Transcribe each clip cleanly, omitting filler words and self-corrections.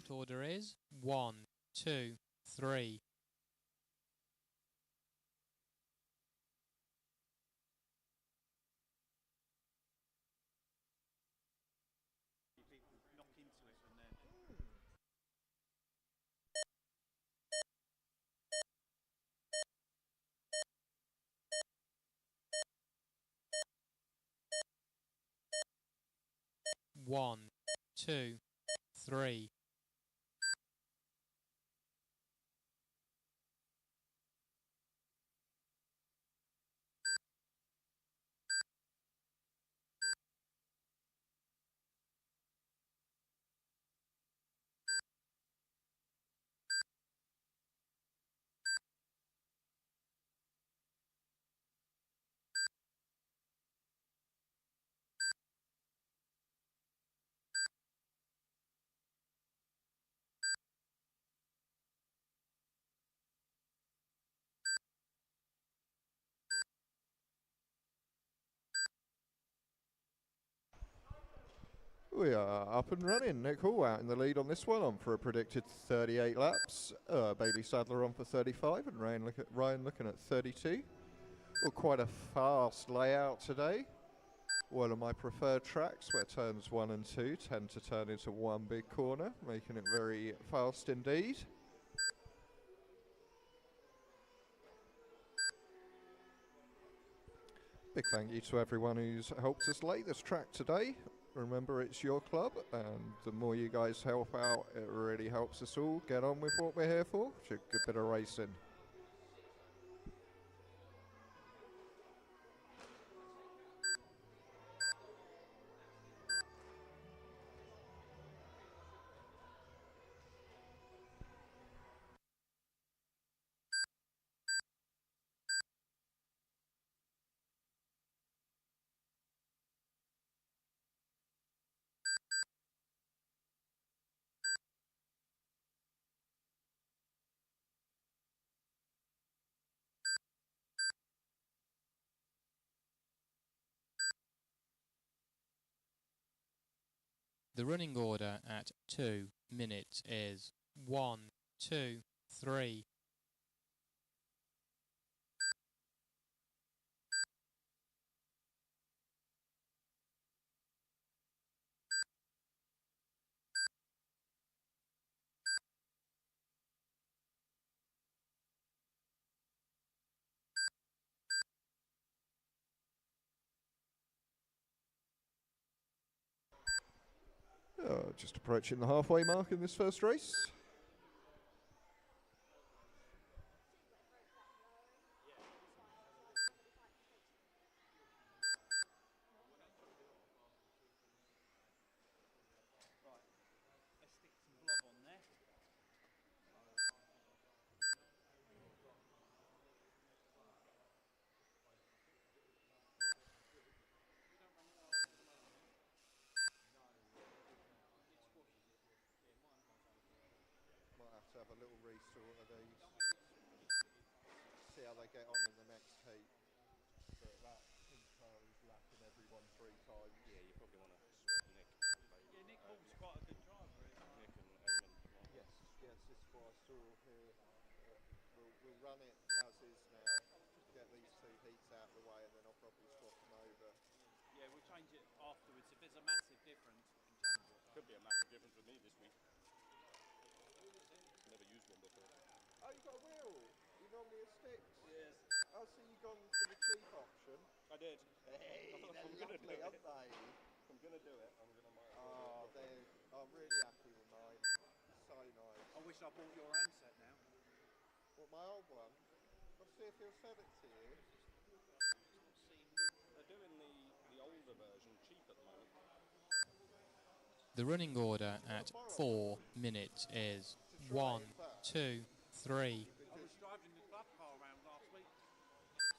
Start order is 1, 2, 3. People knock into it and then. One, 2, 3. We are up and running. Nick Hall out in the lead on this one, on for a predicted 38 laps. Bailey Sadler on for 35 and Ryan looking at 32. Well, quite a fast layout today. One of my preferred tracks where turns 1 and 2 tend to turn into one big corner, making it very fast indeed. Big thank you to everyone who's helped us lay this track today. Remember, it's your club, and the more you guys help out, it really helps us all get on with what we're here for, which is a good bit of racing. The running order at 2 minutes is 1, 2, 3. Just approaching the halfway mark in this first race. Right, let's stick some blob on there. Might have to have a little restart of these. See how they get on in the next heat. But that car is lapping everyone 3 times. Yeah, you probably want to swap Nick and Bailey. Yeah, Nick Hall's quite a good driver, isn't he? Nick and Edmund. Yes, this is what I saw here. We'll run it as is now. Get these 2 heats out of the way, and then I'll probably swap them over. Yeah, we'll change it afterwards. If there's a massive difference, we can change it. Could be a massive difference with me this week. Never used one before. Oh, you got a wheel? You normally a sticks? Yes. Oh, so you gone for the cheap option? I did. Hey, I'm they're gonna lovely, do aren't it. they? I'm gonna do it. Oh, I'm really happy with mine. So nice. I wish I bought your handset now. What, my old one? Let's see if he'll sell it to you. They're doing the older version cheap at the moment. The running order at 4 minutes is 1, 2, 3. I was driving the club car around last week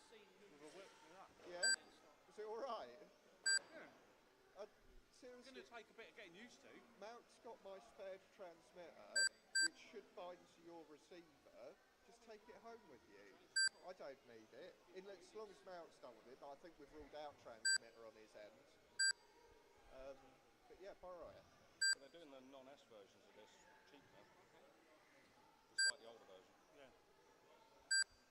with a whip with that. Yeah? Is it alright? Yeah. It's Seriously, going to take a bit of getting used to. Mount's got my spare transmitter, which should bind to your receiver. Just take it home with you. I don't need it, as long as Mount's done with it, but I think we've ruled out transmitter on his end. But yeah, borrow it. But they're doing the non-S versions of this cheap cheap now. The slightly older version. Yeah.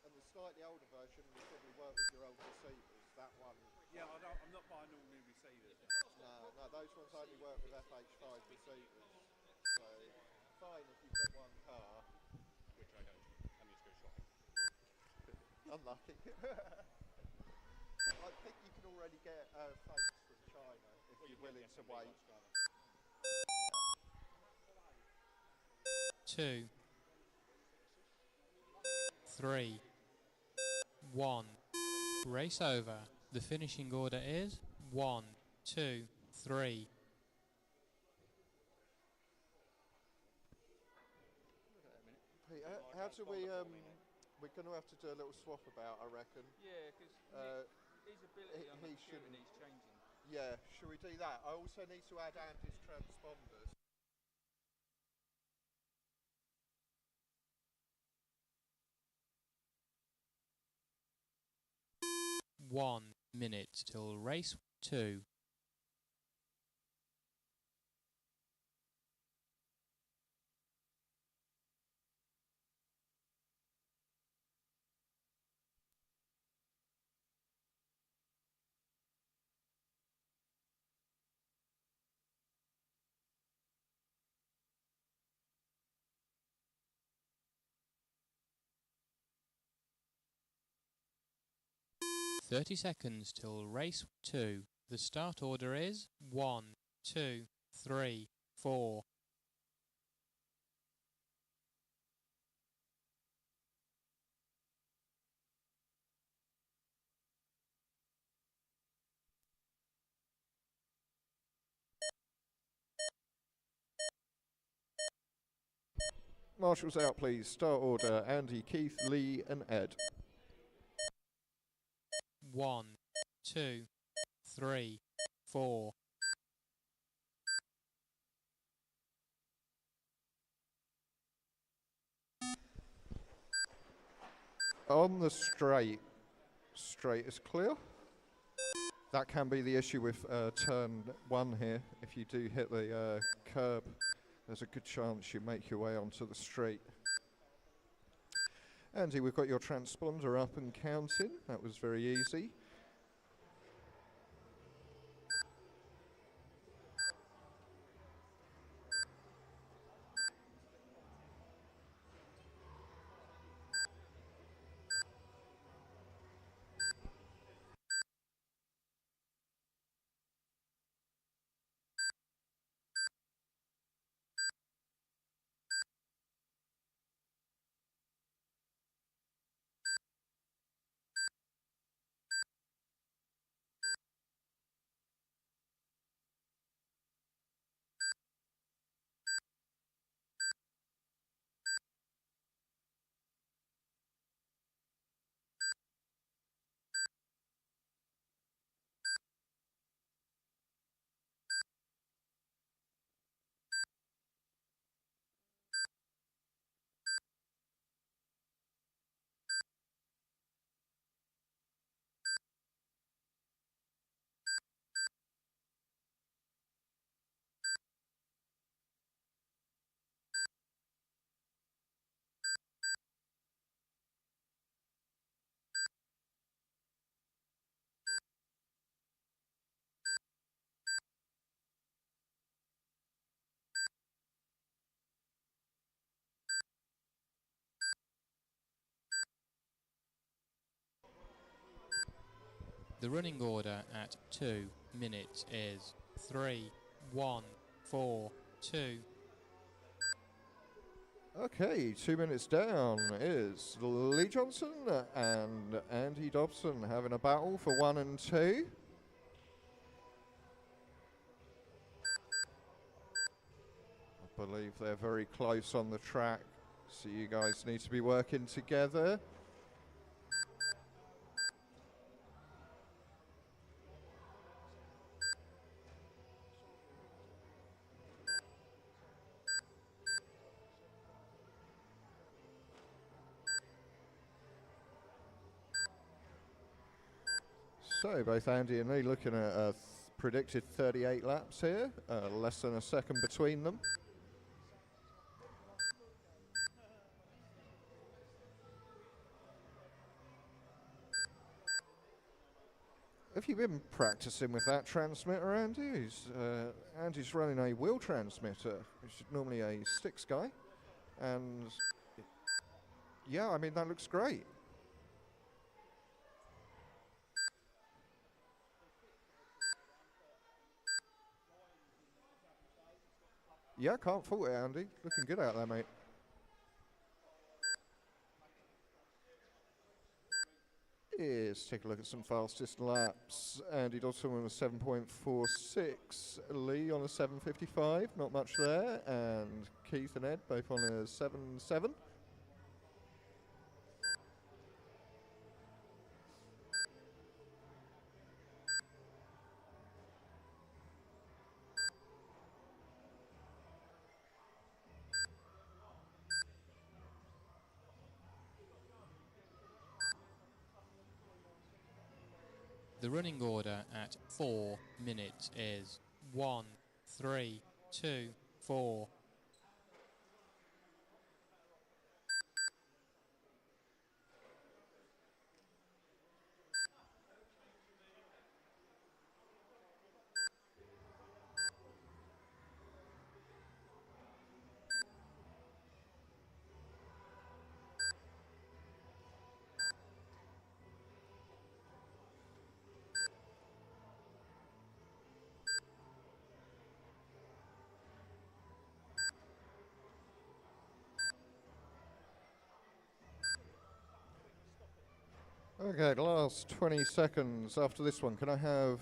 And the slightly older version will probably work with your old receivers. That one. Yeah, I'm not buying all new receivers. No, those ones only work with FH5 receivers. So fine if you've got one car. Which I don't. I need to go shopping. Unlucky. I think you can already get fakes from China if you're willing to wait. 2, 3, 1. Race over. The finishing order is 1, 2, 3. Pete, how do we? We're going to have to do a little swap about, I reckon. Yeah, because his ability on the shooting is changing. Yeah, should we do that? I also need to add Andy's transponders. 1 minute till race 2. $30 till race 2. The start order is 1, 2, 3, 4. Marshals out, please. Start order. Andy, Keith, Lee, and Ed. 1, 2, 3, 4. On the straight. Straight is clear. That can be the issue with turn 1 here. If you do hit the curb, there's a good chance you make your way onto the straight. Andy, we've got your transponder up and counting. That was very easy. The running order at 2 minutes is 3, 1, 4, 2. Okay, 2 minutes down is Lee Johnson and Andy Dobson having a battle for 1 and 2. I believe they're very close on the track, so you guys need to be working together. So both Andy and Lee looking at a predicted 38 laps here, less than a second between them. Have you been practicing with that transmitter, Andy? Andy's running a wheel transmitter, which is normally a sticks guy. And yeah, I mean, that looks great. Yeah, can't fault it, Andy. Looking good out there, mate. Let's take a look at some fastest laps. Andy Dodson on a 7.46. Lee on a 7.55. Not much there. And Keith and Ed both on a 7.7. The running order at 4 minutes is 1, 3, 2, 4. Okay, the last 20 seconds after this one. Can I have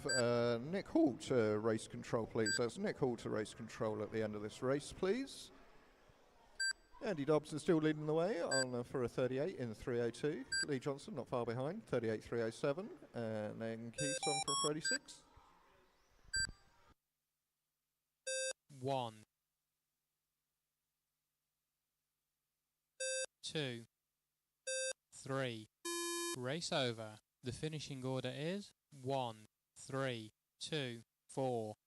Nick Hall to race control, please? That's Nick Hall to race control at the end of this race, please. Andy Dobson still leading the way on for a 38 in 3:02. Lee Johnson not far behind, 38.307. And then Keith on for a 36. 1, 2, 3. Race over. The finishing order is 1, 3, 2, 4.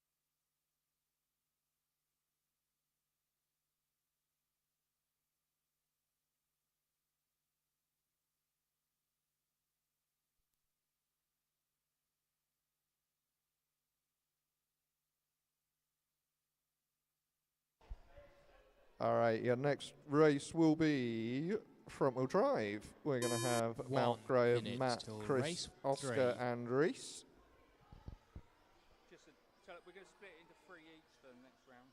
All right, your next race will be front wheel drive. We're going to have 1 Mount Graham, minute Matt, till Chris, race Oscar, 3. and Reese. So we're going to split it into 3 each for the next round.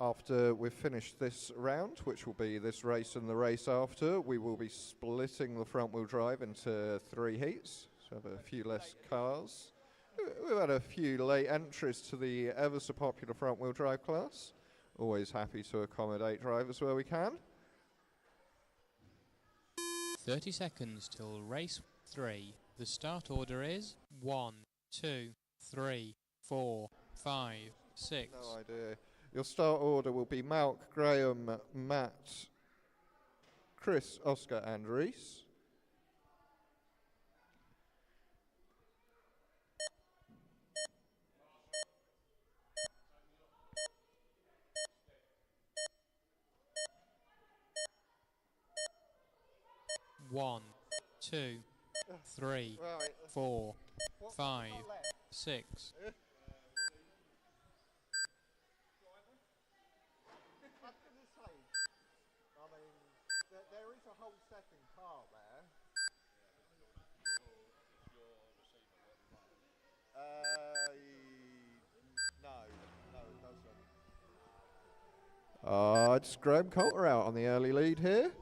After we've finished this round, which will be this race and the race after, we will be splitting the front wheel drive into 3 heats. So have a few less cars. We've had a few late entries to the ever so popular front wheel drive class. Always happy to accommodate drivers where we can. 30 seconds till race 3. The start order is 1, 2, 3, 4, 5, 6. No idea. Your start order will be Malk, Graham, Matt, Chris, Oscar, and Reese. One, 2, 3, 4, 5, 6. There is a whole second car there. No, it doesn't. It's Graham Coulter out on the early lead here.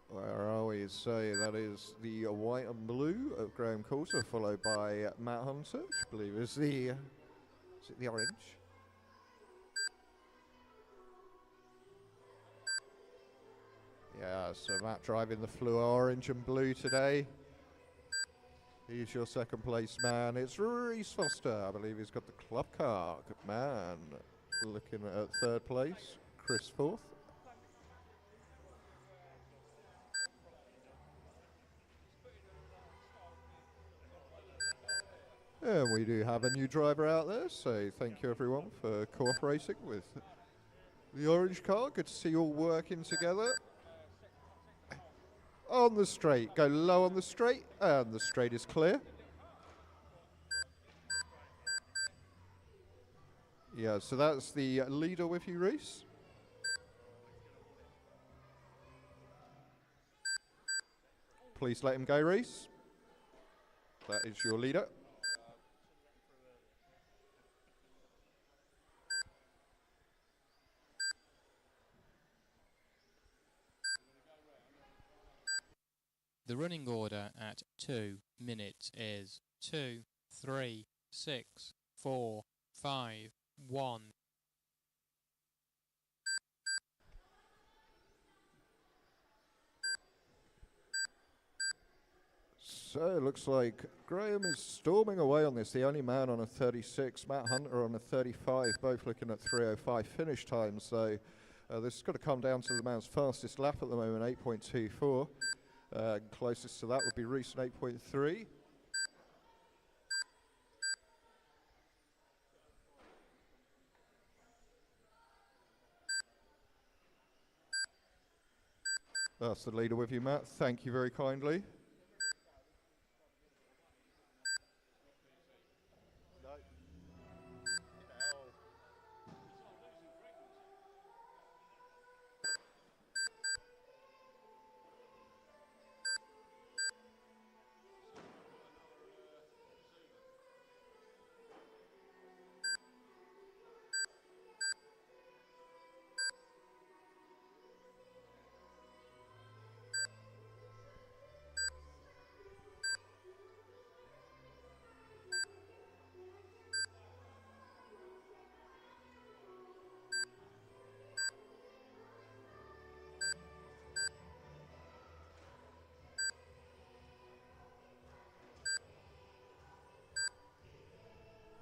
Where are we? So that is the white and blue of Graham Coulter, followed by Matt Hunter, which I believe is the orange? Yeah, so Matt driving the Fluor orange and blue today. He's your second place man. It's Reese Foster. I believe he's got the club car. Good man. Looking at third place. Chris fourth. And we do have a new driver out there, so thank you everyone for cooperating with the orange car. Good to see you all working together. On the straight, go low on the straight, and the straight is clear. Yeah, so that's the leader with you, Reese. Please let him go, Reese. That is your leader. The running order at 2 minutes is 2, 3, 6, 4, 5, 1. So it looks like Graham is storming away on this. The only man on a 36, Matt Hunter on a 35, both looking at 3:05 finish time. So this has got to come down to the man's fastest lap at the moment, 8.24. Closest to that would be Reese at 8.3. That's the leader with you, Matt. Thank you very kindly.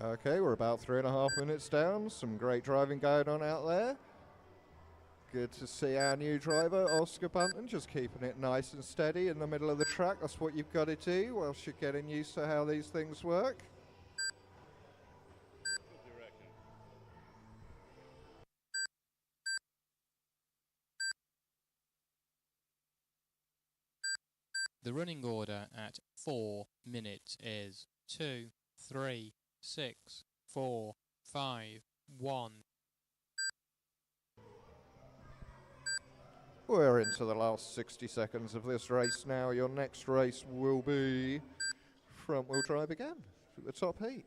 Okay, we're about 3.5 minutes down. Some great driving going on out there. Good to see our new driver, Oscar Bunton, just keeping it nice and steady in the middle of the track. That's what you've got to do whilst you're getting used to how these things work. What do you reckon? The running order at 4 minutes is 2, 3, 6, 4, 5, 1. We're into the last 60 seconds of this race now. Your next race will be front wheel drive again at the top heat.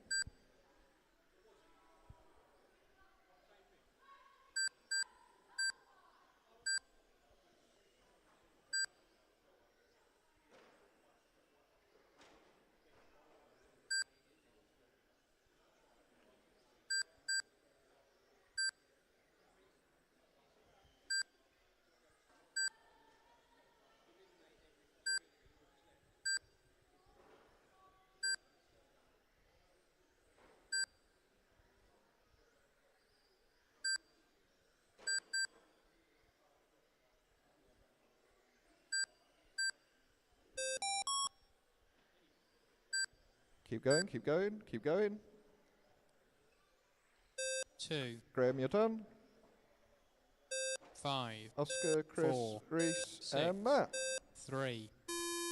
Keep going, keep going, keep going. 2, Graham, you're done. 5, Oscar, Chris, 4, Reese, 6, and Matt. 3.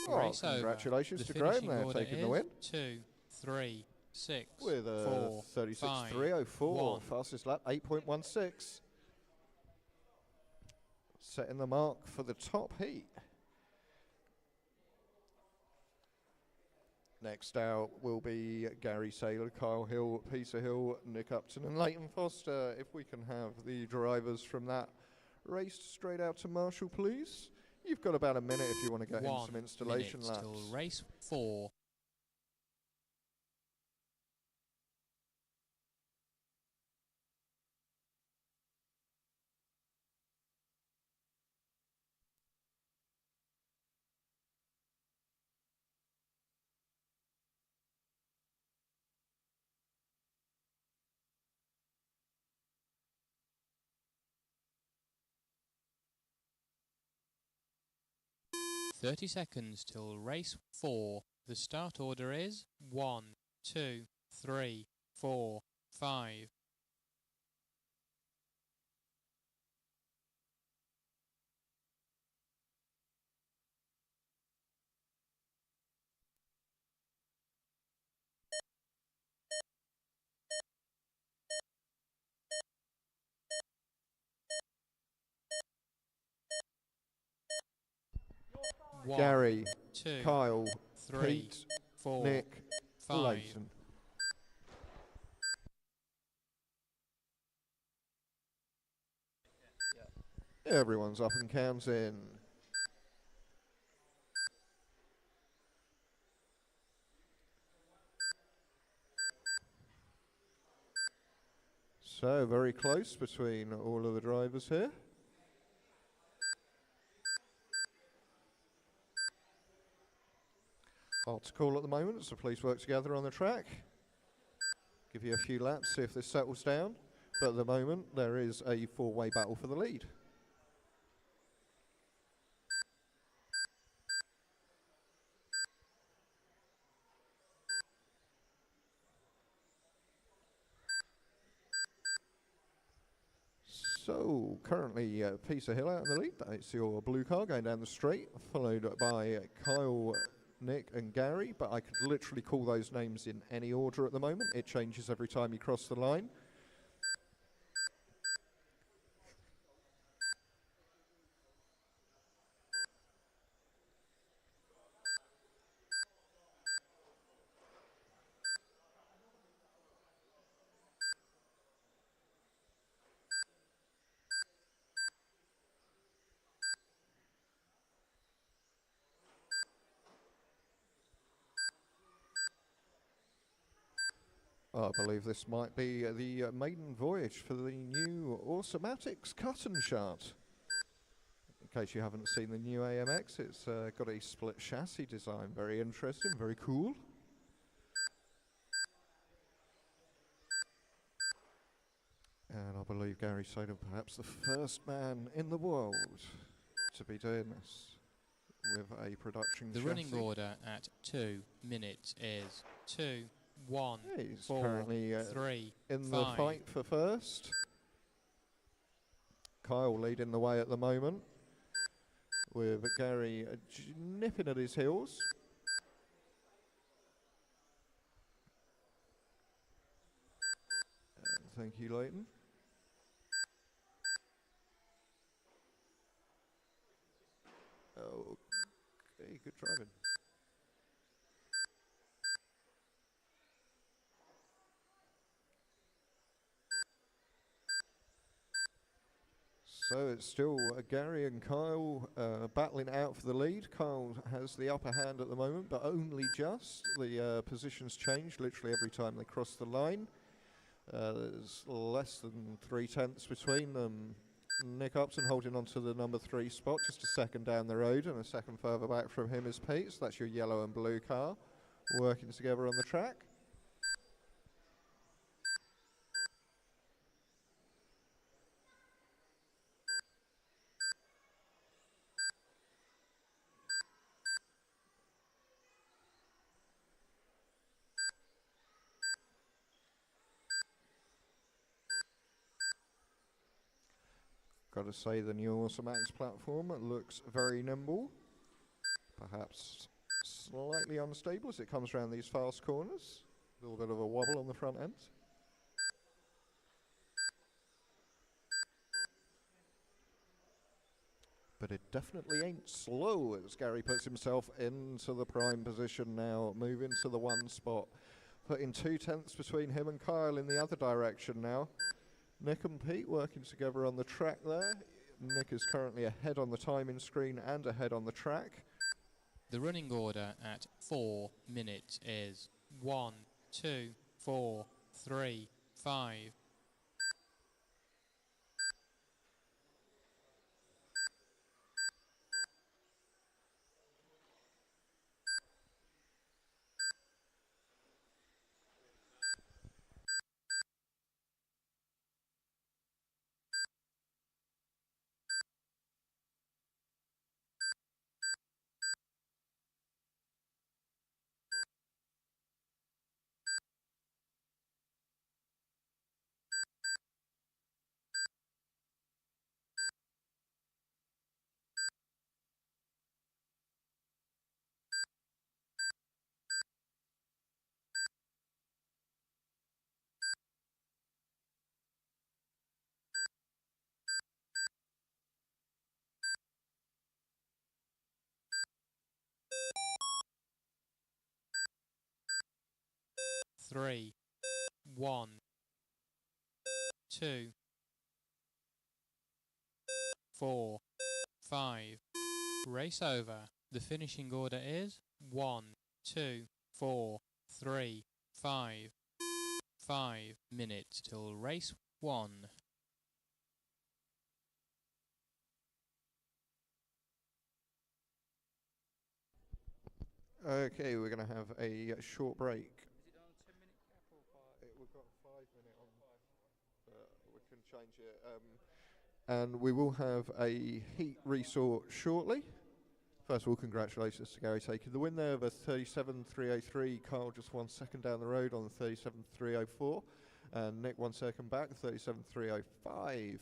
Oh, Race over. congratulations The to Graham finishing there, order taking the is win. 2, 3, 6, With a 4, 36.304, 1. fastest lap, 8.16. Setting the mark for the top heat. Next out will be Gary Saylor, Kyle Hill, Peter Hill, Nick Upton and Leighton Foster. If we can have the drivers from that race straight out to Marshall, please. You've got about a minute if you want to get in some installation laps. Till race 4. "30 seconds till race 4. The start order is 1, 2, 3, 4, 5. One, Gary, 2, Kyle, 3, Pete, 4, Nick, 5. Leighton. Everyone's up and counting. So very close between all of the drivers here. Hard to call at the moment as the police work together on the track. Give you a few laps, see if this settles down. But at the moment, there is a four-way battle for the lead. So, currently, Peter Hill out in the lead. That's your blue car going down the straight, followed by Kyle, Nick and Gary. But I could literally call those names in any order at the moment. It changes every time you cross the line. I believe this might be the maiden voyage for the new Automatics Cotton Shot. In case you haven't seen the new AMX, it's got a split chassis design. Very interesting, very cool. And I believe Gary Soden, perhaps the first man in the world to be doing this with a production The chassis. running order at 2 minutes is 2, 1, He's 4, currently 3, in 5. the fight for first. Kyle leading the way at the moment, with Gary nipping at his heels. And thank you, Leighton. Okay, good driving. So it's still Gary and Kyle battling out for the lead. Kyle has the upper hand at the moment, but only just. The positions change literally every time they cross the line. There's less than 3/10 between them. Nick Upton holding on to the number 3 spot, just a second down the road, and a second further back from him is Pete. So that's your yellow and blue car working together on the track. Got to say the new Automatics platform looks very nimble, perhaps slightly unstable as it comes around these fast corners. A little bit of a wobble on the front end. But it definitely ain't slow as Gary puts himself into the prime position now, moving to the 1 spot, putting 2/10 between him and Kyle in the other direction now. Nick and Pete working together on the track there. Nick is currently ahead on the timing screen and ahead on the track. The running order at 4 minutes is 1, 2, 4, 3, 5. 3, 1, 2, 4, 5. Race over. The finishing order is 1, 2, 4, 3, 5. 5 minutes till race 1. Okay, we're going to have a short break. Is it on a 10-minute cap or 5? We've got 5 minutes on, we can change it. And we will have a heat resort shortly. First of all, congratulations to Gary taking the win there of a 37.303. Carl just 1 second down the road on the 37.304. And Nick 1 second back, 37.305.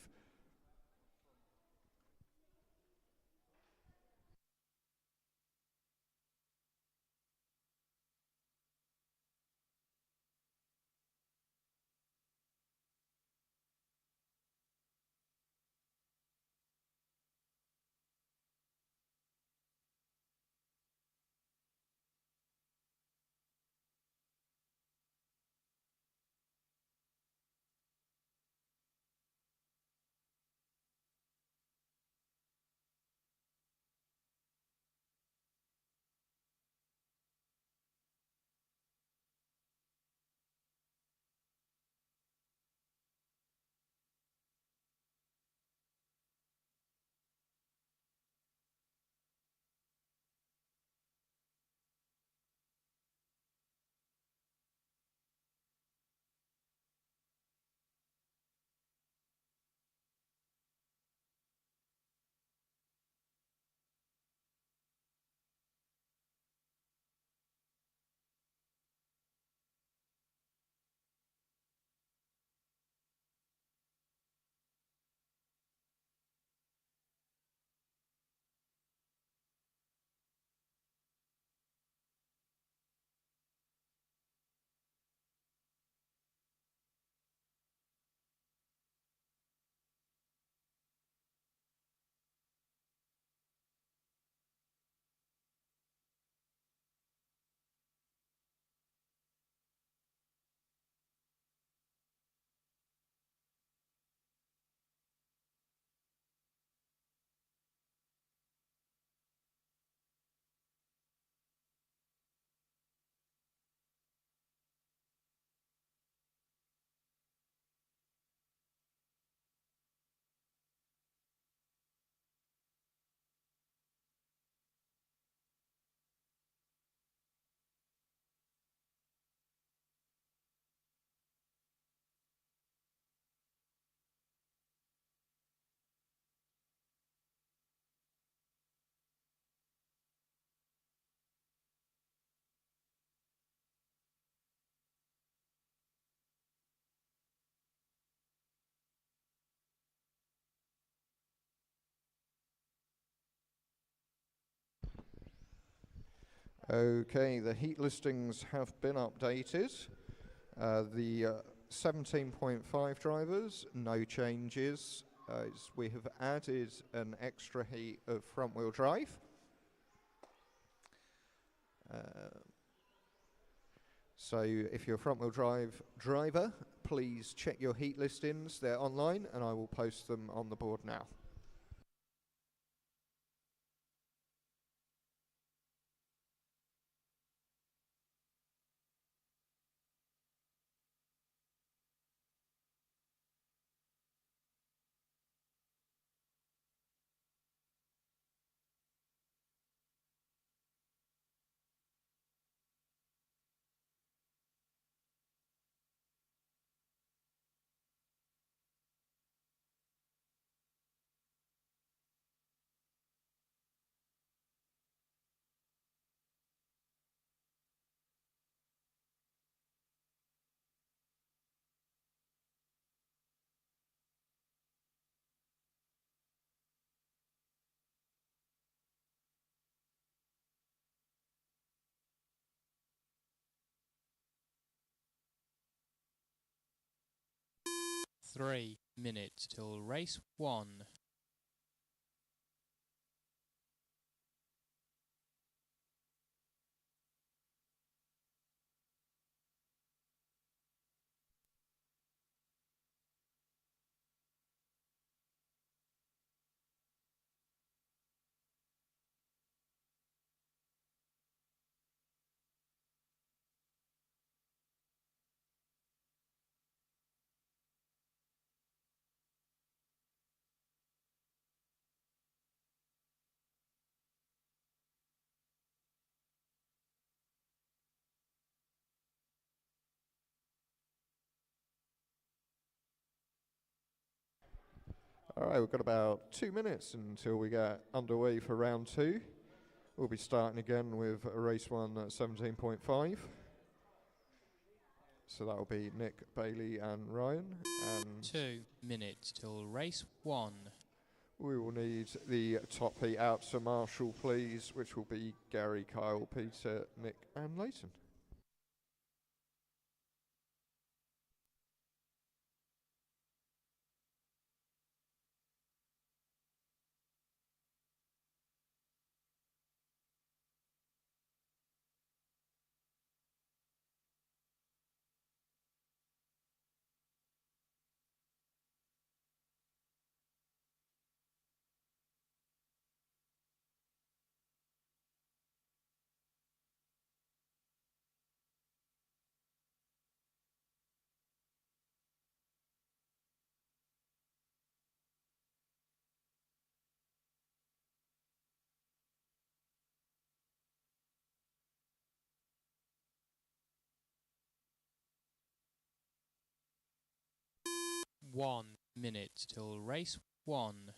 Okay, the heat listings have been updated. The 17.5 drivers, no changes. We have added an extra heat of front wheel drive. So if you're a front wheel drive driver, please check your heat listings. They're online and I will post them on the board now. Three minutes till race 1. All right, we've got about 2 minutes until we get underway for round 2. We'll be starting again with race 1 at 17.5. So that'll be Nick, Bailey and Ryan. And 2 minutes till race 1. we will need the top heat out to Marshall, please, which will be Gary, Kyle, Peter, Nick and Leighton. One minute till race 1.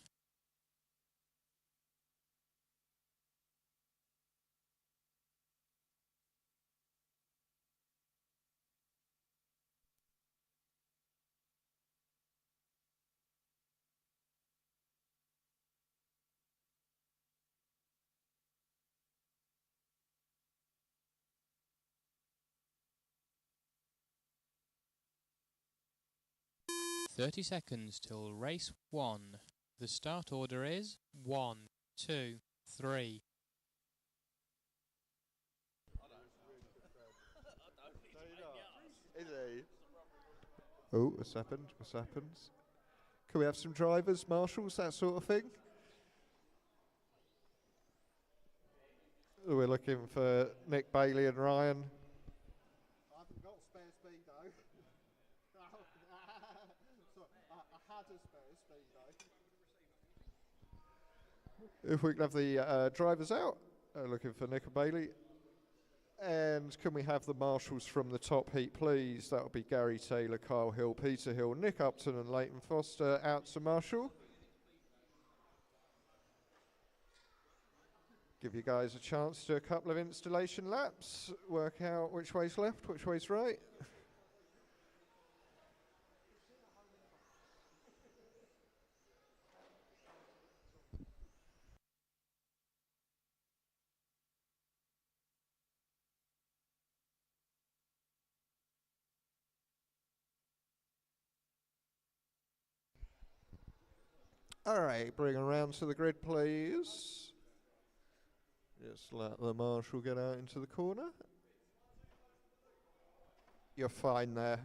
"30 seconds till race 1. The start order is 1, 2, 3. Is he? Oh, what's happened? What's happened? Can we have some drivers, marshals, that sort of thing? We're looking for Nick, Bailey and Ryan. I haven't got spare speedo. Sorry, I had a spare speedo. If we can have the drivers out, looking for Nick and Bailey. And can we have the marshals from the top heat, please? That'll be Gary Taylor, Kyle Hill, Peter Hill, Nick Upton and Leighton Foster out to Marshall. Give you guys a chance to do a couple of installation laps, work out which way's left, which way's right. All right, bring around to the grid, please. Just let the marshal get out into the corner. You're fine there.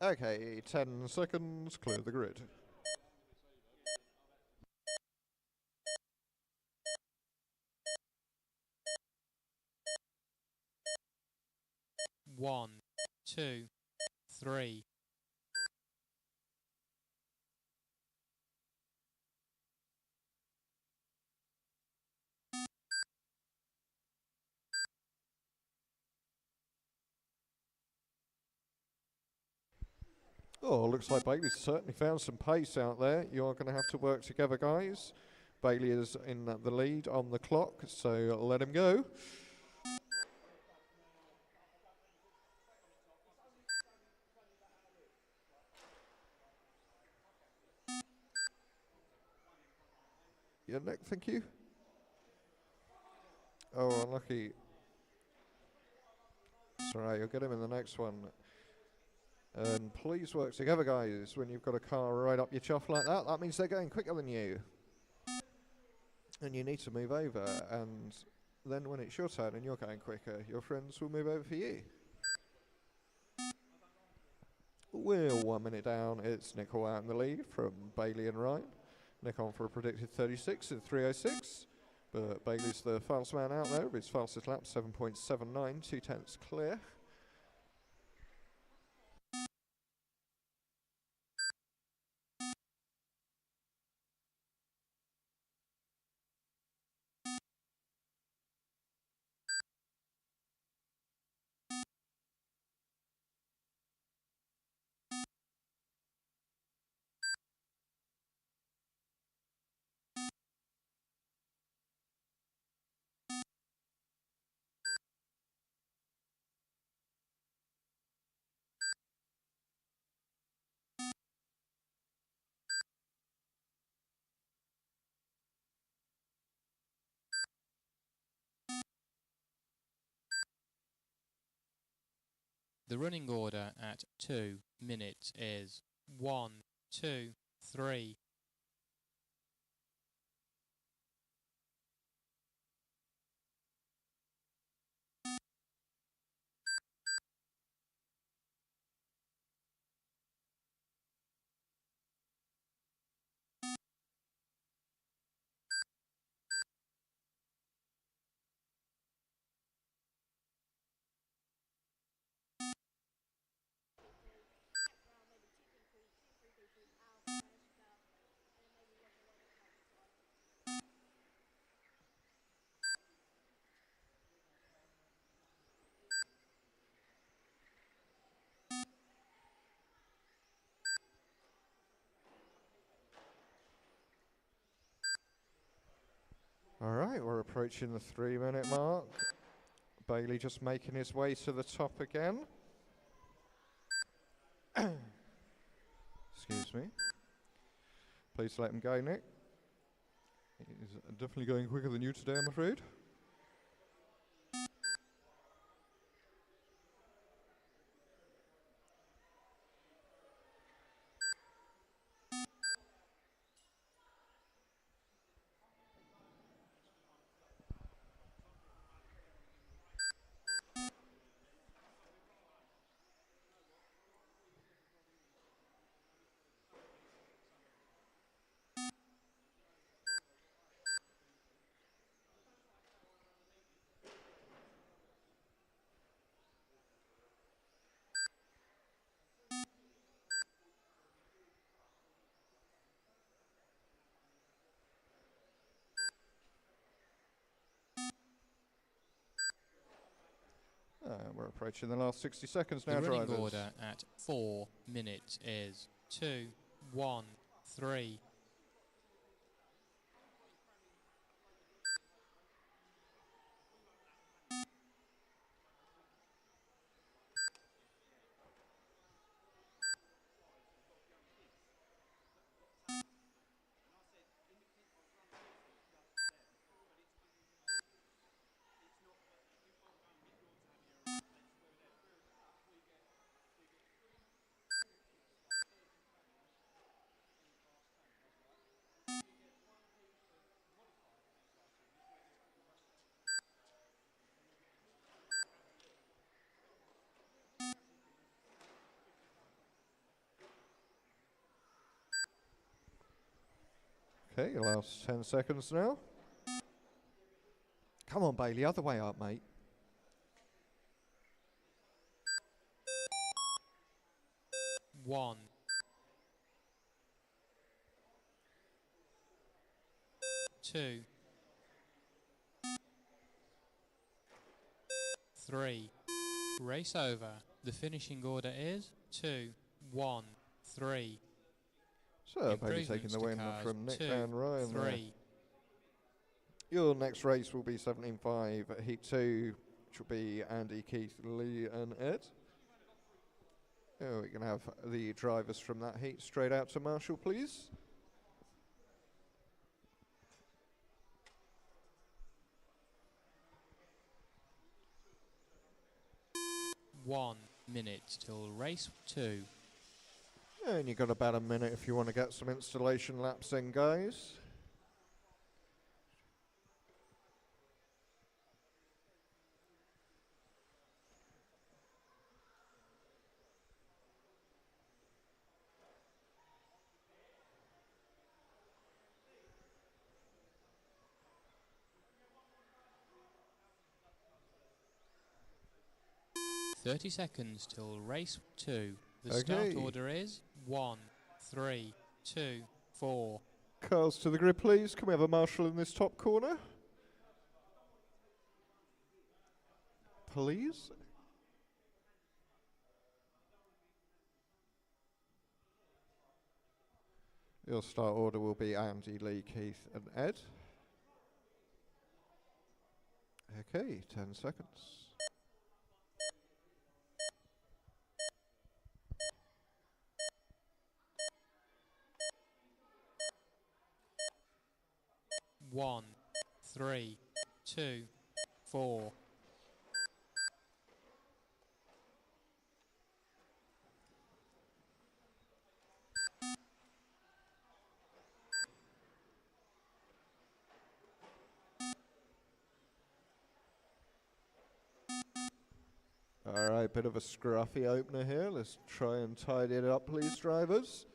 Okay, 10 seconds, clear the grid. One, 2, 3. Oh, looks like Bailey's certainly found some pace out there. You're going to have to work together, guys. Bailey is in the lead on the clock, so let him go. Yeah, Nick, thank you. Oh, unlucky. It's all right, you'll get him in the next one. And please work together, guys. When you've got a car right up your chuff like that, that means they're going quicker than you. And you need to move over. And then when it's your turn and you're going quicker, your friends will move over for you. We're 1 minute down. It's Nickel out in the lead from Bailey and Ryan. Nick on for a predicted 36 in 3:06. But Bailey's the fastest man out there with his fastest lap, 7.79, 2/10 clear. The running order at 2 minutes is 1, 2, 3. All right, we're approaching the 3-minute mark. Bailey just making his way to the top again. Excuse me. Please let him go, Nick. He's definitely going quicker than you today, I'm afraid. We're approaching the last 60 seconds now, The running drivers. order at 4 minutes is 2, 1, 3. Okay, last 10 seconds now. Come on, Bailey, other way up, mate. One, 2, 3. Race over. The finishing order is 2, 1, 3. So, Bailey taking the win from Nick and Ryan there. 3. Your next race will be 17.5 at Heat 2, which will be Andy, Keith, Lee and Ed. We can have the drivers from that heat straight out to Marshall, please. One minute till race 2. And you've got about a minute if you want to get some installation laps in, guys. .30 seconds till race 2. The start order is 1, 3, 2, 4. Cars to the grid, please. Can we have a marshal in this top corner? Please. Your start order will be Andy, Lee, Keith and Ed. Okay, 10 seconds. One, 3, 2, 4. All right, bit of a scruffy opener here. Let's try and tidy it up, please, drivers.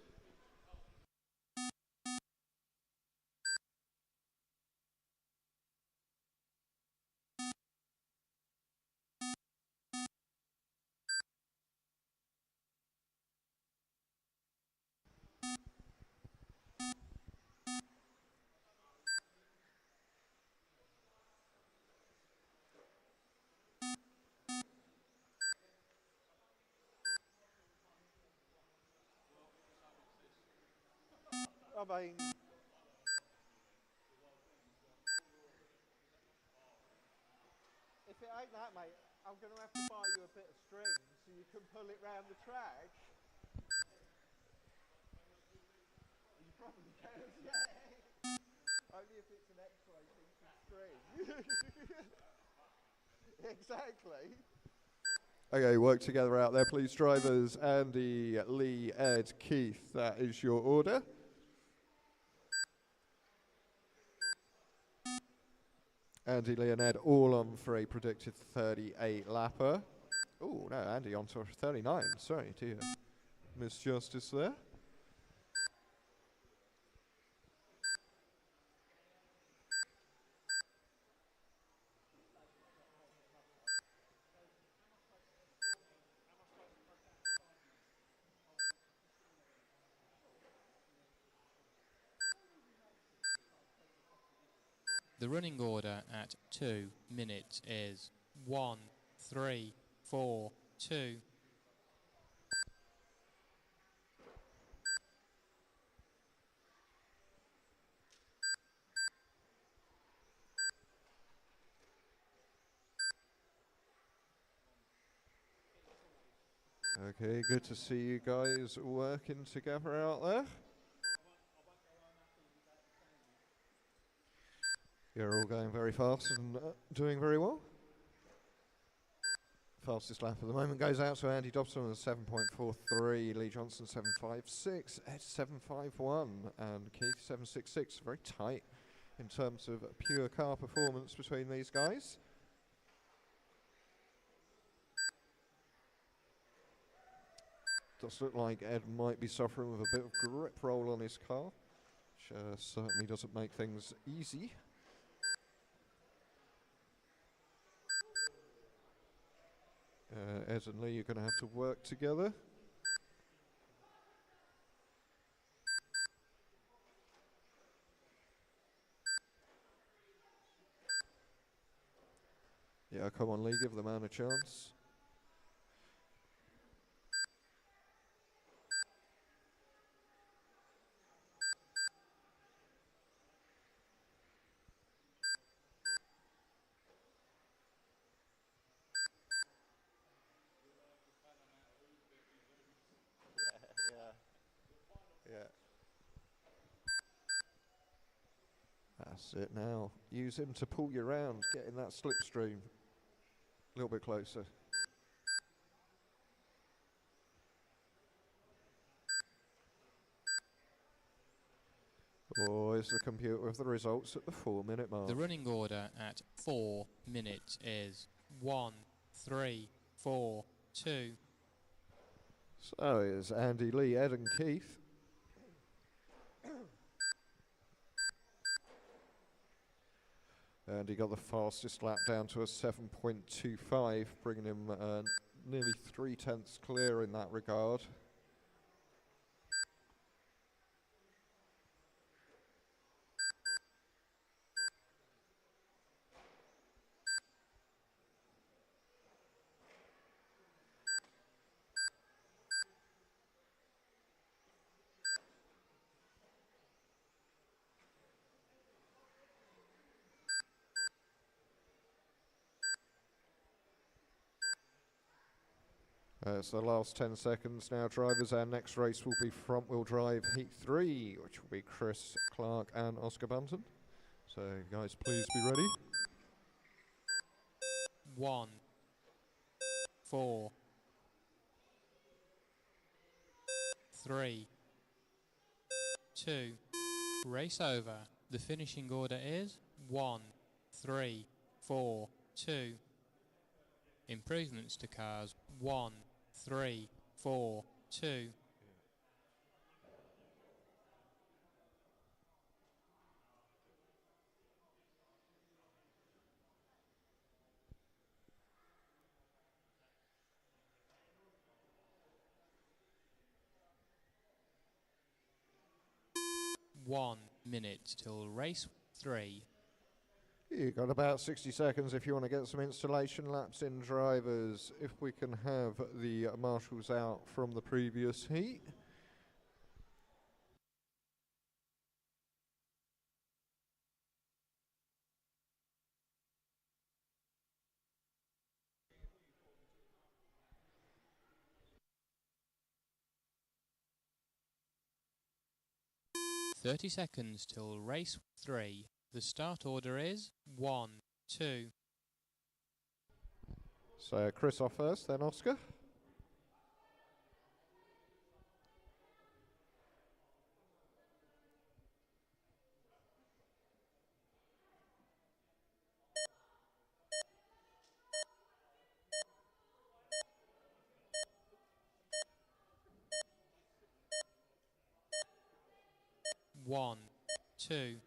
I mean, if it ain't that, mate, I'm going to have to buy you a bit of string so you can pull it round the track. You probably can, yeah. Only if it's an X-ray piece of string. Exactly. Okay, work together out there, please, drivers. Andy, Lee, Ed, Keith, that is your order. Andy, Lee and Ed all on for a predicted 38 lapper. Oh, no, Andy on to 39. Sorry to miss justice there. The running order at 2 minutes is 1, 3, 4, 2. Okay, good to see you guys working together out there. You're all going very fast and doing very well. Fastest lap at the moment goes out to Andy Dobson with 7.43, Lee Johnson 7.56, Ed 7.51 and Keith 7.66. Very tight in terms of pure car performance between these guys. Does look like Ed might be suffering with a bit of grip roll on his car, which certainly doesn't make things easy. Ed and Lee, you're going to have to work together. Yeah, come on, Lee, give the man a chance. Yeah. That's it now. Use him to pull you around, get in that slipstream. A little bit closer. Boys, the computer with the results at the 4-minute mark. The running order at 4 minutes is 1, 3, 4, 2. So is Andy, Lee, Ed and Keith. And he got the fastest lap down to a 7.25, bringing him nearly 3/10 clear in that regard. It's the last 10 seconds now, drivers. Our next race will be front-wheel drive Heat 3, which will be Chris Clark and Oscar Bunton. So, guys, please be ready. 1, 4, 3, 2. Race over. The finishing order is 1, 3, 4, 2. Improvements to cars 1, 3, 4, 2. One minute till race 3. You've got about 60 seconds if you want to get some installation laps in, drivers. If we can have the marshals out from the previous heat. "30 seconds till race 3. The start order is 1, 2. So Chris off first, then Oscar. One, 2.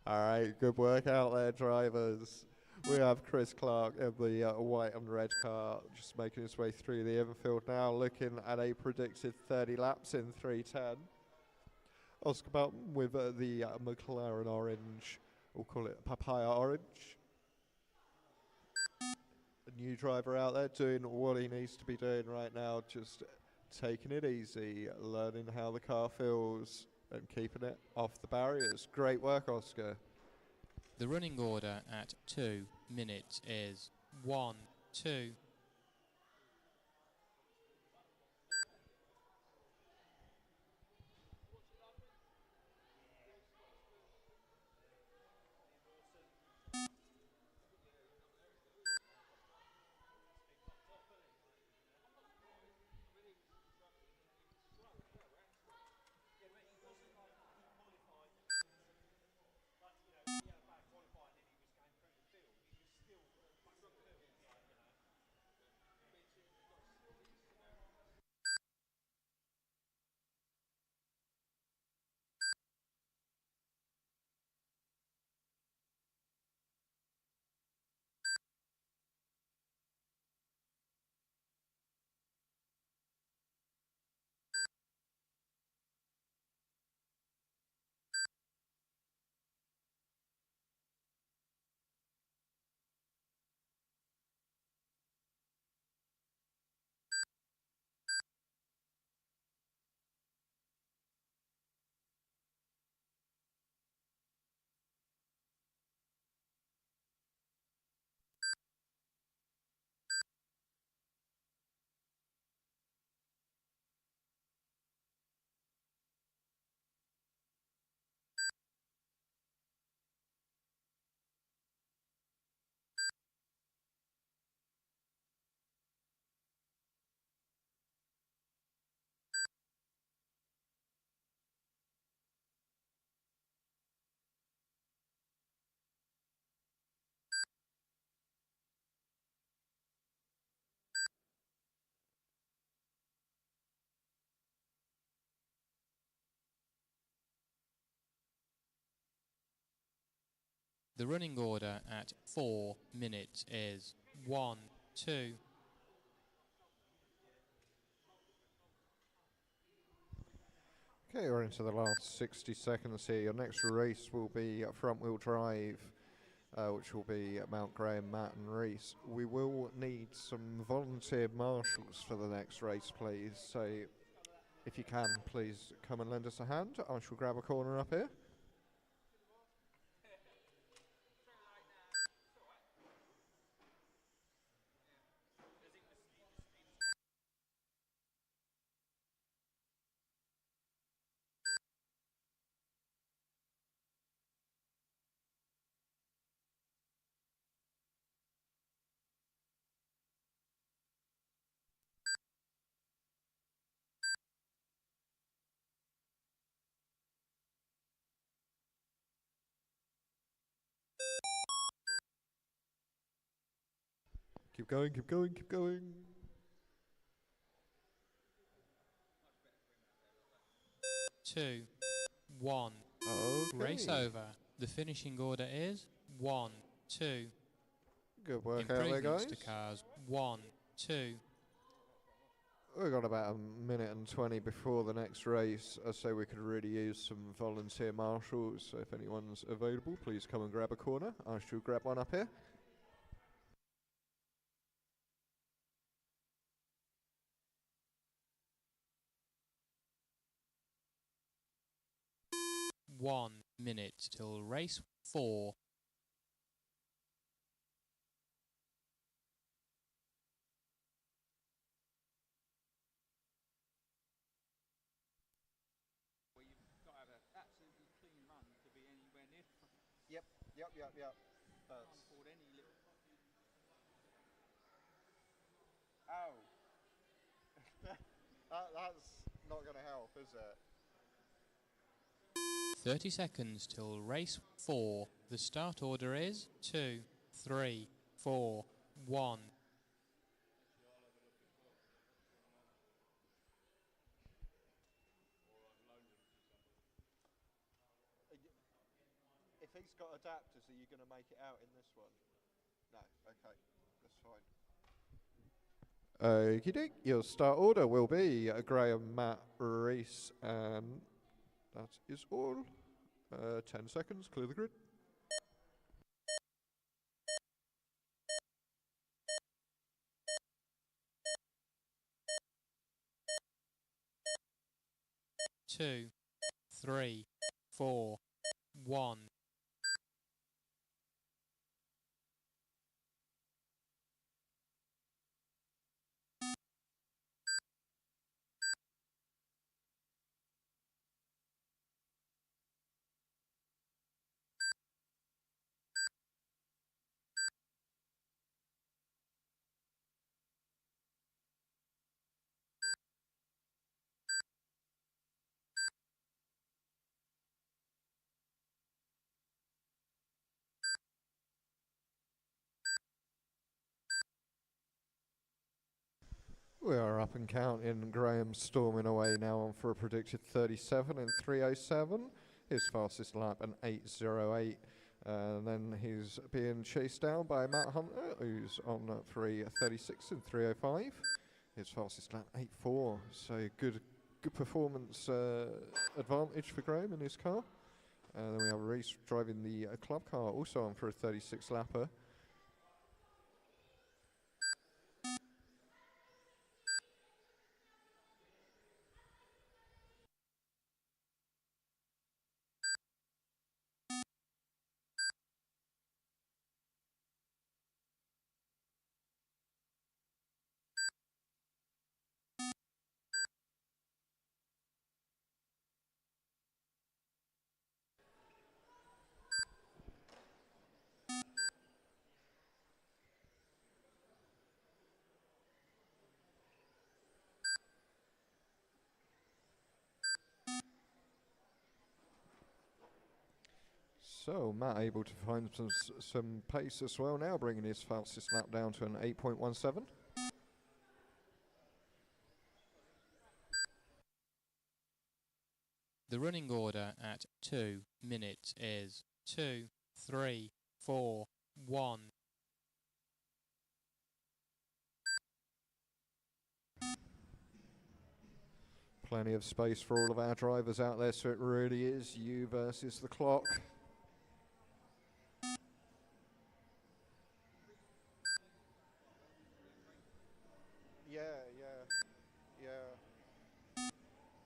All right, good work out there, drivers. We have Chris Clark in the white and red car, just making his way through the infield now, looking at a predicted 30 laps in 3:10. Oscar Button with the McLaren orange, we'll call it papaya orange. A new driver out there doing what he needs to be doing right now, just taking it easy, learning how the car feels and keeping it off the barriers. Great work, Oscar. The running order at 2 minutes is 1, 2. The running order at 4 minutes is 1, 2. Okay, we're into the last 60 seconds here. Your next race will be front wheel drive, which will be Mount Graham, Matt and Reese. We will need some volunteer marshals for the next race, please. So if you can, please come and lend us a hand. I shall grab a corner up here. Keep going, keep going, keep going. Two, 1. Okay. Race over. The finishing order is 1, 2. Good work out there, Improvements guys. to cars 1, 2. We've got about a minute and 20 before the next race, so we could really use some volunteer marshals. So if anyone's available, please come and grab a corner. I shall grab one up here. One minute till race 4. Where you've got to have an absolutely clean run to be anywhere near the front. Yep. Can't afford any little. Ow. That's not going to help, is it? 30 seconds till race 4. The start order is 2, 3, 4, 1. If he's got adapters, are you going to make it out in this one? No. Okay. That's fine. Okie doke. Your start order will be Graham, Matt, Reese, and that is all. 10 seconds, clear the grid. Two, 3, 4, 1. We are up and counting. Graham storming away now on for a predicted 37 in 3:07. His fastest lap an 8:08. And then he's being chased down by Matt Hunter, who's on 3:36 in 3:05. His fastest lap 8:4. So good performance advantage for Graham in his car. And then we have Reese driving the club car, also on for a 36 lapper. So Matt able to find some pace as well now, bringing his fastest lap down to an 8.17. The running order at 2 minutes is 2, 3, 4, 1. Plenty of space for all of our drivers out there, so it really is you versus the clock. Yeah, yeah, yeah.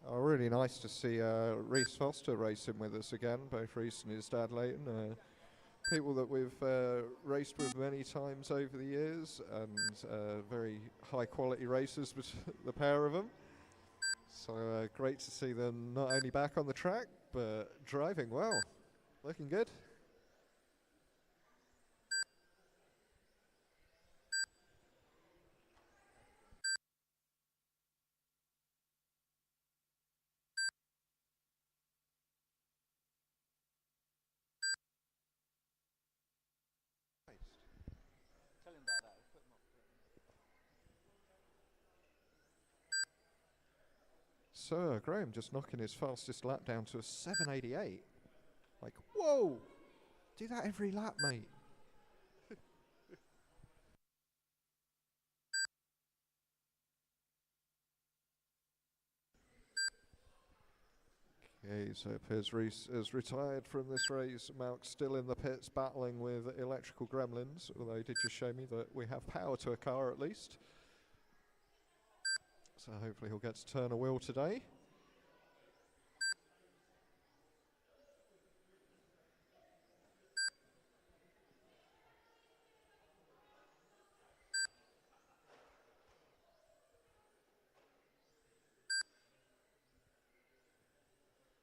Oh, really nice to see Reese Foster racing with us again, both Reese and his dad Leighton. People that we've raced with many times over the years, and very high quality racers, the pair of them. So great to see them not only back on the track, but driving well. Looking good. Tell him about that. Put him off. Sir Graham just knocking his fastest lap down to a 7:88. Like, whoa! Do that every lap, mate. Okay, so it appears Reese has retired from this race. Malk's still in the pits battling with electrical gremlins, although he did just show me that we have power to a car at least. So hopefully he'll get to turn a wheel today.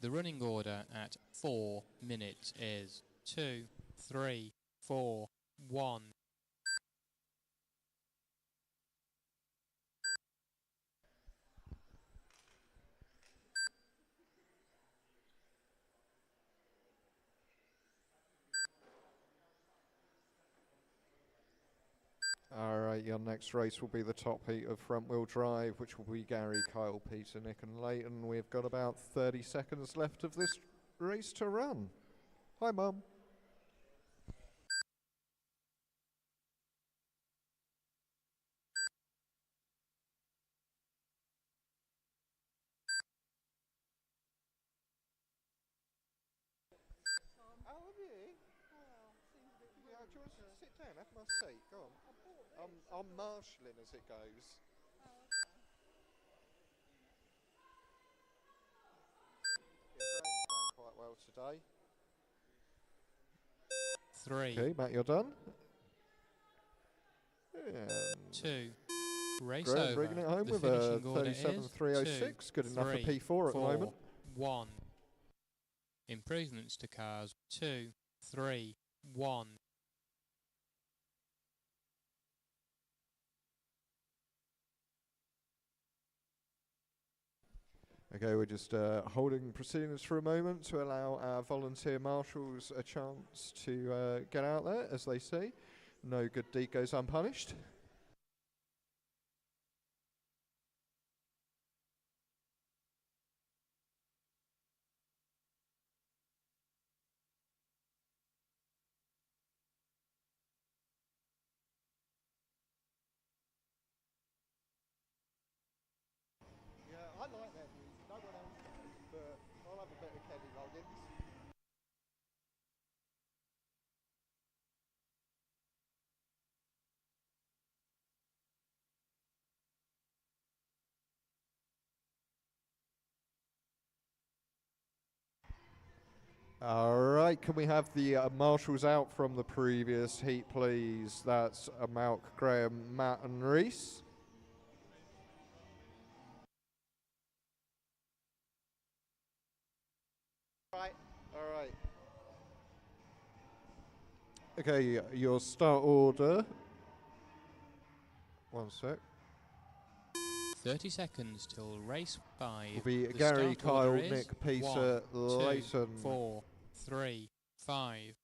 The running order at 4 minutes is 2, 3, 4, 1. Alright, your next race will be the top heat of front wheel drive, which will be Gary, Kyle, Peter, Nick and Leighton. We've got about 30 seconds left of this race to run. Hi, Mum. Oh, have you? Oh, seems a bit Yeah, do you want to rude. sit down? Have my seat. Go on. I'm marshalling as it goes. Yeah, Graham's going quite well today. 3, Okay, Matt, you're done. And 2. Race Graham over. bringing it home The with a finishing order is 37.306. Good enough for 2, P4 at the 4, moment. 1. Improvements to cars 2, 3, 1. Okay, we're just holding proceedings for a moment to allow our volunteer marshals a chance to get out there, as they say. No good deed goes unpunished. Yeah, I like their music. No one else does, but I'll have a bit of Kenny Loggins. All right, can we have the marshals out from the previous heat, please? That's Malk, Graham, Matt and Reese. Right, all right. Okay, your start order. One sec. 30 seconds till race 5. Will be The Gary, start order Kyle, is Nick, Peter, 1, 2, Leighton. 4, 3, 5.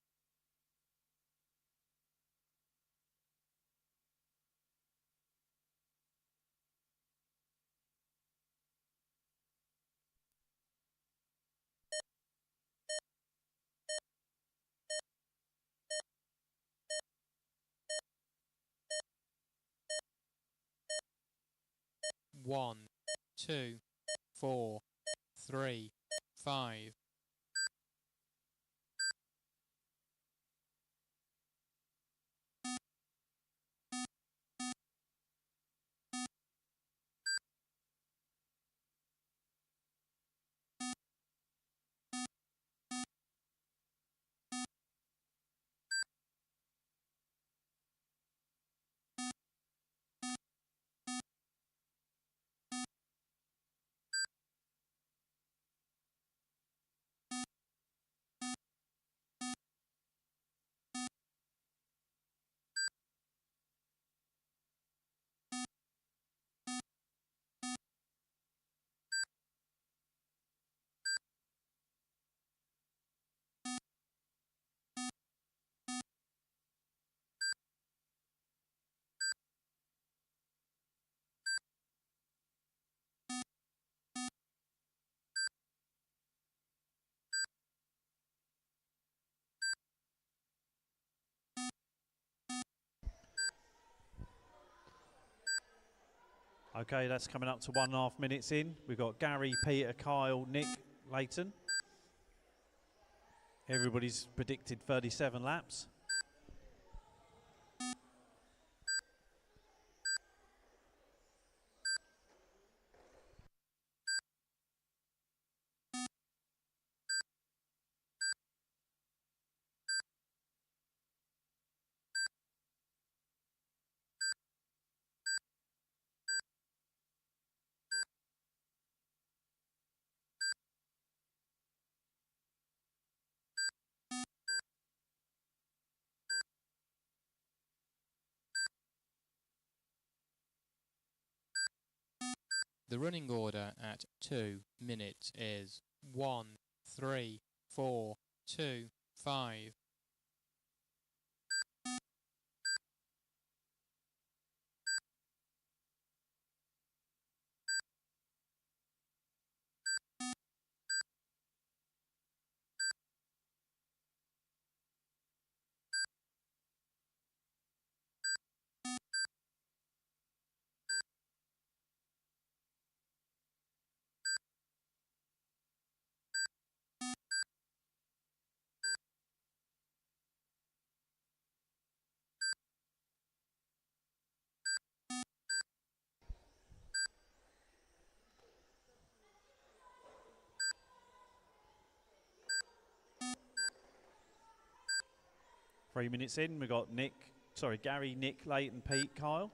1, 2, 4, 3, 5. Okay, that's coming up to 1.5 minutes in. We've got Gary, Peter, Kyle, Nick, Leighton. Everybody's predicted 37 laps. The running order at 2 minutes is 1, 3, 4, 2, 5. Three minutes in, we've got Gary, Nick, Leighton, Pete, Kyle.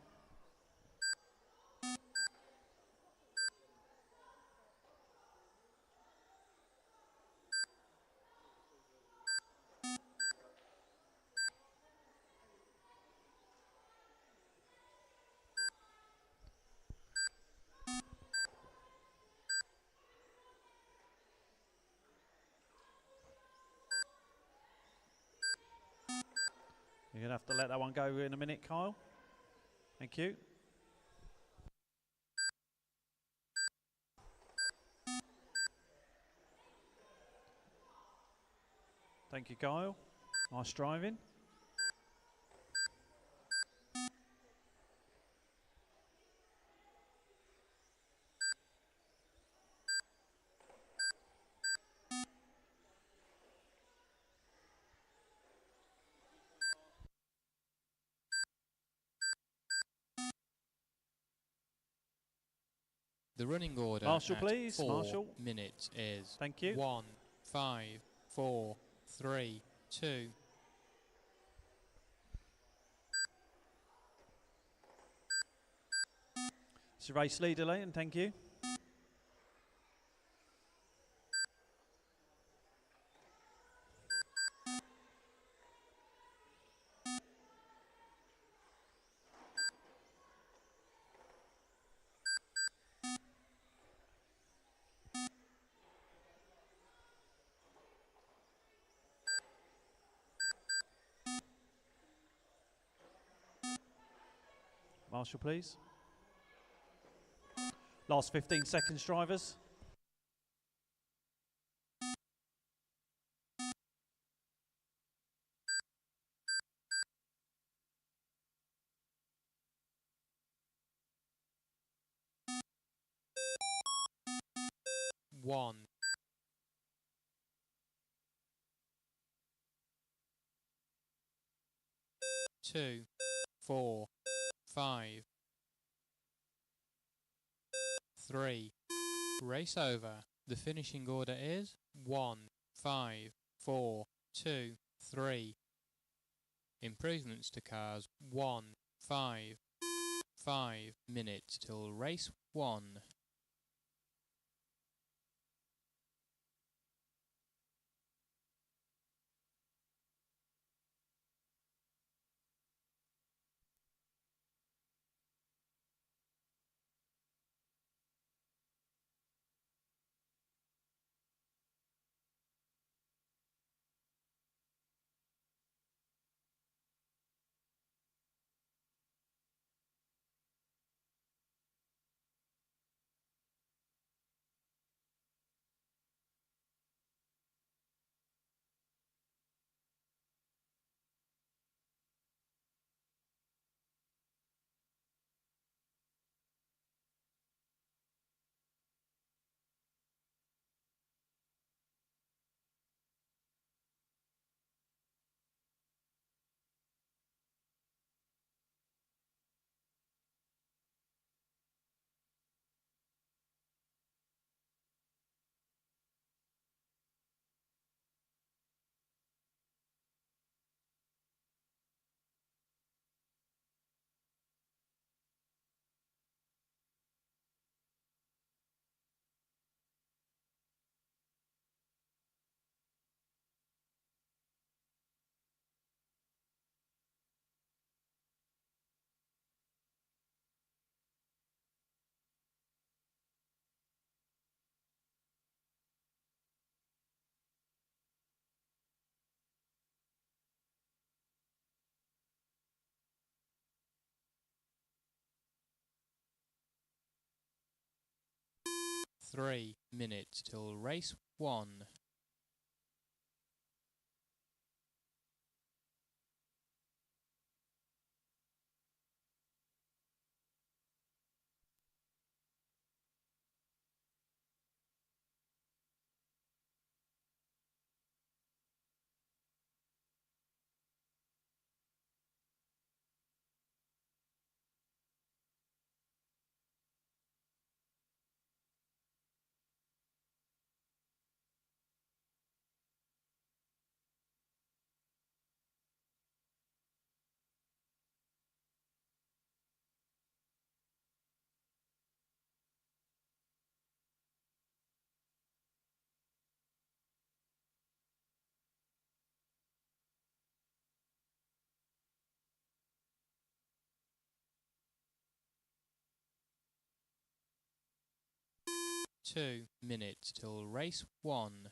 You're going to have to let that one go in a minute, Kyle. Thank you. Thank you, Kyle. Nice driving. The running order Marshall, at please. 4 Marshall. minutes is Thank you. 1, 5, 4, 3, 2. It's the race leader, Leighton. Thank you. Marshall, please. Last 15 seconds, drivers. 1, 2, 4, 5, 3. Race over. The finishing order is 1, 5, 4, 2, 3. Improvements to cars 1, 5, 5 minutes till race 1. Three minutes till race 1. Two minutes till race 1.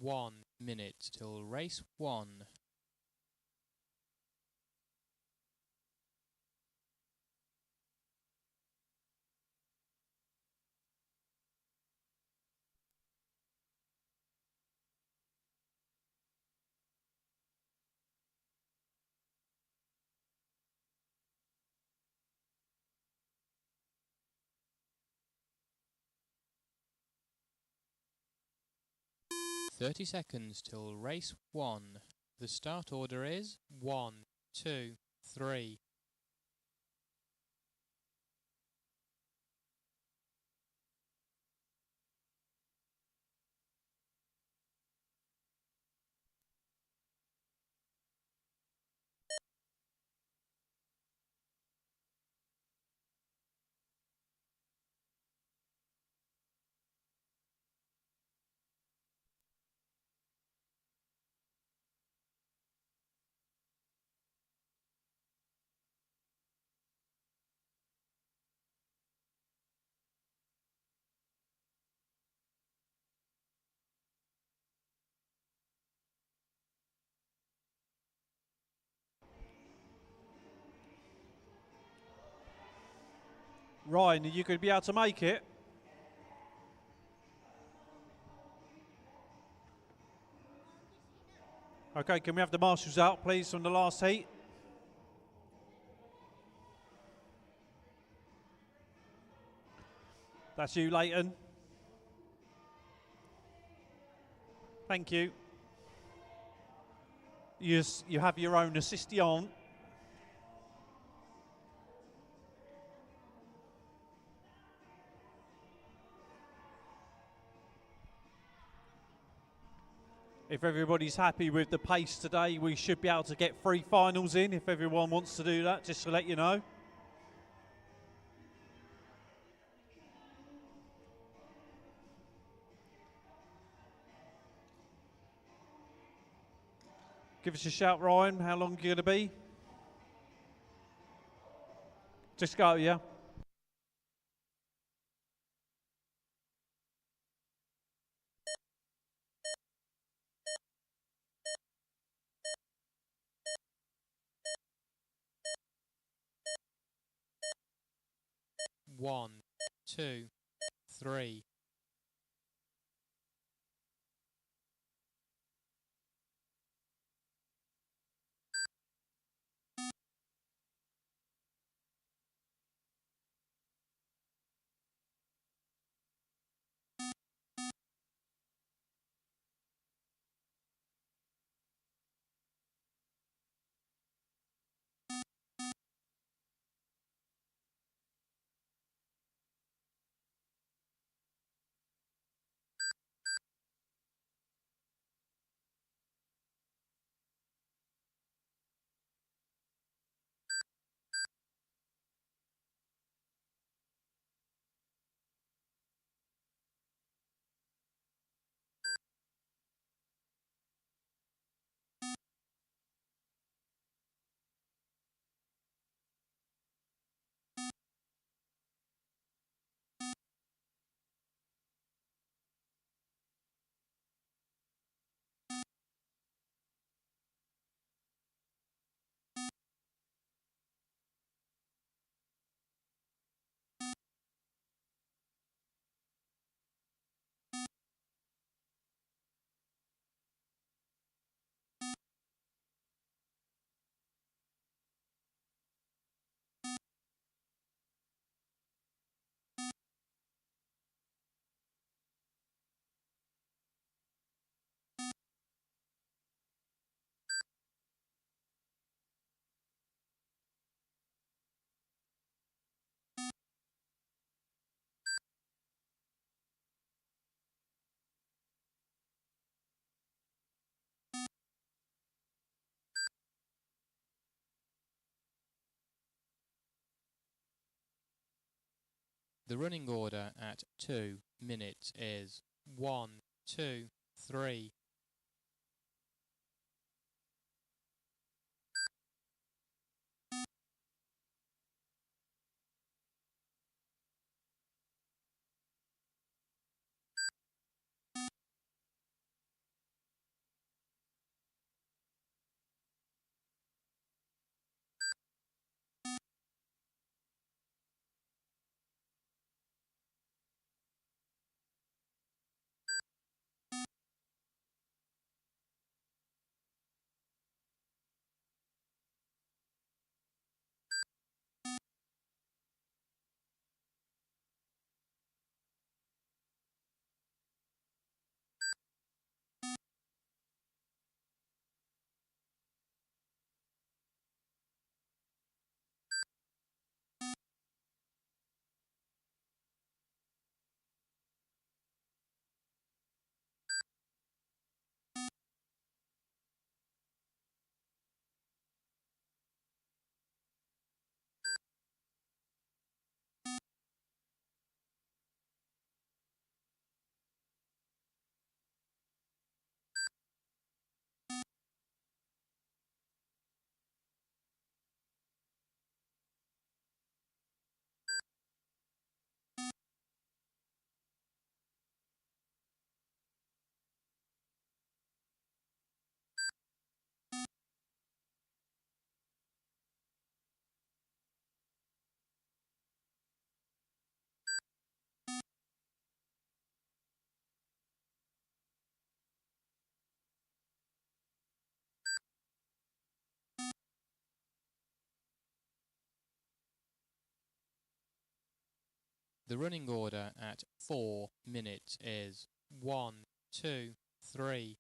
One minute till race 1. Thirty seconds till race 1. The start order is 1, 2, 3. Ryan, are you going to be able to make it? Okay, can we have the marshals out, please, from the last heat? That's you, Leighton. Thank you. You have your own assistant. If everybody's happy with the pace today, we should be able to get 3 finals in if everyone wants to do that, just to let you know. Give us a shout, Ryan. How long are you going to be? Just go, yeah. One, two, three. The running order at 2 minutes is 1, 2, 3. The running order at 4 minutes is 1, 2, 3.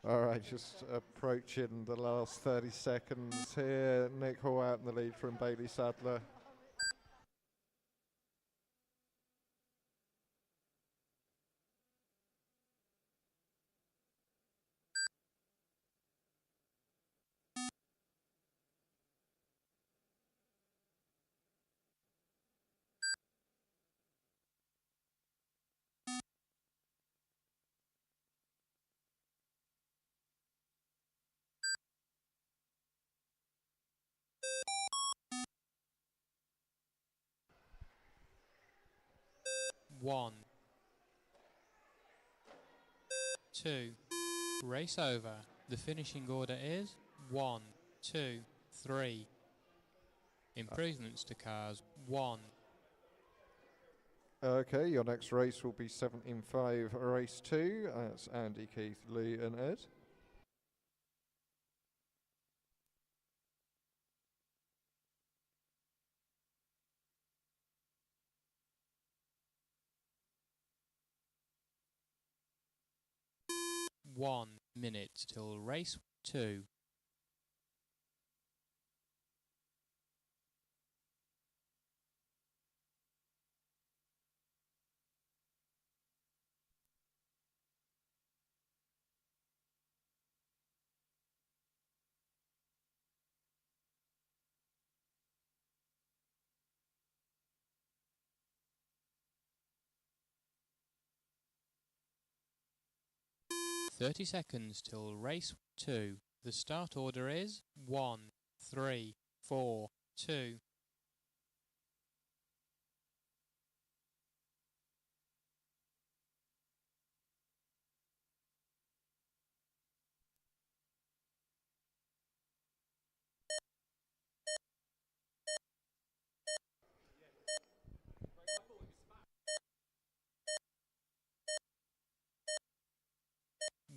All right, just approaching the last 30 seconds here. Nick Hall out in the lead from Bailey Sadler. One, two. Race over. The finishing order is 1, 2, 3. Improvements to cars 1. Okay, your next race will be 17.5 race 2. That's Andy, Keith, Lee and Ed. One minute till race 2. Thirty seconds till race 2. The start order is 1, 3, 4, 2.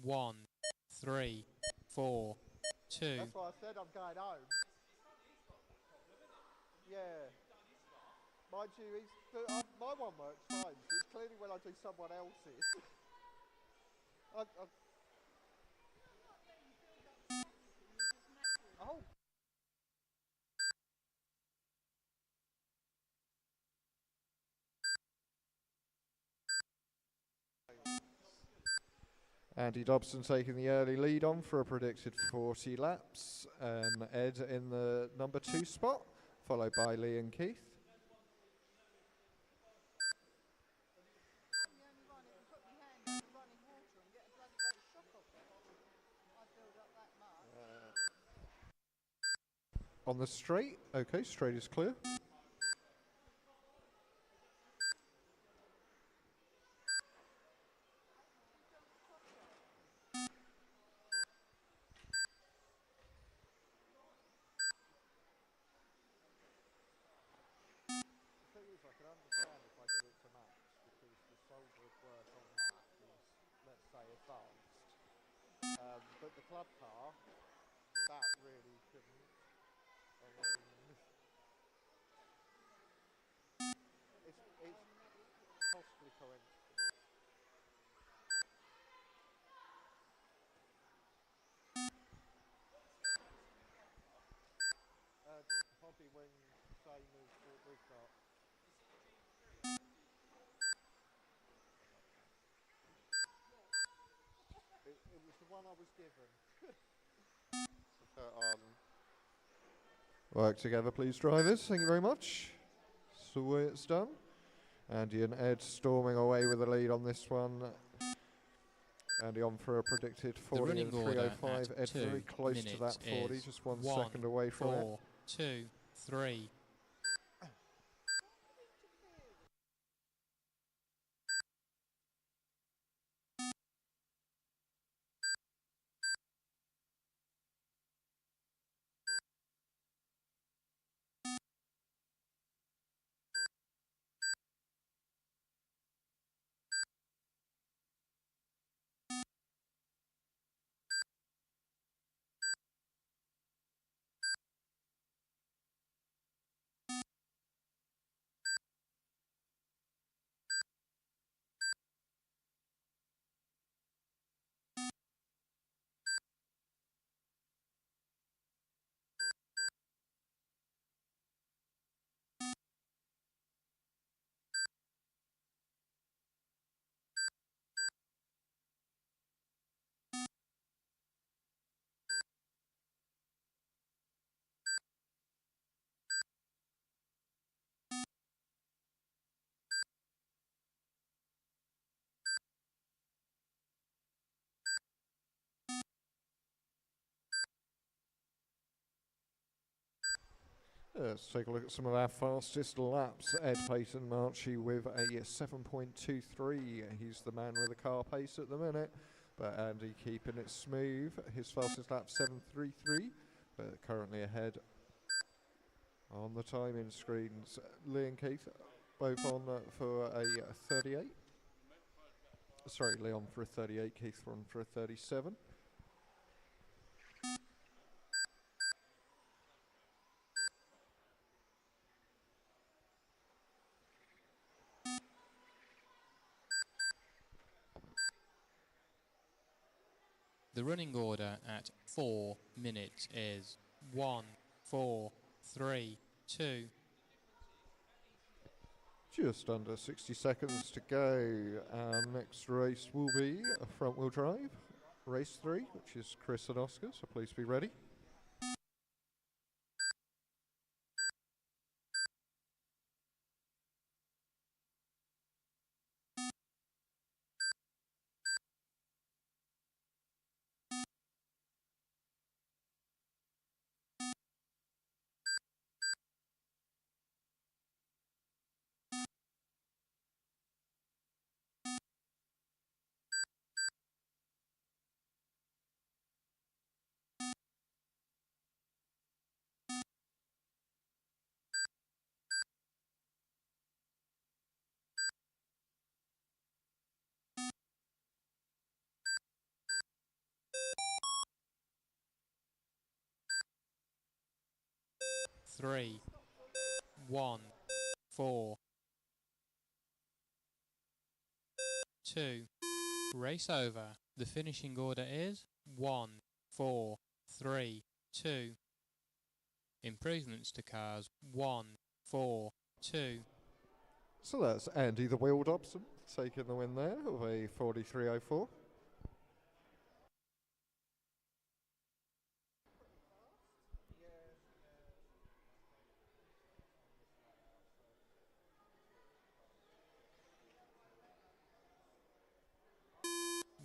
One, 3, 4, 2. That's why I said I'm going home. Yeah. Mind you, my one works fine, so it's clearly when I do someone else's. Oh. Andy Dobson taking the early lead on for a predicted 40 laps, and Ed in the number 2 spot, followed by Lee and Keith. On the straight, okay, straight is clear. The thing is, I can understand if I did it to Max, because the soldier work on that is, let's say, advanced. But the club car, that really couldn't. I mean, it's possibly coincidence. Hobby wing, same as what we've got. It was the one I was given. Work together, please, drivers. Thank you very much. That's the way it's done. Andy and Ed storming away with the lead on this one. Andy on for a predicted 40 and 305. Ed very close to that 40, just 1 second away from it. 4, 2, 3. Let's take a look at some of our fastest laps. Ed Payton Marchie with a 7.23. He's the man with the car pace at the minute. But Andy keeping it smooth. His fastest lap 7.33. But currently ahead on the timing screens. Lee and Keith both on for a 38. Sorry, Leon for a 38. Keith on for a 37. The running order at 4 minutes is 1, 4, 3, 2. Just under 60 seconds to go. Our next race will be a front wheel drive. Race 3, which is Chris and Oscar, so please be ready. Three, 1, 4, 2. Race over. The finishing order is 1, 4, 3, 2. Improvements to cars 1, 4, 2. So that's Andy the Wheel Dobson taking the win there of a 43.04.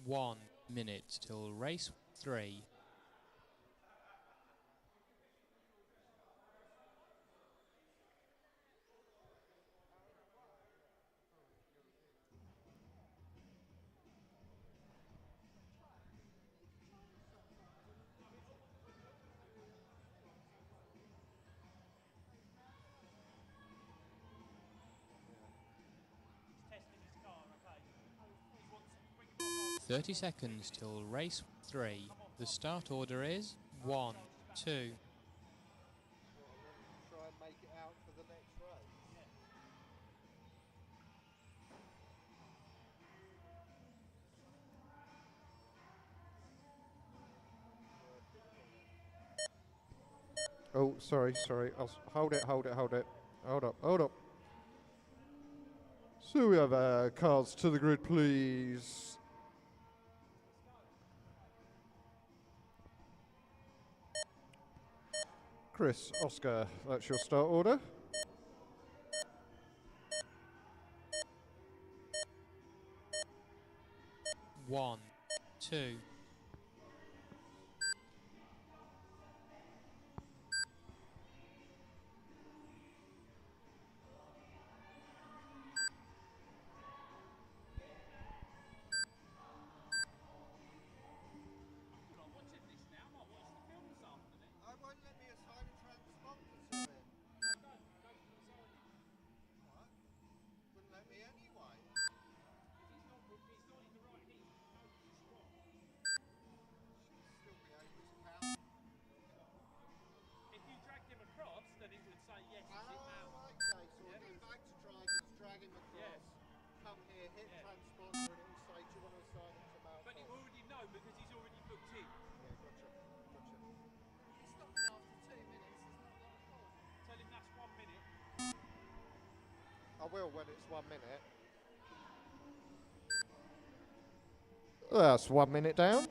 One minute till race 3. Testing his car, okay? 30 seconds till race 3. The start order is 1, 2. Try and make it out for the next race. Oh, sorry. Hold it. Hold up. So we have cars to the grid, please. Chris, Oscar, that's your start order. One, 2. I won't let me assign a transponder to it. What? Wouldn't let me anyway. Should still be able to count. If you dragged him across, then it would say yes, Oh, it's it now. okay, so I go back to drivers, drag him across, come here, hit transponder, and it will say, do you want to assign it to Malcolm? But he already know because he's already booked in. Yeah, gotcha. He's stopping after 2 minutes. It's not like a Tell him that's 1 minute. I will when it's 1 minute. That's 1 minute down.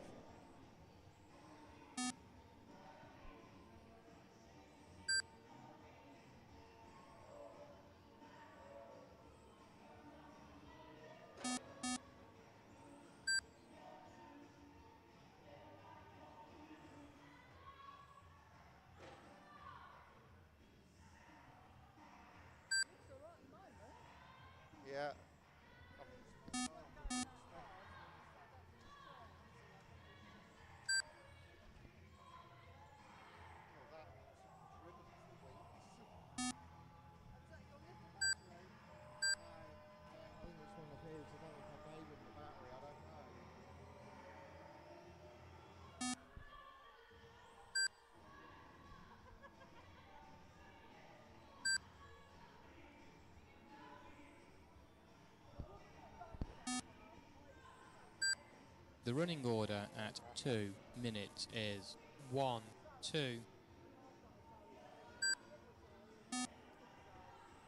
The running order at 2 minutes is 1, 2.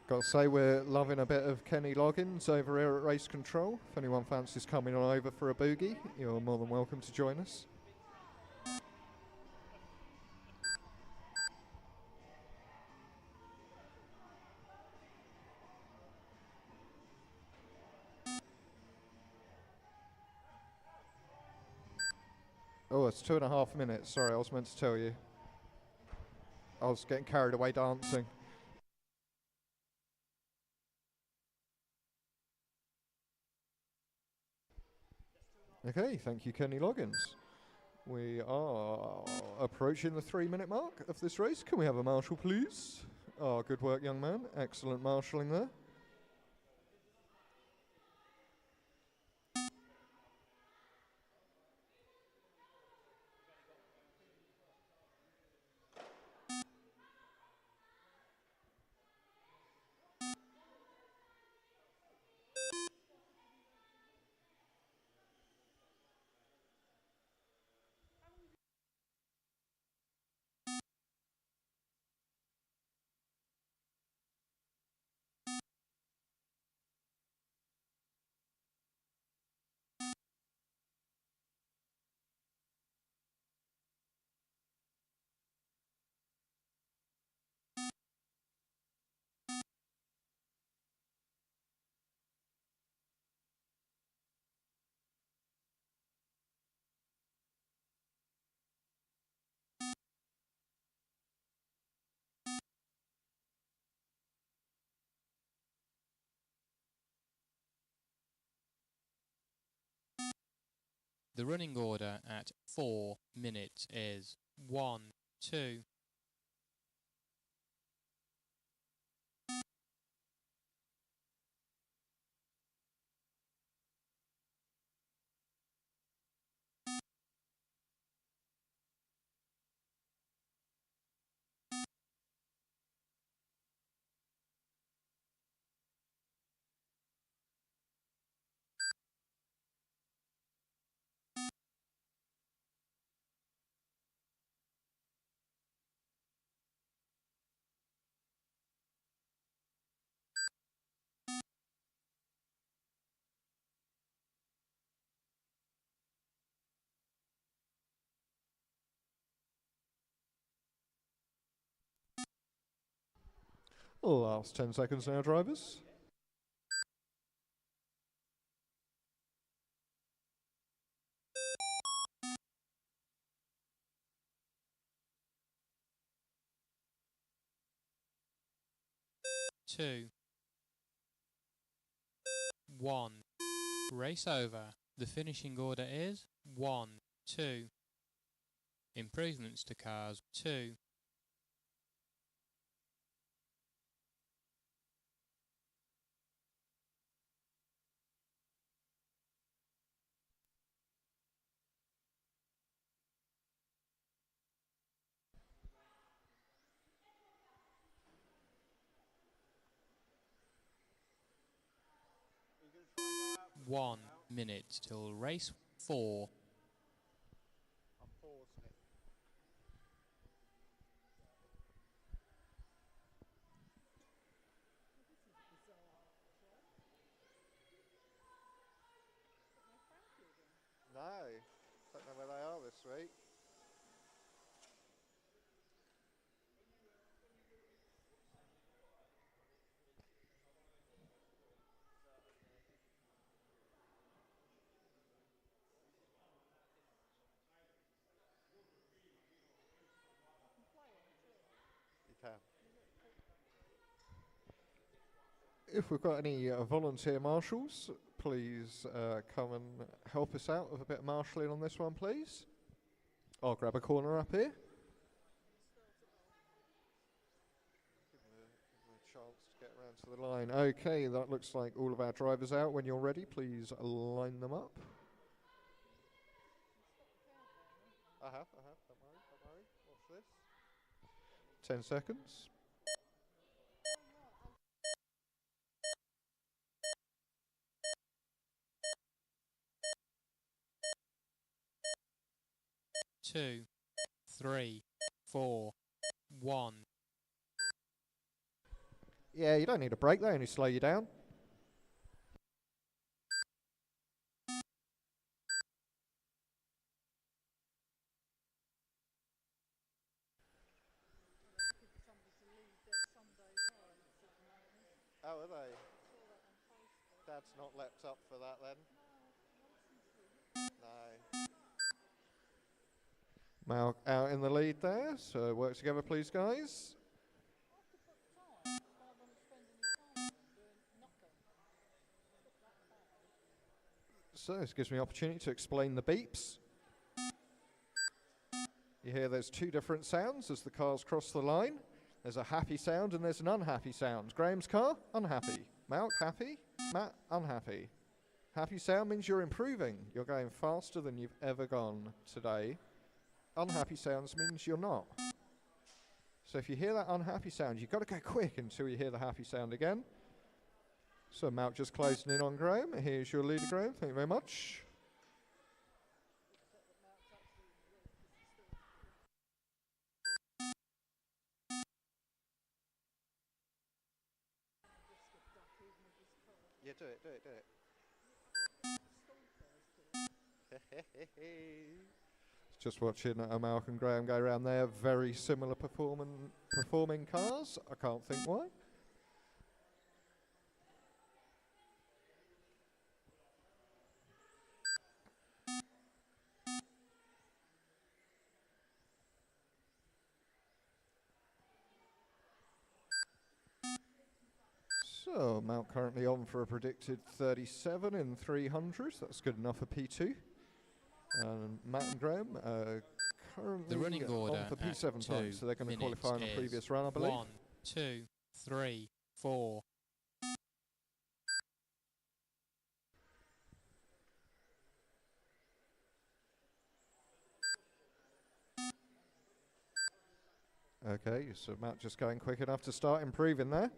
Got to say, we're loving a bit of Kenny Loggins over here at Race Control. If anyone fancies coming on over for a boogie, you're more than welcome to join us. Oh, it's 2.5 minutes. Sorry, I was meant to tell you. I was getting carried away dancing. Okay, thank you, Kenny Loggins. We are approaching the 3-minute mark of this race. Can we have a marshal, please? Oh, good work, young man. Excellent marshalling there. The running order at 4 minutes is 1, 2. Last 10 seconds now, drivers. Two, 1. Race over. The finishing order is 1, 2. Improvements to cars 2. Are you going to try and go out for 1 now? minute till race 4. I'm pausing it. No, don't know where they are this week. You can. If we've got any volunteer marshals, please come and help us out with a bit of marshalling on this one, please. I'll grab a corner up here. Give them a chance to get around to the line. Okay, that looks like all of our drivers out. When you're ready, please line them up. I have. Don't worry. Watch this. 10 seconds. 2, 3, 4, 1. Yeah, you don't need a brake, they only slow you down. Oh, are they? Dad's not leapt up for that then? No. Mal out in the lead there, so work together please guys. So this gives me an opportunity to explain the beeps. You hear there's two different sounds as the cars cross the line. There's a happy sound and there's an unhappy sound. Graham's car, unhappy. Malk, happy. Matt, unhappy. Happy sound means you're improving. You're going faster than you've ever gone today. Unhappy sounds means you're not. So if you hear that unhappy sound, you've got to go quick until you hear the happy sound again. So Malk just closing in on Graham. Here's your leader, Graham. Thank you very much. Yeah, do it. Just watching Malk and Graham go around there. Very similar performing cars. I can't think why. So Malk currently on for a predicted 37 in 300. That's good enough for P2. And Matt and Graham currently The running order on for at P7 2 times, so they're going to minutes qualify on the is previous run, I believe. 1, 2, 3, 4. Okay, so Matt just going quick enough to start improving there.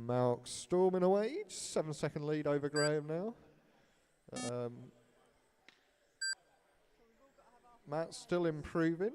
Malk storming away, 7-second lead over Graham now. Matt still improving.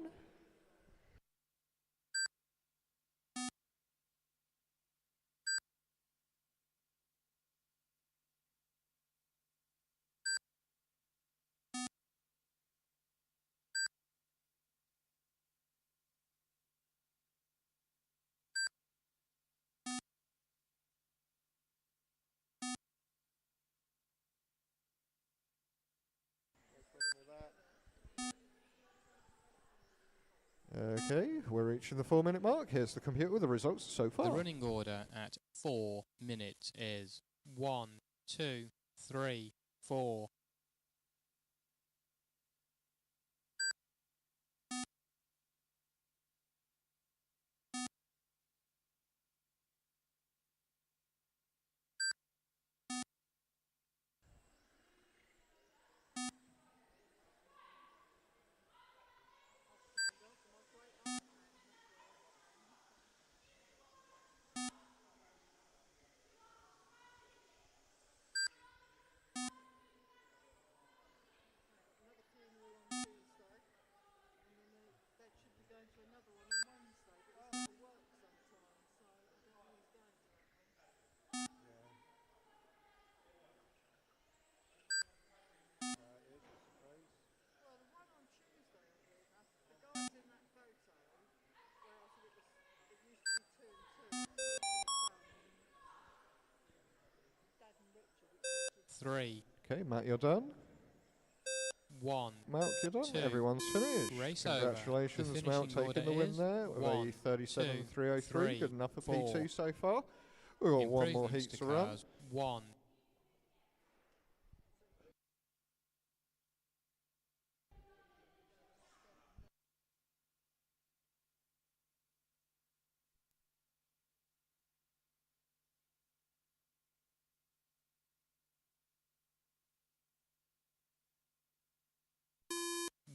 Okay, we're reaching the 4-minute mark. Here's the computer with the results so far. The running order at 4 minutes is 1, 2, 3, 4. 3, Okay, Matt, you're done. 1. Mount, you're done. 2. Everyone's finished. Race over. Congratulations, The Mount, finishing taking the order win is there with 1, a 37.303. Good enough for 4. P2 so far. We've got one more Improvements heat to to run. cars. 1.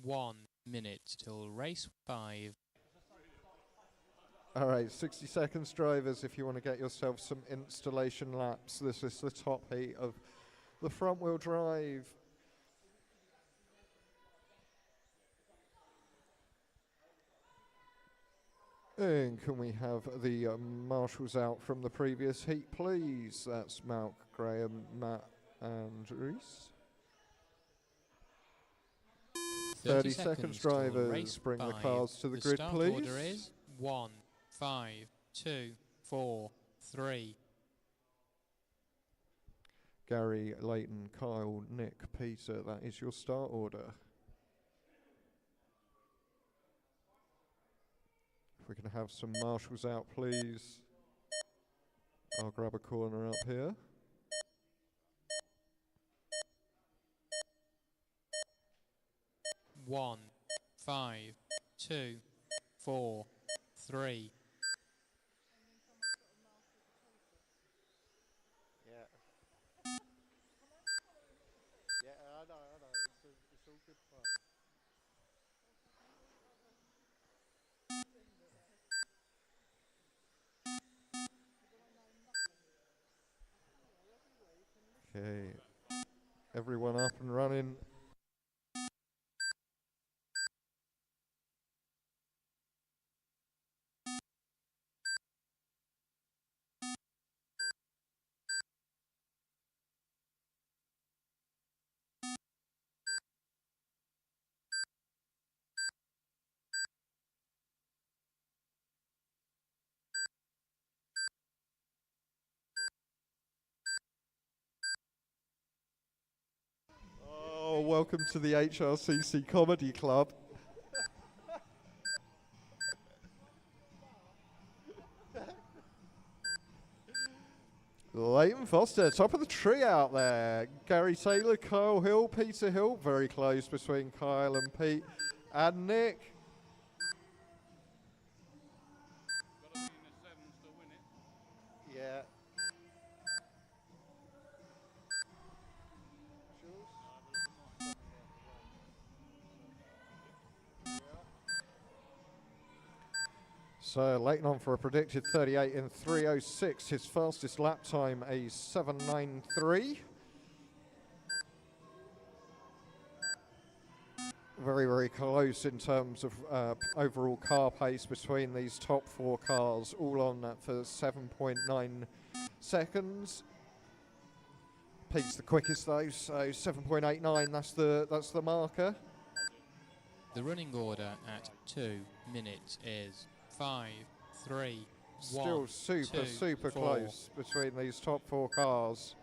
One minute till race 5. All right, 60 seconds, drivers, if you want to get yourself some installation laps. This is the top heat of the front-wheel drive. And can we have the marshals out from the previous heat, please? That's Malk, Graham, Matt, and Reese. 30 seconds, till drivers. race Bring the 5. cars to the grid, start please. Order is 1, 5, 2, 4, 3. Gary, Leighton, Kyle, Nick, Peter, that is your start order. If we can have some marshals out, please. I'll grab a corner up here. One, 5, 2, 4, 3. Yeah. Yeah, I know. It's all good fun. Okay, everyone up and running. Oh, welcome to the HRCC Comedy Club. Leighton Foster, top of the tree out there. Gary Taylor, Kyle Hill, Peter Hill, very close between Kyle and Pete and Nick. Got to be in the sevens to win it. Yeah. So Leighton on for a predicted 38 in 3:06. His fastest lap time a 7:93. Very, very close in terms of overall car pace between these top four cars, all on that for 7.9 seconds. Pete's the quickest though, so 7.89. That's the marker. The running order at 2 minutes is 5, 3, 1. Still super, 2, super 4. close between these top four cars.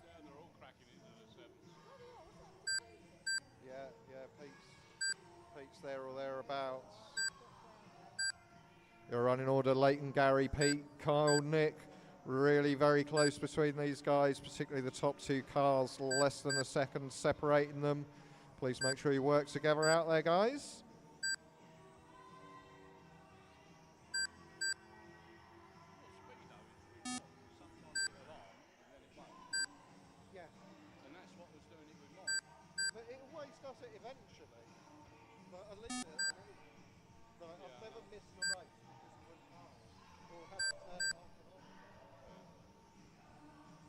Yeah, they're all cracking into the sevens. Yeah, Pete's there or thereabouts. Your running order, Leighton, Gary, Pete, Kyle, Nick. Really very close between these guys, particularly the top two cars, less than a second separating them. Please make sure you work together out there, guys. Yeah. And that's what was doing it with mine. But it always does it eventually. But at least I've never missed a race because it went hard. Or had to turn it off and on.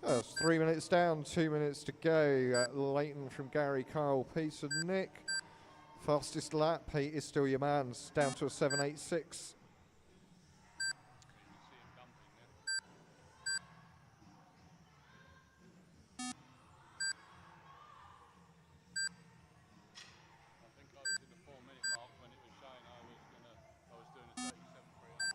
That's 3 minutes down, 2 minutes to go. Leighton from Gary, Kyle, Pete and Nick. Fastest lap, Pete is still your man. It's down to a 7.86. I think I was in the 4 minute mark when it was showing I was doing a 37.300.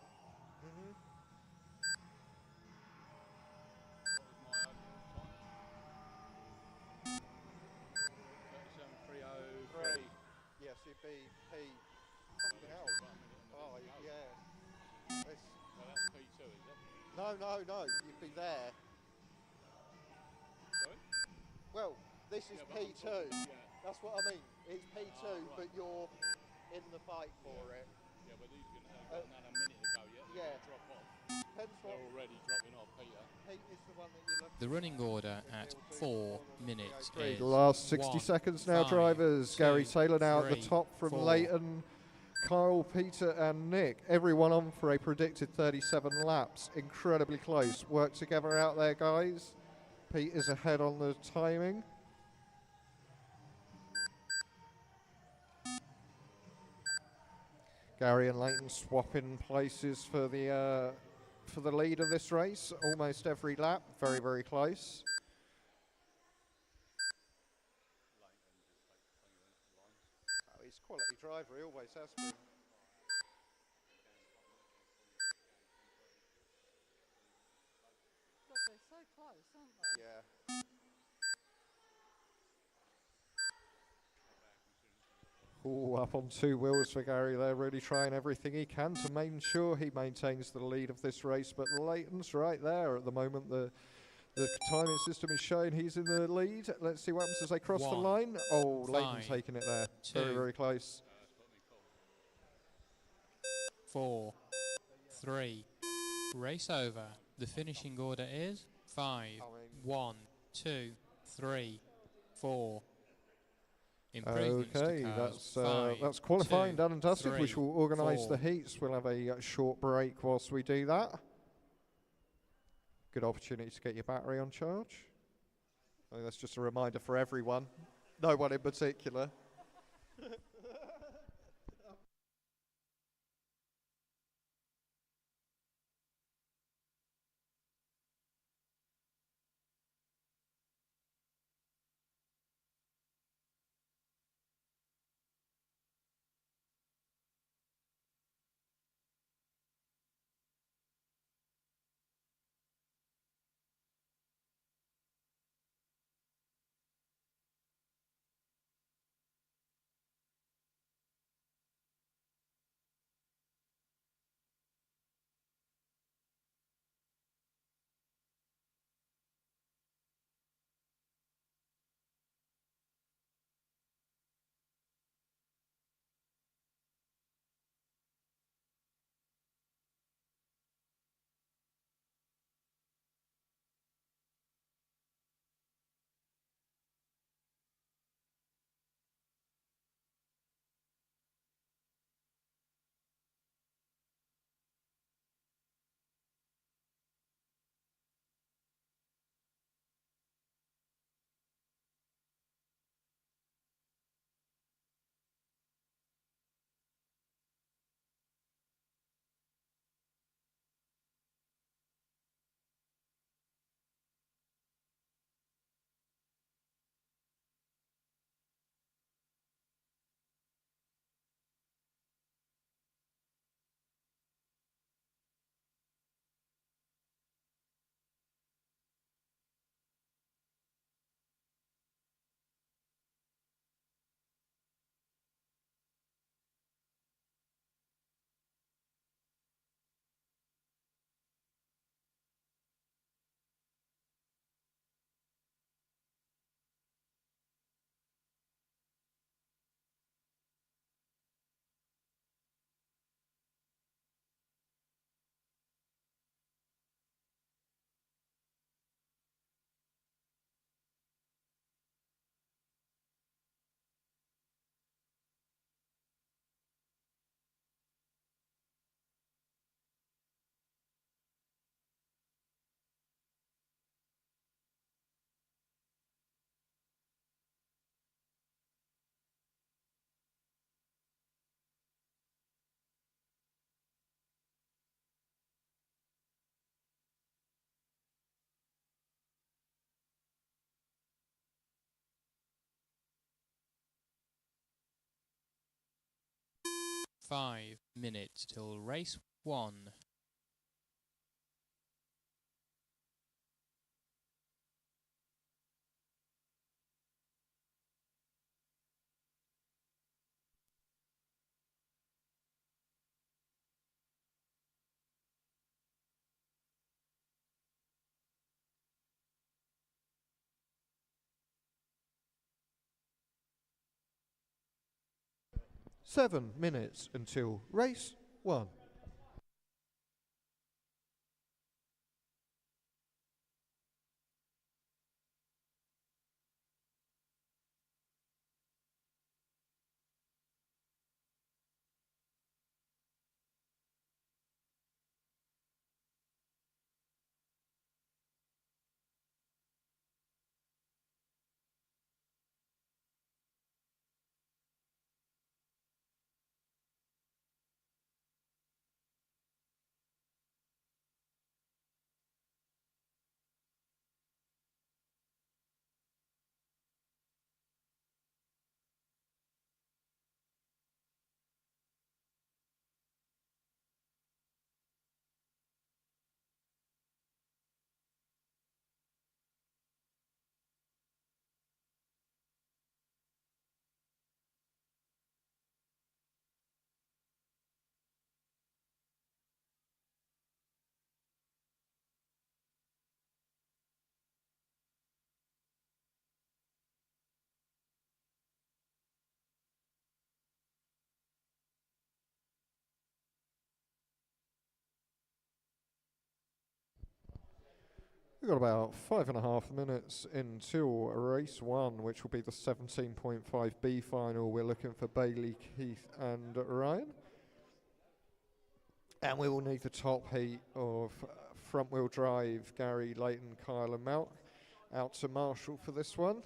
be P. Fucking hell. Oh, yeah. This, Well, that's P2, is it? no, you'd be there. Sorry? Well, this is Yeah, but I'm P2. talking- yeah. That's what I mean. It's P2, right. but you're in the fight for it. Yeah, but these got another minute to go yet. They're yeah. gonna drop off. Depends what They're already dropping off, Peter. Pete is the one that you're looking The running order If at they'll do 4 more than minutes 303. is The last 60 1, seconds now, 5, drivers. 2, Gary Taylor now at the 3, top from 4. Leighton, Kyle, Peter and Nick. Everyone on for a predicted 37 laps. Incredibly close. Work together out there, guys. Pete is ahead on the timing. Gary and Leighton swapping places for the lead of this race. Almost every lap. Very, very close. Oh, he's a quality driver. He always has been. God, they're so close, aren't they? Yeah. Ooh, up on two wheels for Gary there, really trying everything he can to make sure he maintains the lead of this race. But Leighton's right there at the moment. The timing system is showing he's in the lead. Let's see what happens as they cross the 1, line. Oh, 5, Leighton taking it there. 2, Very, very close. 4, 3. Race over. The finishing order is 5, 1, 2, 3, 4. Improvements to Okay, cars. that's qualifying 2, done and dusted, 3, which will organise the 4. heats. We'll have a short break whilst we do that. Good opportunity to get your battery on charge. I think that's just a reminder for everyone, no one in particular. Five minutes till race 1. 7 minutes until race 1. We've got about 5.5 minutes until race 1, which will be the 17.5B final. We're looking for Bailey, Keith and Ryan. And we will need the top heat of front wheel drive, Gary, Leighton, Kyle and Malk out to Marshall for this one.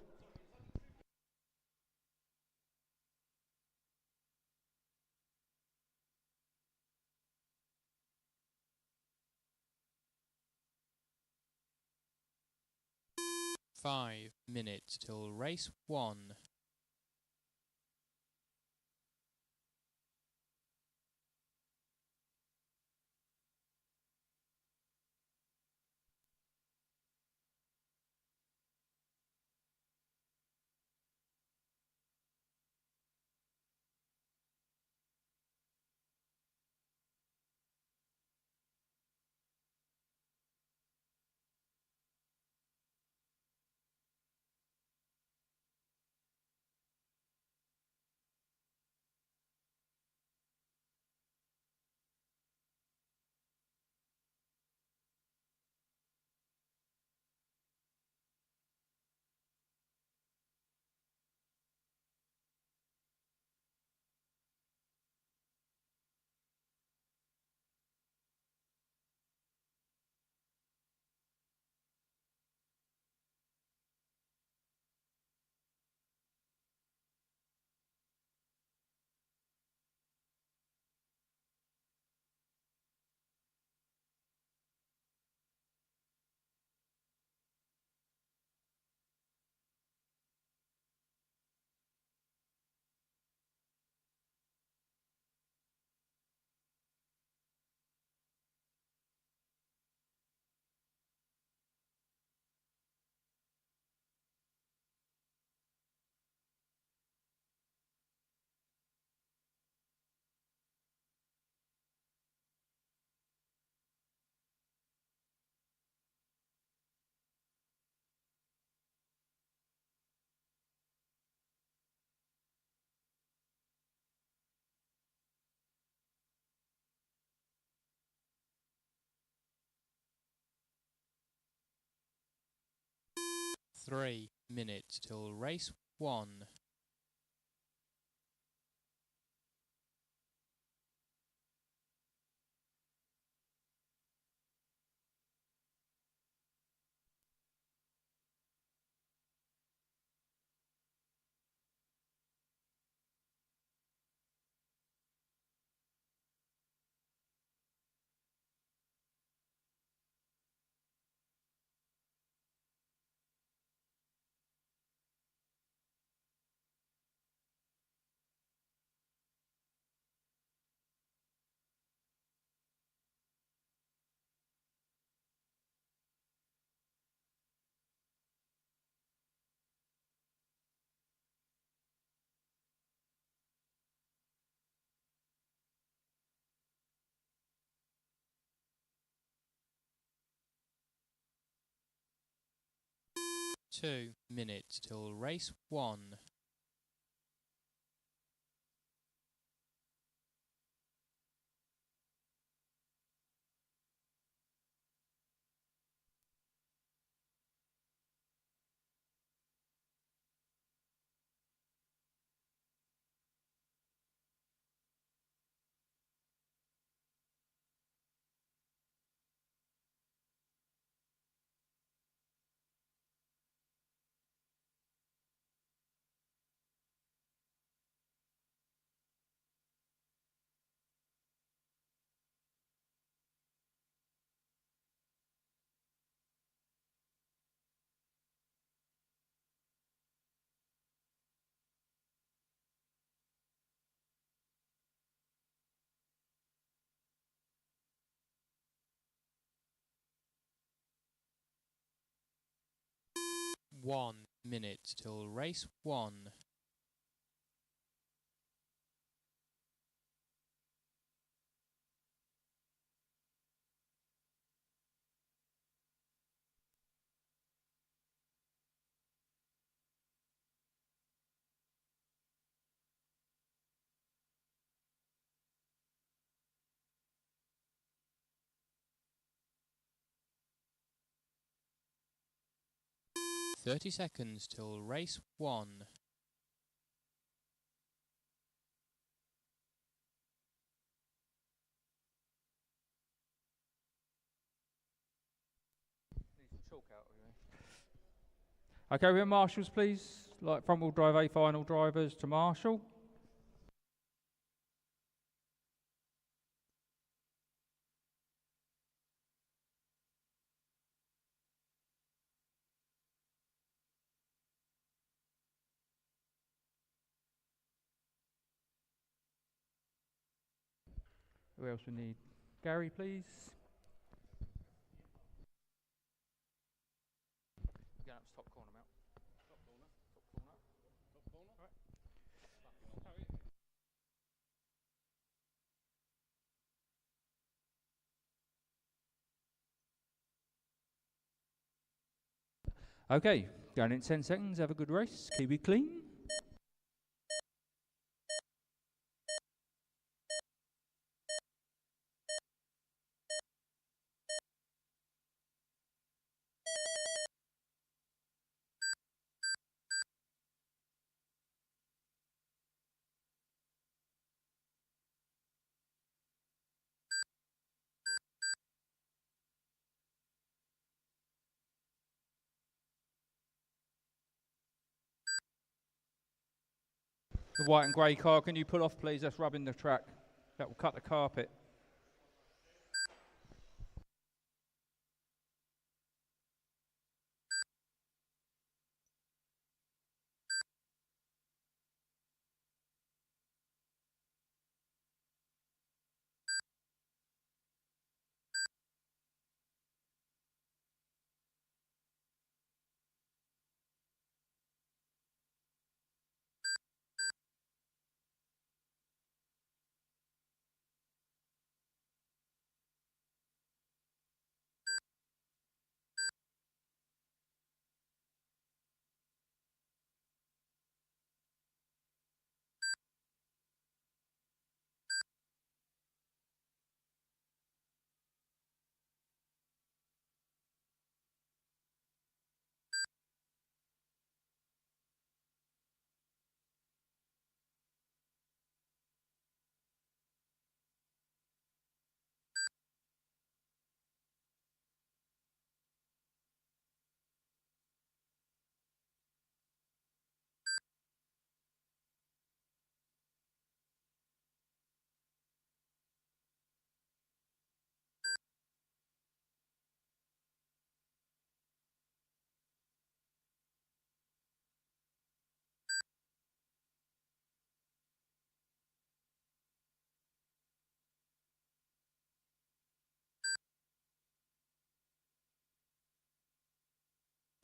Five minutes till race 1. Three minutes till race 1. Two minutes till race 1. 1 minute till race 1. Thirty seconds till race 1. Need some chalk out of you. Okay, we have marshals, please. Like front wheel drive A final drivers to marshal. Who else we need? Gary, please. Going up to top corner, Mel. Top corner. Top corner. Top corner. Right. Fucking hell. Carry it. Okay, going in 10 seconds. Have a good race. Keep it clean. The white and grey car, can you pull off, please? That's rubbing the track. That will cut the carpet.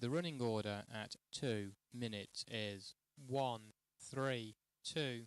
The running order at 2 minutes is 1, 3, 2.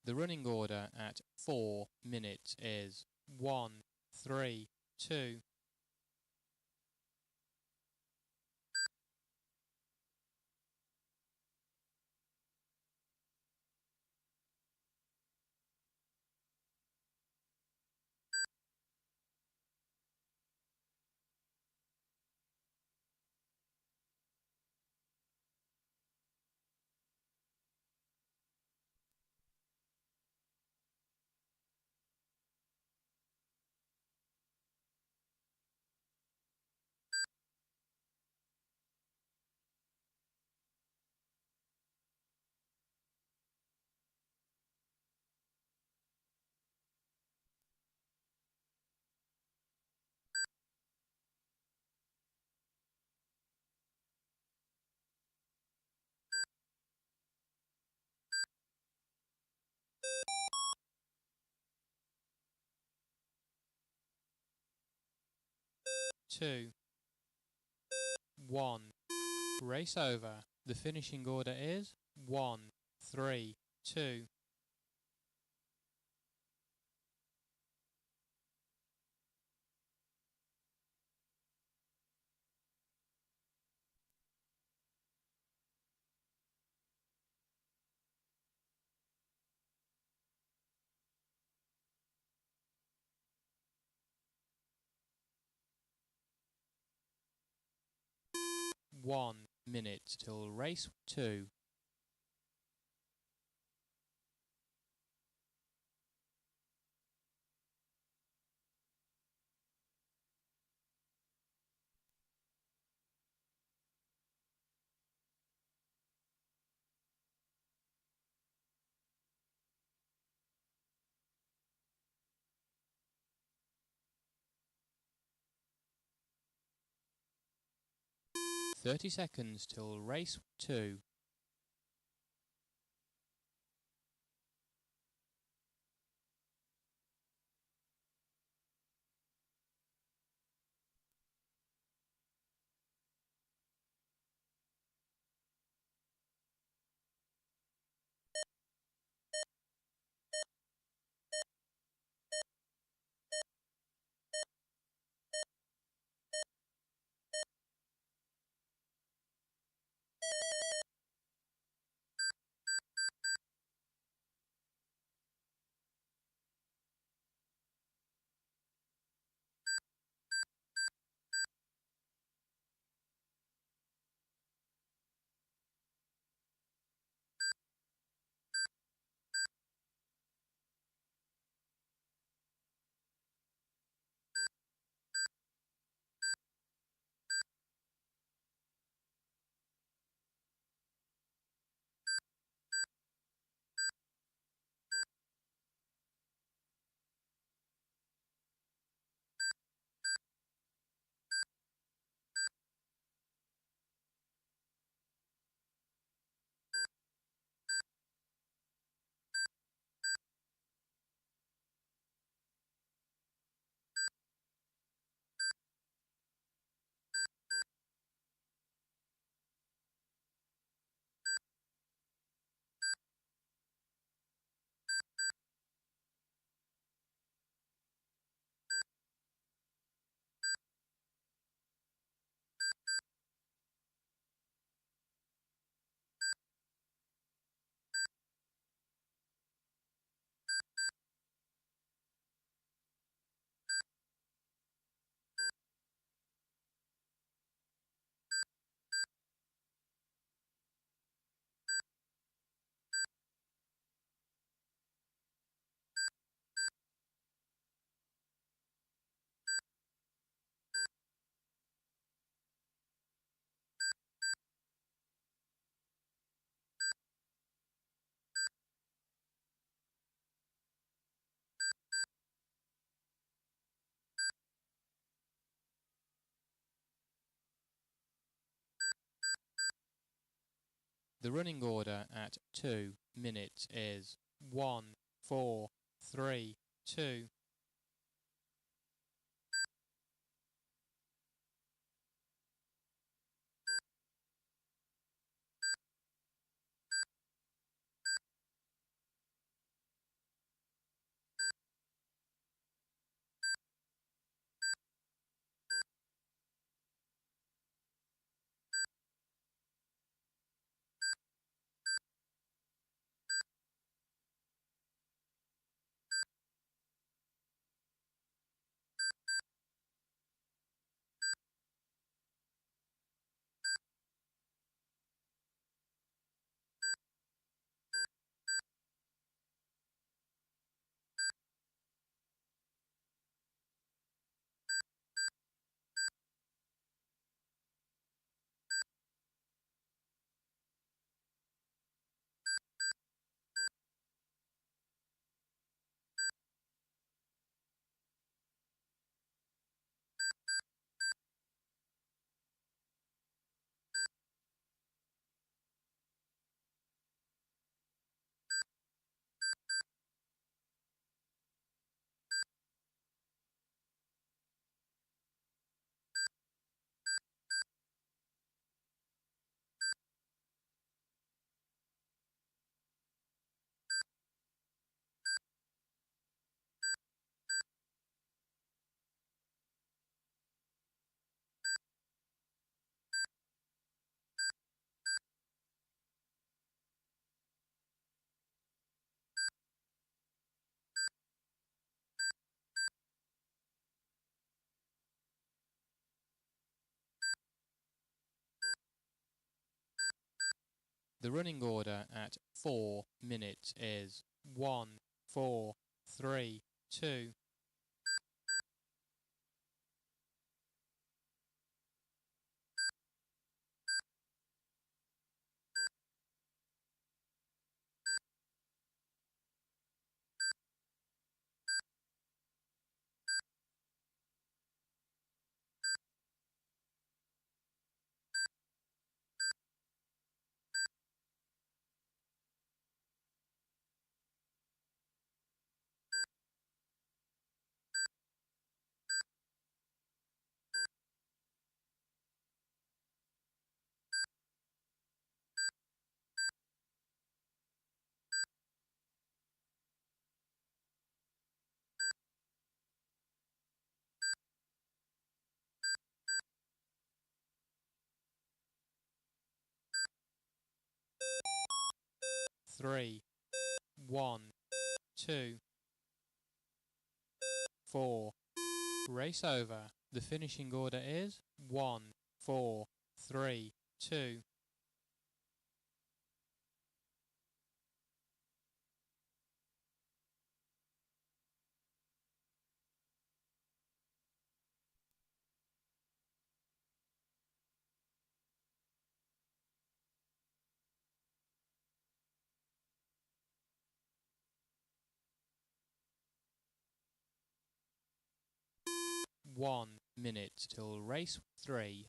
The running order at 4 minutes is 1, 3, 2. 2, 1. Race over. The finishing order is 1, 3, 2. One minute till race 2. Thirty seconds till race 2. The running order at 2 minutes is 1, 4, 3, 2. The running order at 4 minutes is 1, 4, 3, 2. Three, 1, 2, 4. Race over. The finishing order is 1, 4, 3, 2. One minute till race 3.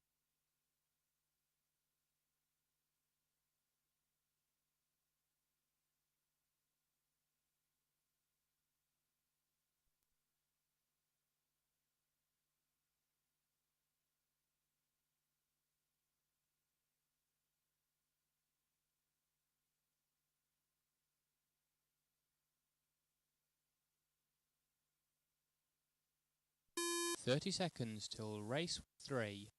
Thirty seconds till race 3.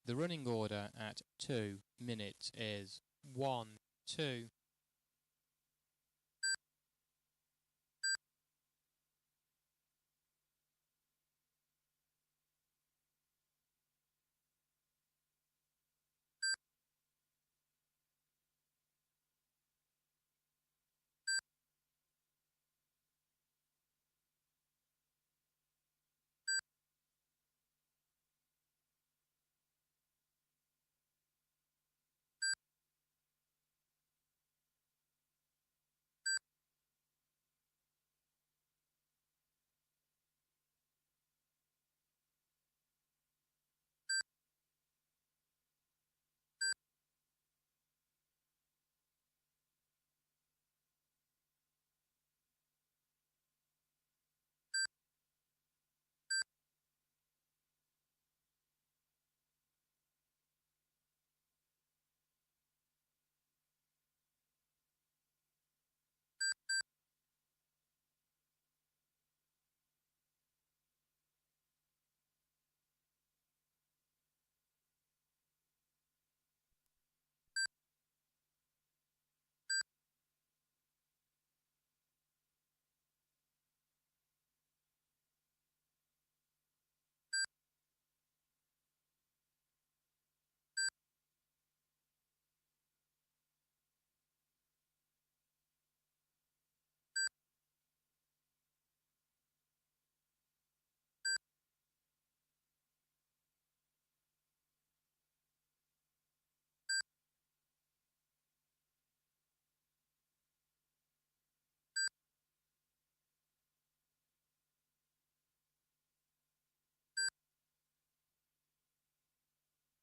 The running order at 2 minutes is 1, 2.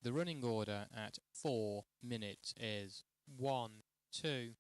The running order at 4 minutes is 1, 2,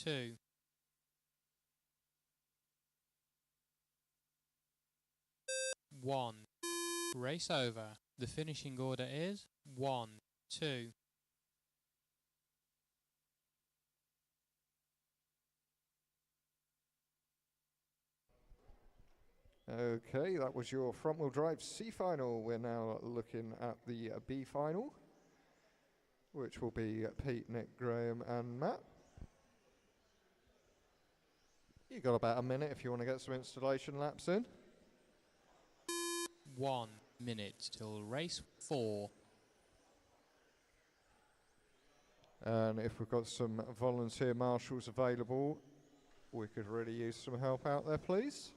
2. One. Race over. The finishing order is 1, 2. Okay, that was your front-wheel drive C final. We're now looking at the B final, which will be Pete, Nick, Graham and Matt. You got about a minute if you want to get some installation laps in. 1 minute till race 4. And if we've got some volunteer marshals available, we could really use some help out there, please.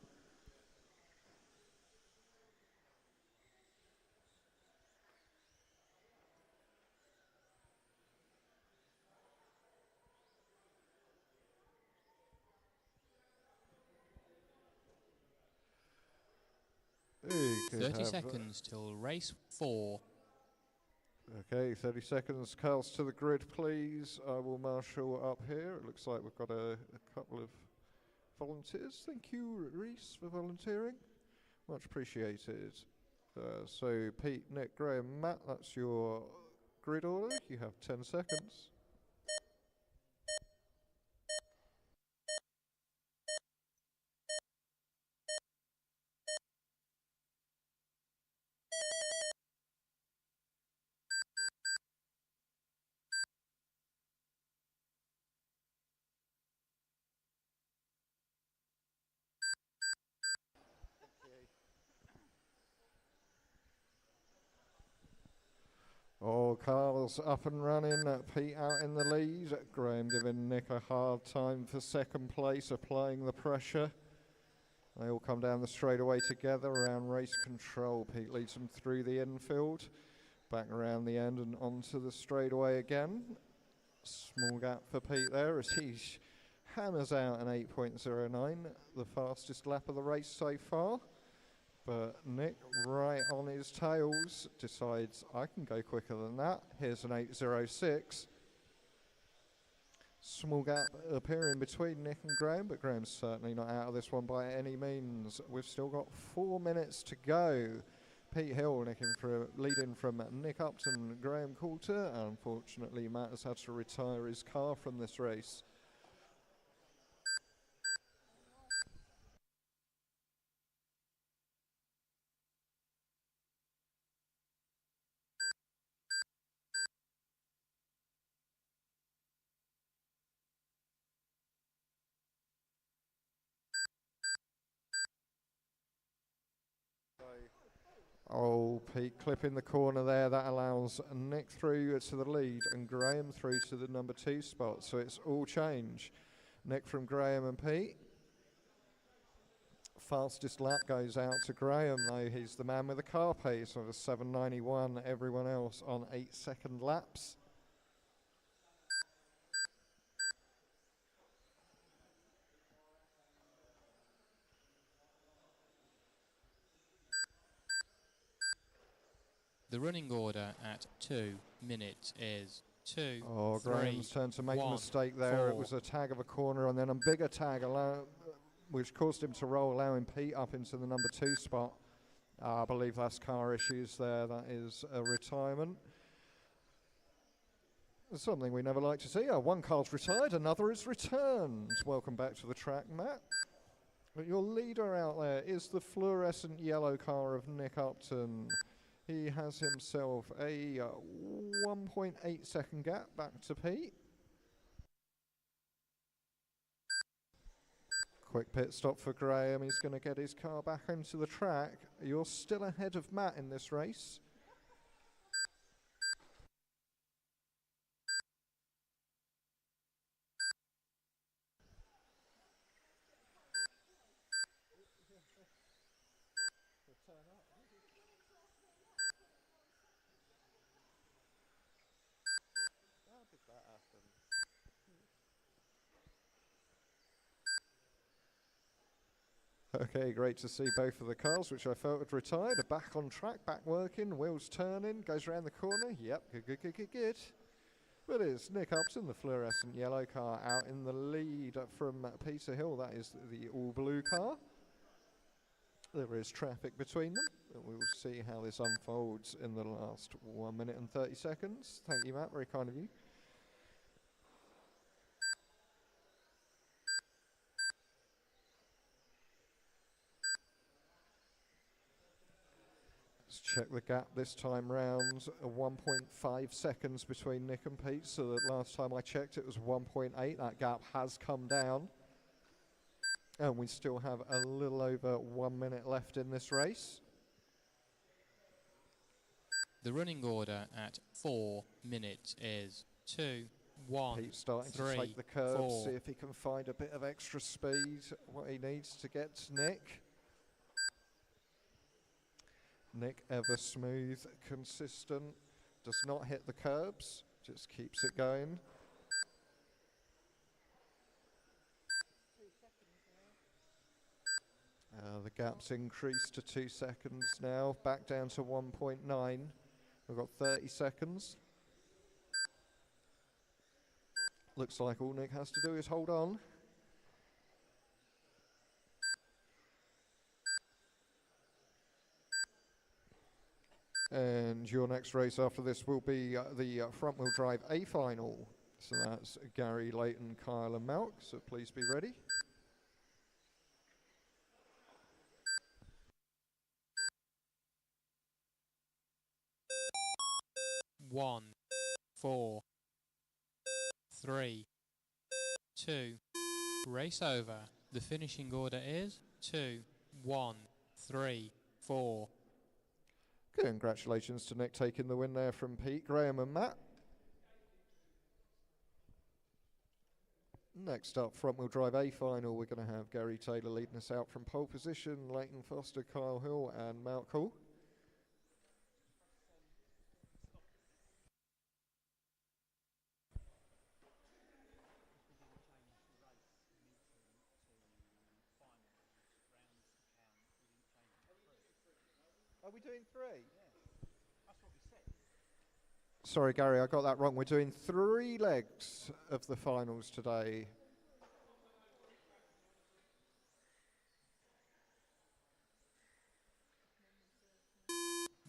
You could 30 have, seconds till race 4. Okay, 30 seconds. Cars to the grid, please. I will marshal up here. It looks like we've got a couple of volunteers. Thank you, Reese, for volunteering. Much appreciated. So, Pete, Nick, Graham, Matt, that's your grid order. You have 10 seconds. All cars up and running. Pete out in the lead. Graham giving Nick a hard time for second place, applying the pressure. They all come down the straightaway together around race control. Pete leads them through the infield, back around the end and onto the straightaway again. Small gap for Pete there as he hammers out an 8.09, the fastest lap of the race so far. But Nick, right on his tails, decides I can go quicker than that. Here's an 8.06. Small gap appearing between Nick and Graham, but Graham's certainly not out of this one by any means. We've still got 4 minutes to go. Pete Hill leading from Nick Upton, Graham Coulter. Unfortunately, Matt has had to retire his car from this race. Oh, Pete clipping the corner there. That allows Nick through to the lead and Graham through to the number 2 spot. So it's all change. Nick from Graham and Pete. Fastest lap goes out to Graham, though. He's the man with the car pace of a 7.91. Everyone else on 8-second laps. The running order at 2 minutes is 2, Oh, 3, Graham's turned to make a 1, mistake there. 4. It was a tag of a corner and then a bigger tag, which caused him to roll, allowing Pete up into the number 2 spot. I believe that's car issues there. That is a retirement. Something we never like to see. One car's retired, another is returned. Welcome back to the track, Matt. Your leader out there is the fluorescent yellow car of Nick Upton. He has himself a 1.8 second gap back to Pete. Quick pit stop for Graham. He's going to get his car back into the track. You're still ahead of Matt in this race. How did that happen? Okay, great to see both of the cars, which I felt had retired, are back on track, back working, wheels turning, goes around the corner. Yep, good. But it's Nick Upton, the fluorescent yellow car, out in the lead from Peter Hill. That is the all blue car. There is traffic between them, but we will see how this unfolds in the last 1 minute and 30 seconds. Thank you, Matt, very kind of you. Let's check the gap this time round. 1.5 seconds between Nick and Pete, so that last time I checked it was 1.8. That gap has come down. And we still have a little over 1 minute left in this race. The running order at 4 minutes is 2, 1, Pete's starting 3, to take the curve, 4. see if he can find a bit of extra speed, what he needs to get to Nick. Nick, ever smooth, consistent, does not hit the curbs, just keeps it going. The gap's increased to 2 seconds now, back down to 1.9. We've got 30 seconds. Looks like all Nick has to do is hold on. And your next race after this will be the front-wheel drive A final. So that's Gary, Leighton, Kyle and Malk, so please be ready. One, 4, 3, 2. Race over. The finishing order is 2, 1, 3, 4. Congratulations to Nick taking the win there from Pete, Graham and Matt. Next up, front-wheel drive A final, we're going to have Gary Taylor leading us out from pole position, Leighton Foster, Kyle Hill and Malk Hall. Are we doing 3? Sorry, Gary, I got that wrong. We're doing 3 legs of the finals today.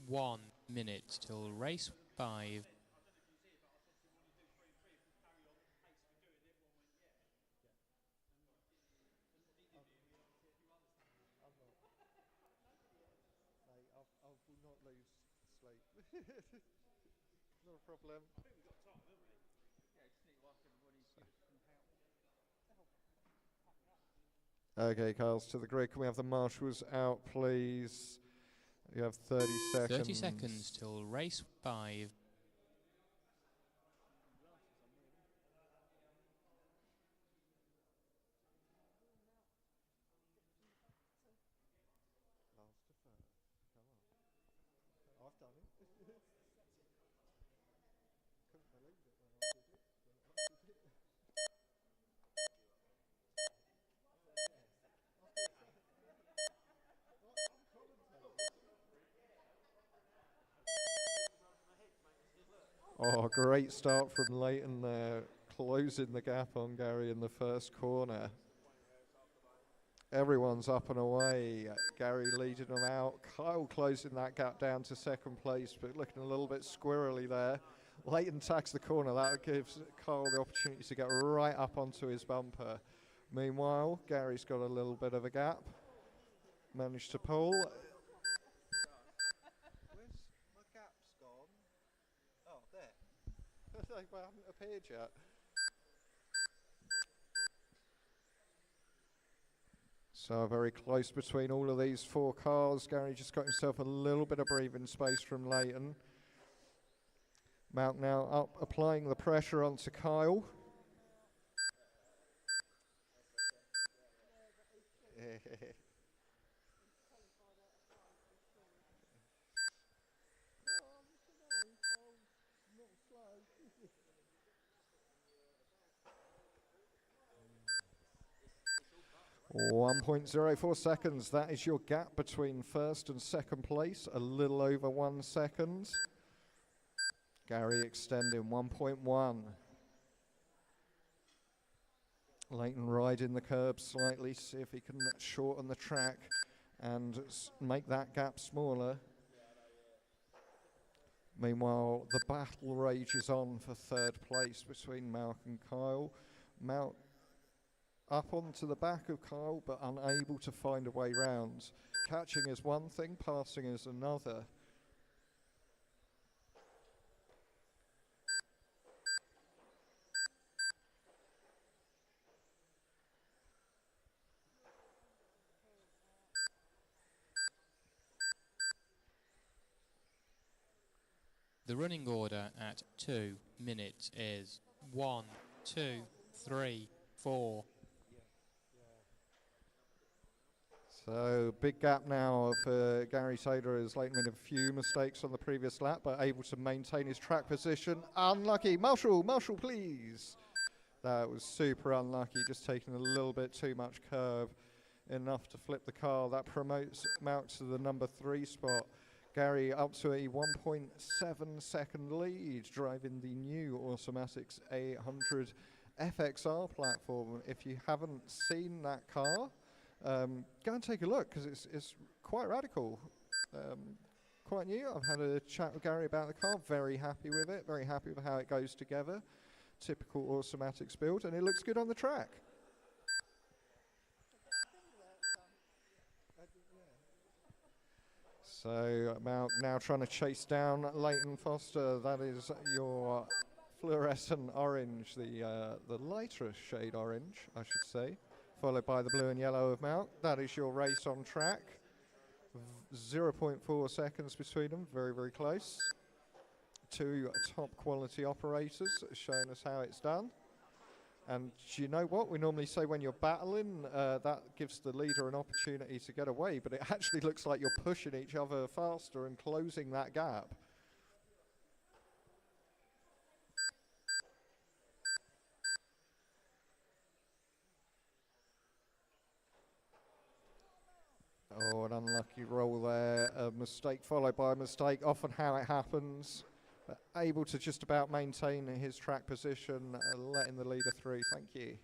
One minute till race 5. I will not lose sleep. Not a problem. Okay, Kyle's to the grid. Can we have the marshals out, please? You have 30 seconds. 30 seconds till race 5. Last to first. Come on. I've done it. Couldn't believe it when I did it. But I did it. Oh, great start from Leighton there, closing the gap on Gary in the first corner. Everyone's up and away. Gary leading them out. Kyle closing that gap down to second place, but looking a little bit squirrely there. Leighton tags the corner. That gives Kyle the opportunity to get right up onto his bumper. Meanwhile, Gary's got a little bit of a gap. Managed to pull. Where's my gap's gone? Oh, there. They haven't appeared yet. So very close between all of these four cars. Gary just got himself a little bit of breathing space from Leighton. Mount now up, applying the pressure onto Kyle. .04 seconds, that is your gap between first and second place, a little over 1 second. Gary extending 1.1. Leighton riding the curb slightly, see if he can shorten the track and make that gap smaller. Meanwhile, the battle rages on for third place between Malc and Kyle. Malc up onto the back of Kyle, but unable to find a way round. Catching is one thing, passing is another. The running order at 2 minutes is 1, 2, 3, 4. So big gap now for Gary Taylor, as Leighton made a few mistakes on the previous lap, but able to maintain his track position. Unlucky. Marshall, please. That was super unlucky, just taking a little bit too much curve, enough to flip the car. That promotes Malc to the number 3 spot. Gary up to a 1.7 second lead, driving the new Automatics 800 FXR platform. If you haven't seen that car, go and take a look, because it's quite radical, quite new. I've had a chat with Gary about the car, very happy with it, very happy with how it goes together. Typical Automatics build, and it looks good on the track. So Malc now trying to chase down Leighton Foster. That is your fluorescent orange, the lighter shade orange, I should say, followed by the blue and yellow of Malc. That is your race on track. 0.4 seconds between them, very, very close. Two top quality operators showing us how it's done. And do you know what? We normally say when you're battling, that gives the leader an opportunity to get away, but it actually looks like you're pushing each other faster and closing that gap. Oh, an unlucky roll there. A mistake followed by a mistake, often how it happens. Able to just about maintain his track position, letting the leader through. Thank you.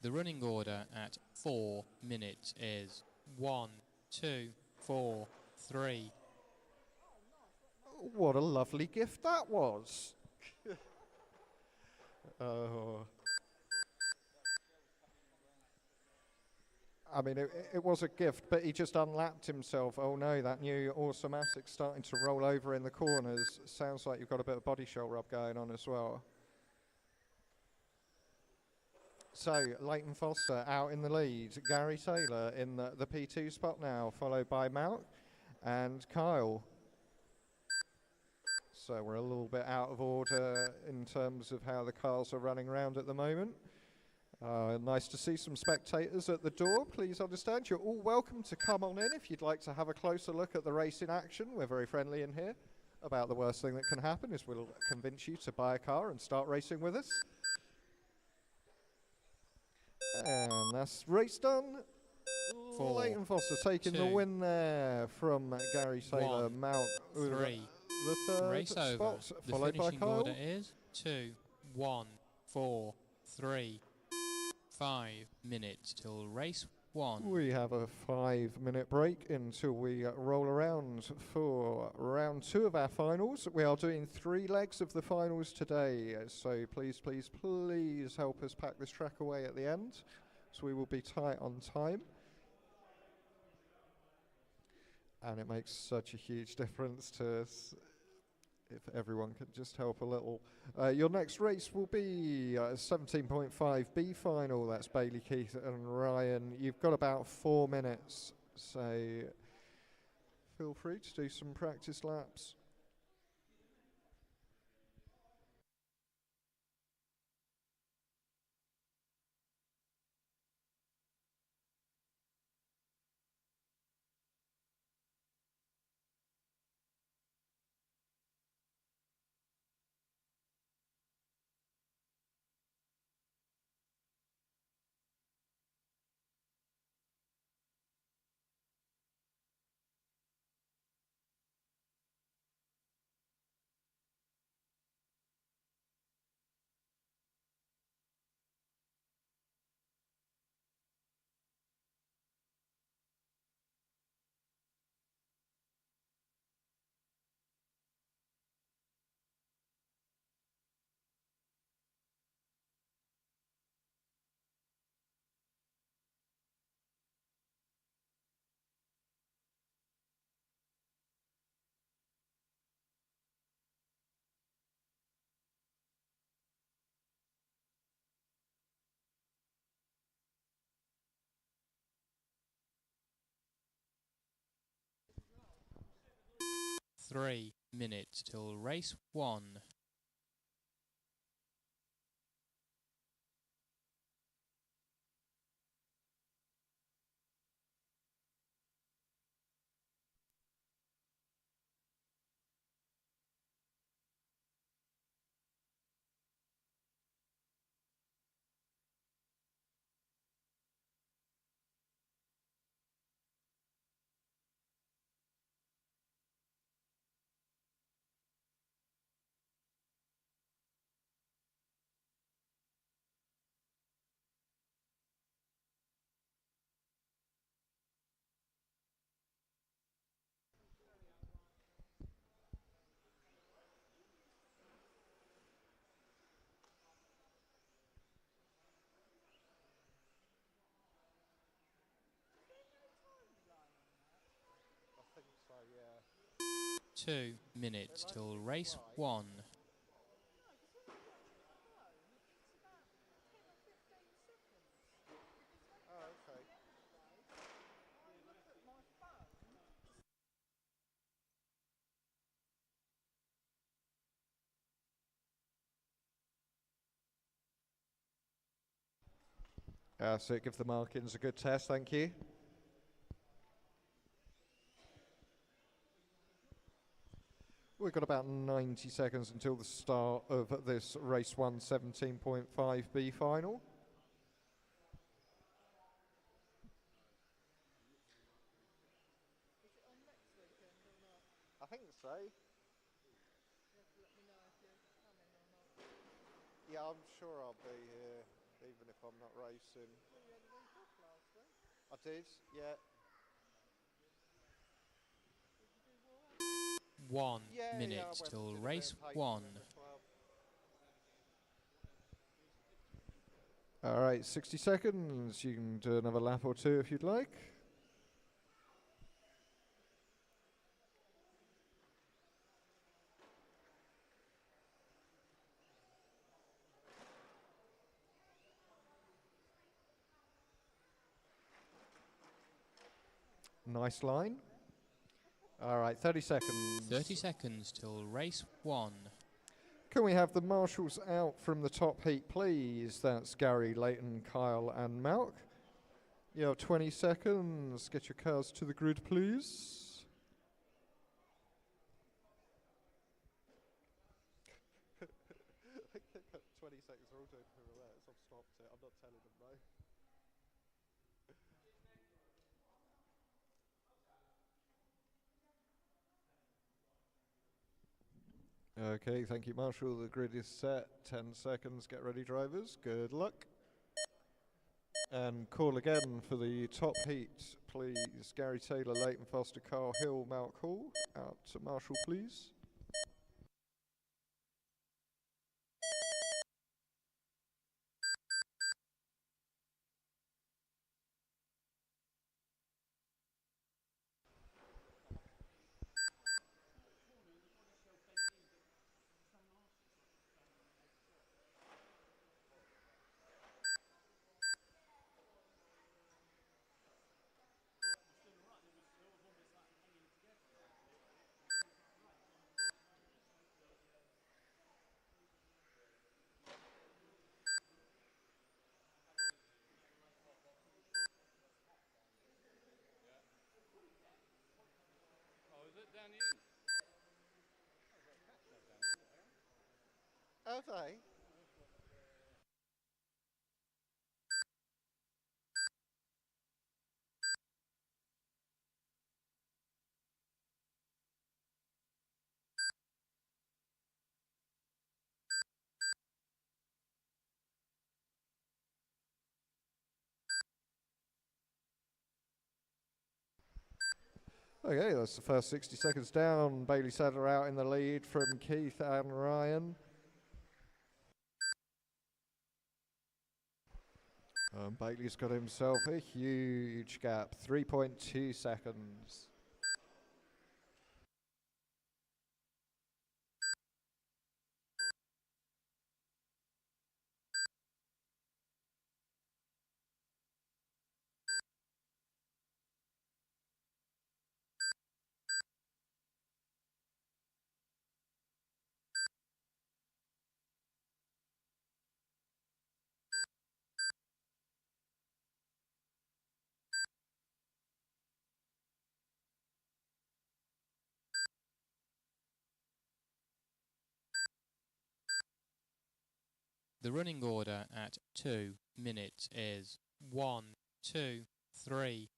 The running order at 4 minutes is 1, 2, 4, 3. What a lovely gift that was. Oh. I mean, it was a gift, but he just unlapped himself. Oh no, that new Automatic's starting to roll over in the corners. Sounds like you've got a bit of body shell rub going on as well. So, Leighton Foster out in the lead. Gary Taylor in the P2 spot now, followed by Malc and Kyle. So we're a little bit out of order in terms of how the cars are running around at the moment. Nice to see some spectators at the door. Please understand, you're all welcome to come on in if you'd like to have a closer look at the race in action. We're very friendly in here. About the worst thing that can happen is we'll convince you to buy a car and start racing with us. And that's race done. Leighton Foster taking the win there from Gary Taylor. Malc with the third race over. spot, The followed by finishing Kyle. order is 2, 1, 4, 3, 5 minutes till race 1. We have a 5-minute break until we roll around for round 2 of our finals. We are doing 3 legs of the finals today, so please, please, please help us pack this track away at the end, so we will be tight on time. And it makes such a huge difference to us if everyone could just help a little. Your next race will be 17.5 B final. That's Bailey, Keith and Ryan. You've got about 4 minutes, so feel free to do some practice laps. Three minutes till race 1. I think so, yeah. 2 minutes till race 1. Oh, okay. So give the markings a good test, thank you. We've got about 90 seconds until the start of this race 1 17.5 B final. I think so. Yeah, I'm sure I'll be here, even if I'm not racing. I did, yeah. 1 Yeah, minute I went till and did a bit race of pacing 1. in the club. All right, 60 seconds. You can do another lap or 2 if you'd like. Nice line. All right, 30 seconds. 30 seconds till race 1. Can we have the marshals out from the top heat, please? That's Gary, Leighton, Kyle, and Malk. You have 20 seconds. Get your cars to the grid, please. I got 20 seconds, they're all doing pirouettes. I've stopped it. I'm not telling them though. Okay, thank you, Marshall. The grid is set. 10 seconds. Get ready, drivers. Good luck. And call again for the top heat, please. Gary Taylor, Leighton Foster, Carl Hill, Mount Hall. Out to Marshall, please. Oh, is it down the end? Have they? Okay, that's the first 60 seconds down. Bailey Sadler out in the lead from Keith and Ryan. Bailey's got himself a huge gap, 3.2 seconds. The running order at 2 minutes is 1, 2, 3.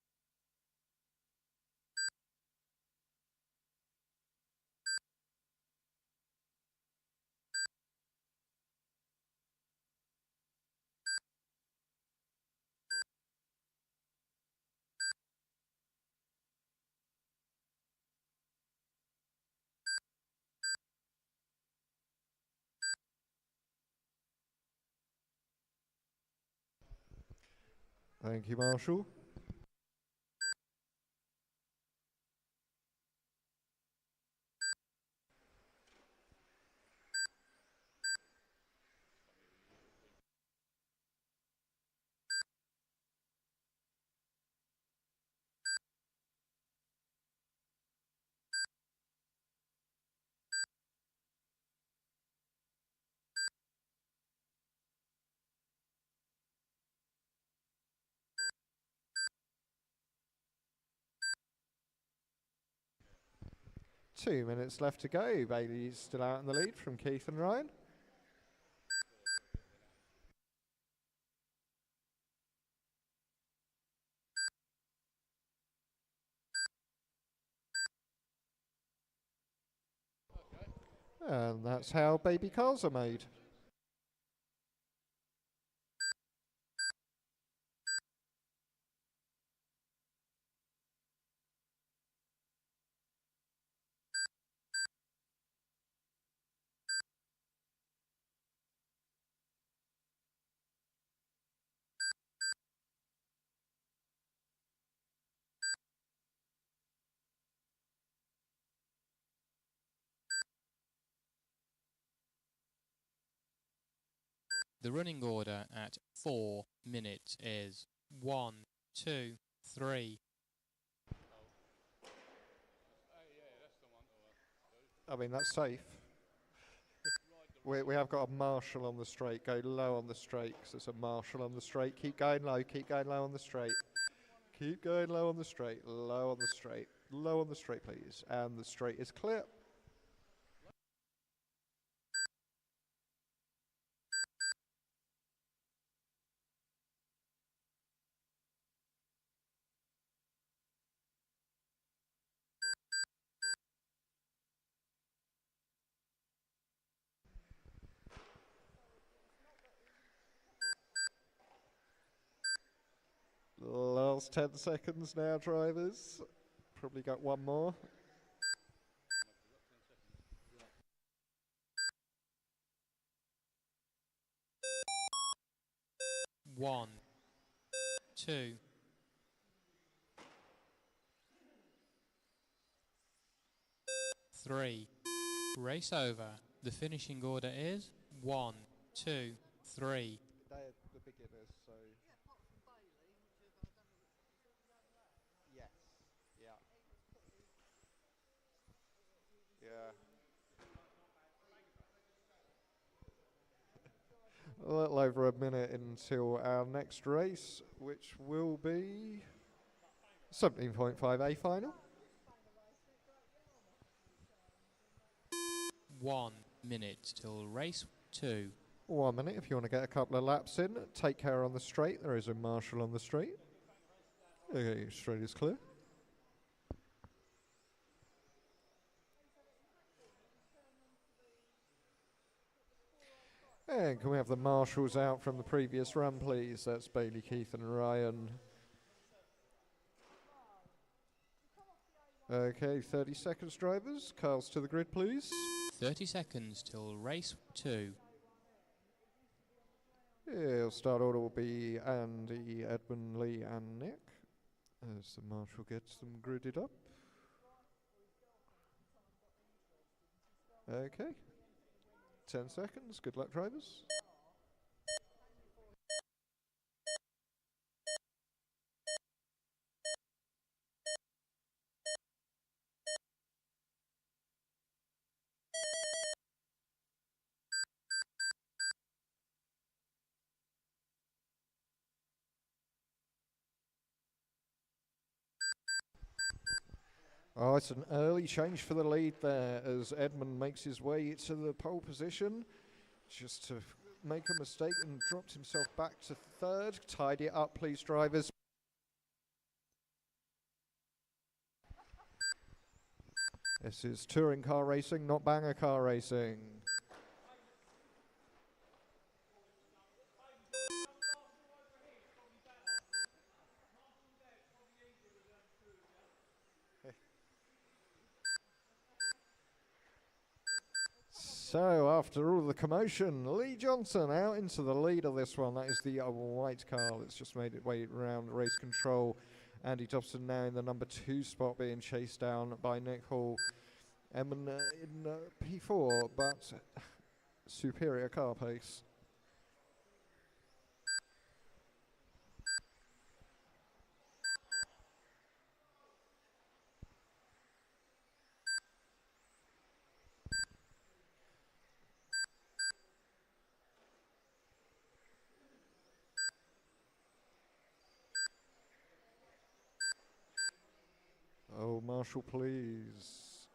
Thank you, Marshall. Two minutes left to go. Bailey's still out in the lead from Keith and Ryan. And that's how baby cars are made. The running order at 4 minutes is 1, 2, 3. I mean, that's safe. We have got a marshal on the straight. Go low on the straight, 'cause there's a marshal on the straight. Keep going low on the straight. Keep going low on the straight, low on the straight, low on the straight, please. And the straight is clear. last 10 seconds now, drivers. Probably got one more. One, two, three. Race over. The finishing order is 1, 2, 3. They're the beginners, so... Yes, yeah. Yeah. A little over a minute until our next race, which will be 17.5A final. 1 minute till race 2. 1 minute if you want to get a couple of laps in. Take care on the straight. There is a marshal on the straight. Okay, straight is clear. And can we have the marshals out from the previous run, please? That's Bailey, Keith and Ryan. Okay, 30 seconds, drivers. Cars to the grid, please. 30 seconds till race 2. Yeah, start order will be Andy, Edmund, Lee and Nick as the marshal gets them gridded up. Okay, 10 seconds. Good luck, drivers. Oh, it's an early change for the lead there as Edmund makes his way to the pole position. Just to make a mistake and dropped himself back to third. Tidy it up, please, drivers. This is touring car racing, not banger car racing. So, after all the commotion, Lee Johnson out into the lead of this one. That is the white car that's just made its way around race control. Andy Dobson now in the number 2 spot, being chased down by Nick Hall. Emin in P4, but superior car pace. Oh, Marshall, please.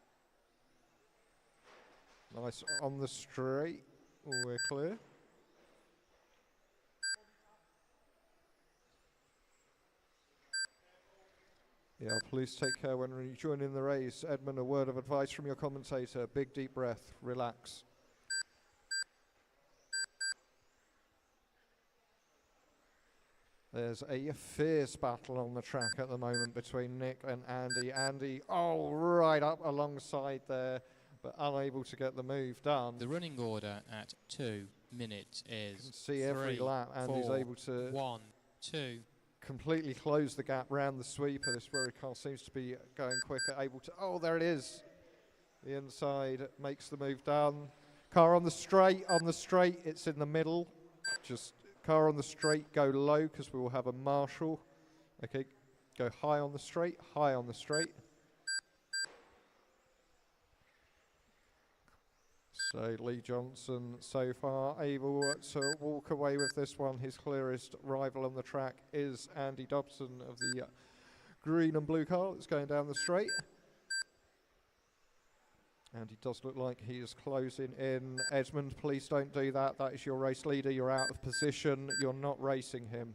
Nice on the straight. We're clear. Yeah, please take care when you join in the race. Edmund, a word of advice from your commentator. Big deep breath. Relax. There's a fierce battle on the track at the moment between Nick and Andy. Andy, oh, right up alongside there, but unable to get the move done. The running order at 2 minutes is You can see every 3, lap Andy's 4, able to 1, 2. completely close the gap round the sweeper. This very car seems to be going quicker, able to, oh, there it is. The inside makes the move done. Car on the straight, it's in the middle. Just car on the straight, go low because we will have a marshal. Okay, go high on the straight, high on the straight. So Lee Johnson so far able to walk away with this one. His clearest rival on the track is Andy Dobson of the green and blue car that's going down the straight. And he does look like he is closing in. Edmund, please don't do that. That is your race leader. You're out of position. You're not racing him.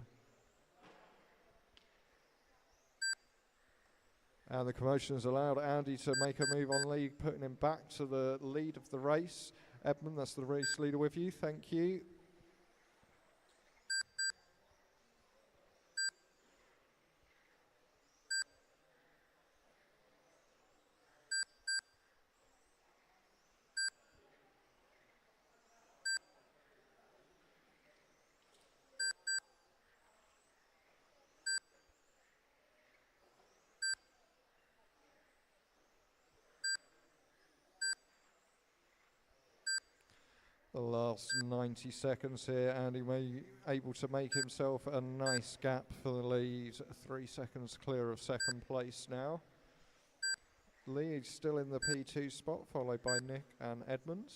And the commotion has allowed Andy to make a move on Lee, putting him back to the lead of the race. Edmund, that's the race leader with you. Thank you. The last 90 seconds here, Andy May able to make himself a nice gap for the lead. 3 seconds clear of second place now. Lee still in the P2 spot, followed by Nick and Edmund.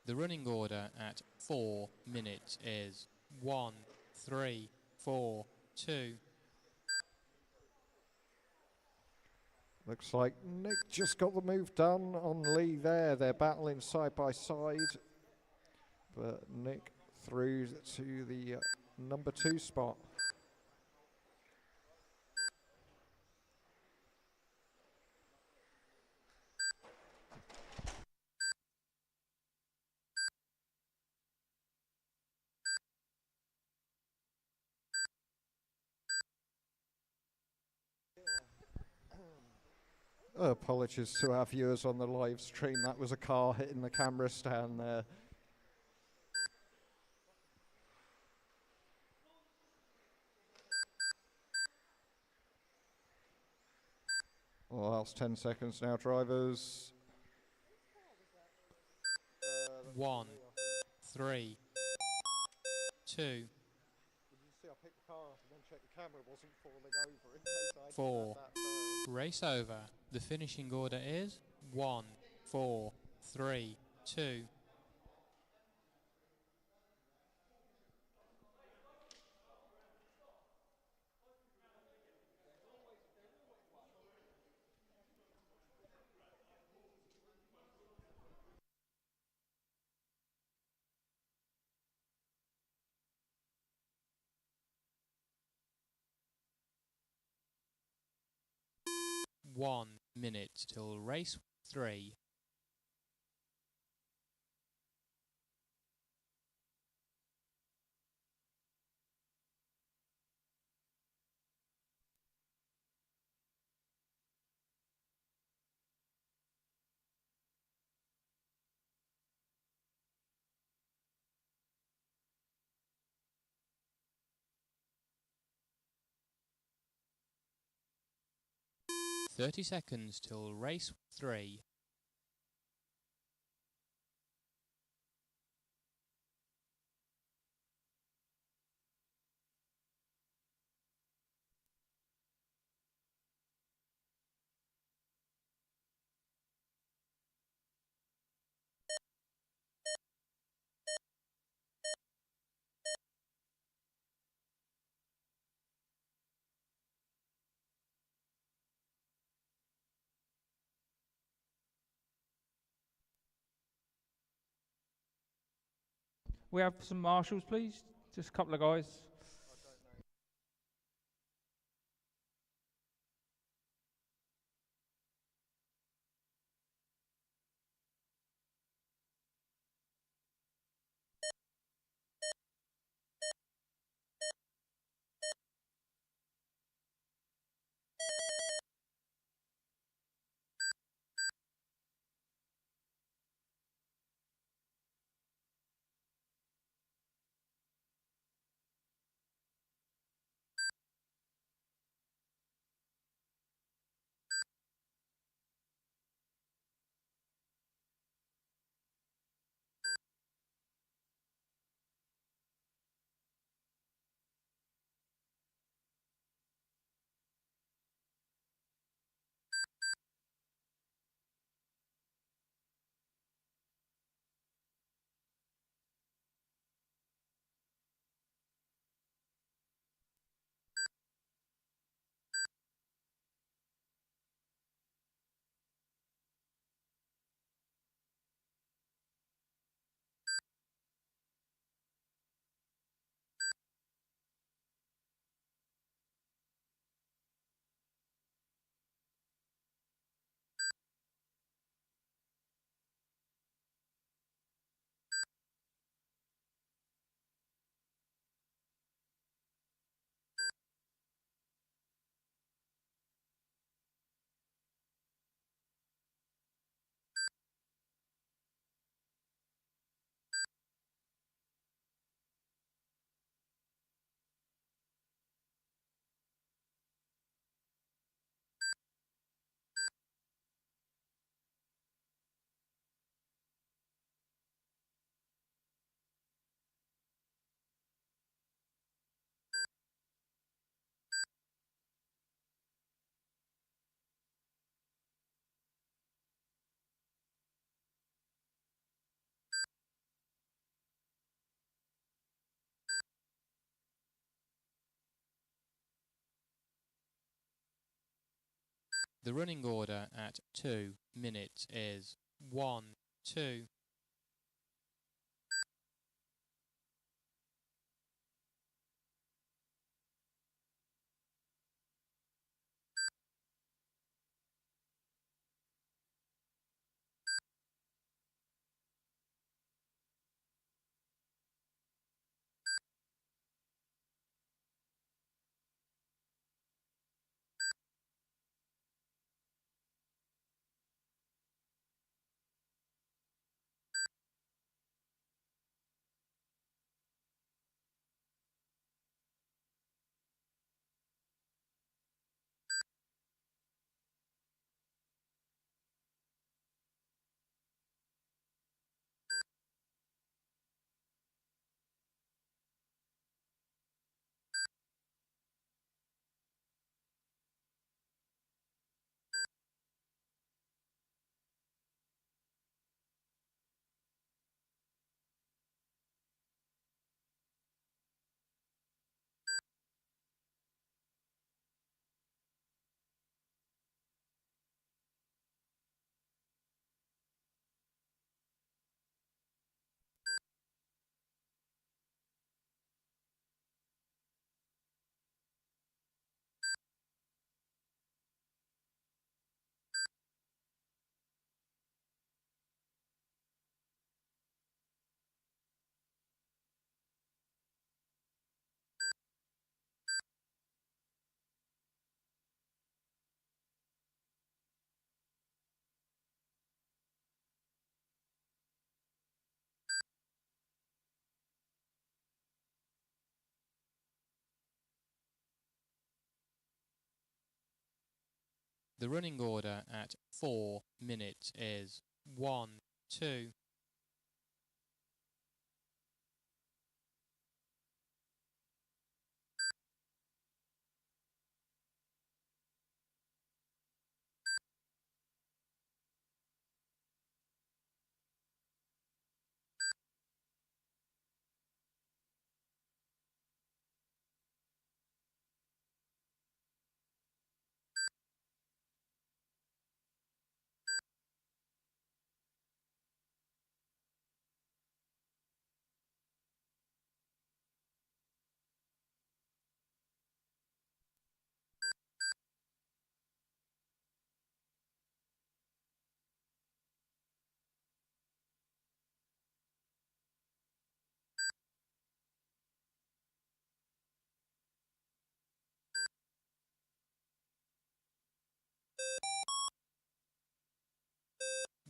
The running order at 4 minutes is 1, 3, 4, 2. Looks like Nick just got the move done on Lee there. They're battling side by side. But Nick through to the number 2 spot. Apologies to our viewers on the live stream. That was a car hitting the camera stand there. Last 10 seconds now, drivers. 1, 3, 2, Did you see I picked the car up and then checked the camera wasn't falling over in case I 4. had that first. Race over. The finishing order is 1, 4, 3, 2. One minute till race 3. Thirty seconds till race 3. We have some marshals, please. Just a couple of guys. The running order at 2 minutes is 1, 2. The running order at 4 minutes is 1, 2.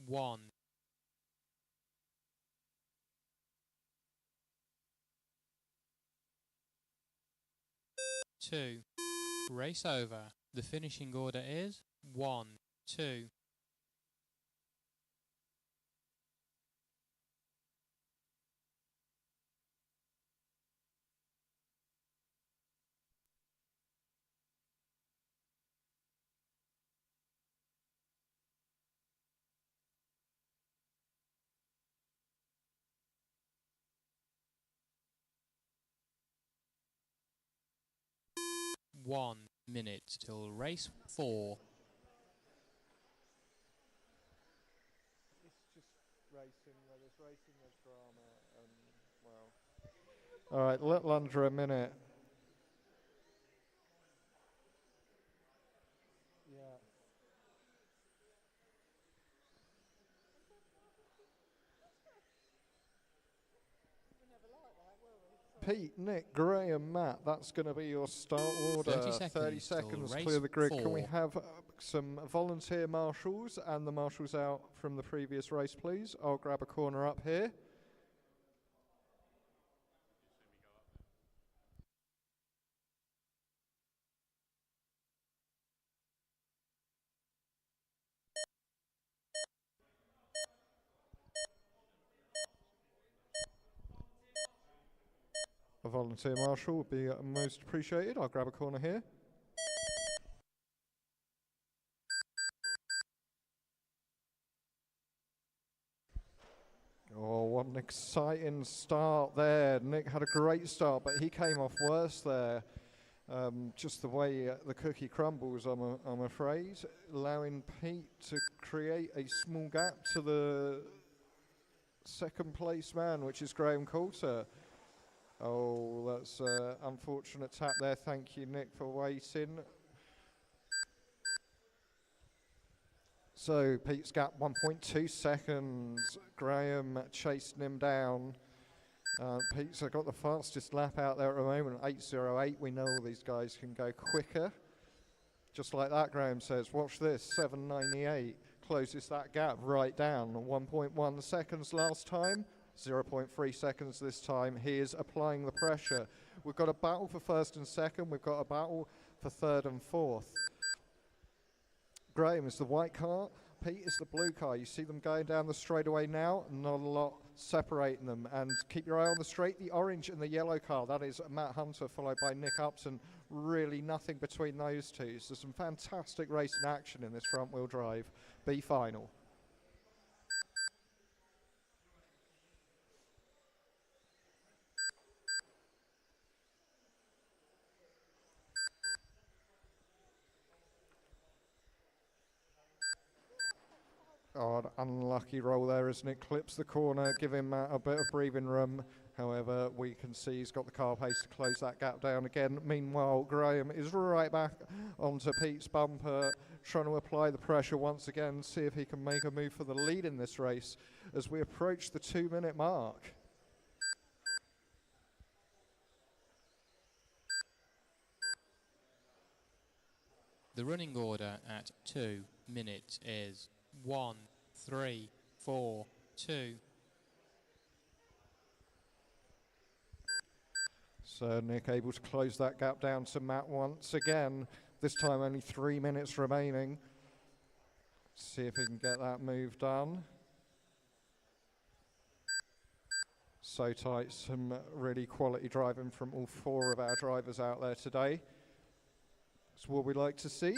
One, 2. Race over. The finishing order is 1, 2. One minute till race 4. It's just racing, where there's racing, there's drama, and, well, All right, little under a minute. yeah. Pete, Nick, Graham, Matt, that's going to be your start order. 30 seconds 30 till seconds, race clear the grid. 4. Can we have some volunteer marshals and the marshals out from the previous race, please? I'll grab a corner up here. A volunteer marshal would be most appreciated. I'll grab a corner here. Oh, what an exciting start there. Nick had a great start, but he came off worse there. Just the way the cookie crumbles, I'm afraid, allowing Pete to create a small gap to the second place man, which is Graham Coulter. Oh, that's an unfortunate tap there. Thank you, Nick, for waiting. So Pete's gap 1.2 seconds. Graham chasing him down. Pete's got the fastest lap out there at the moment, 8:08. We know all these guys can go quicker. Just like that, Graham says. Watch this, 7:98. Closes that gap right down. 1.1 seconds last time, 0.3 seconds this time. He is applying the pressure. We've got a battle for first and second. We've got a battle for third and fourth. Graham is the white car. Pete is the blue car. You see them going down the straightaway now. Not a lot separating them. And keep your eye on the straight. The orange and the yellow car. That is Matt Hunter, followed by Nick Upton. Really nothing between those two. So some fantastic racing action in this front-wheel drive B final. Oh, an unlucky roll there as Nick clips the corner, giving Matt a bit of breathing room. However, we can see he's got the car pace to close that gap down again. Meanwhile, Graham is right back onto Pete's bumper, trying to apply the pressure once again, see if he can make a move for the lead in this race as we approach the 2-minute mark. The running order at 2 minutes is 1, 3, 4, 2. So Nick able to close that gap down to Matt once again. This time only 3 minutes remaining. See if he can get that move done. So tight, some really quality driving from all 4 of our drivers out there today. That's what we like to see.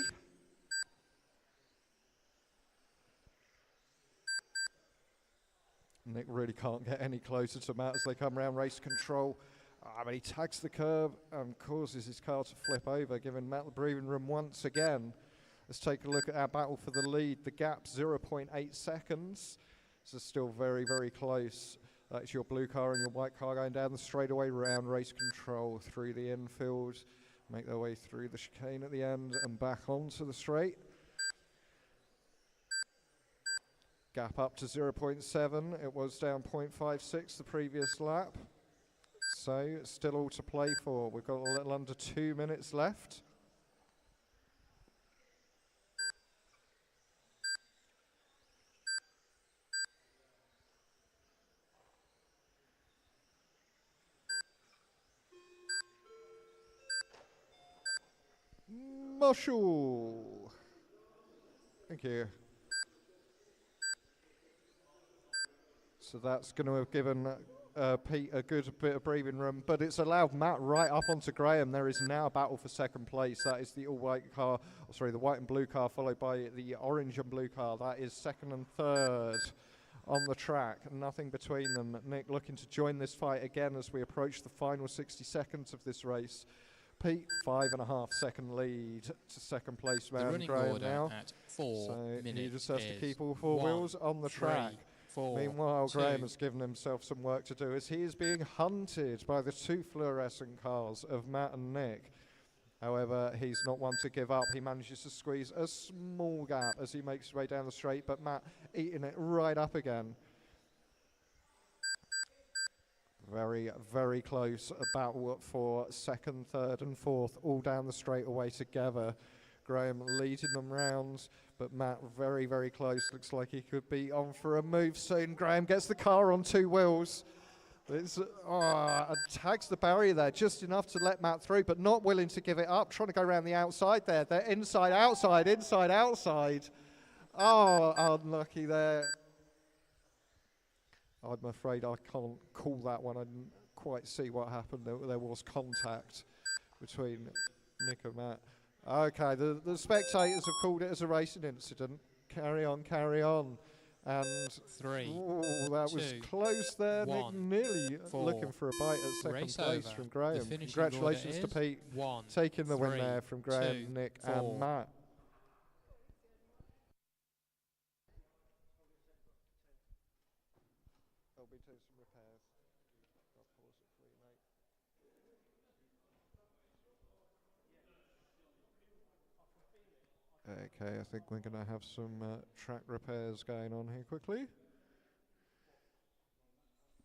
Nick really can't get any closer to Matt as they come around race control. But he tags the curb and causes his car to flip over, giving Matt the breathing room once again. Let's take a look at our battle for the lead. The gap, 0.8 seconds. This is still very, very close. That's your blue car and your white car going down the straightaway round race control through the infield. Make their way through the chicane at the end and back onto the straight. Gap up to 0.7. It was down 0.56 the previous lap. So still all to play for. We've got a little under 2 minutes left. Marshall. Thank you. So that's going to have given Pete a good bit of breathing room, but it's allowed Matt right up onto Graham. There is now a battle for second place. That is the all-white car, the white and blue car, followed by the orange and blue car. That is second and third on the track. Nothing between them. Nick looking to join this fight again as we approach the final 60 seconds of this race. Pete, 5.5 second lead to second place man. The running Graham order now. at 4 So minutes he just has to is keep all 4 1, wheels on the 3, track. 4, Meanwhile, 2. Graham has given himself some work to do as he is being hunted by the 2 fluorescent cars of Matt and Nick. However, he's not one to give up. He manages to squeeze a small gap as he makes his way down the straight, but Matt eating it right up again. Very, very close. A battle for second, third and fourth, all down the straightaway together. Graham leading them round, but Matt very, very close. Looks like he could be on for a move soon. Graham gets the car on 2 wheels. It's, and tags the barrier there just enough to let Matt through, but not willing to give it up. Trying to go around the outside there. They're inside, outside, inside, outside. Oh, unlucky there. I'm afraid I can't call that one. I didn't quite see what happened. There was contact between Nick and Matt. Okay, the spectators have called it as a racing incident. Carry on, carry on. And 3, that was 2, close there. Nick 1, nearly 4. looking for a bite at second Race place over. from The Graham. finishing Congratulations order to is Pete 1, taking the win 3, there from Graham, 2, Nick 4. and Matt. I'll be doing some repairs. I'll pause it for you, mate. Okay, I think we're going to have some track repairs going on here quickly.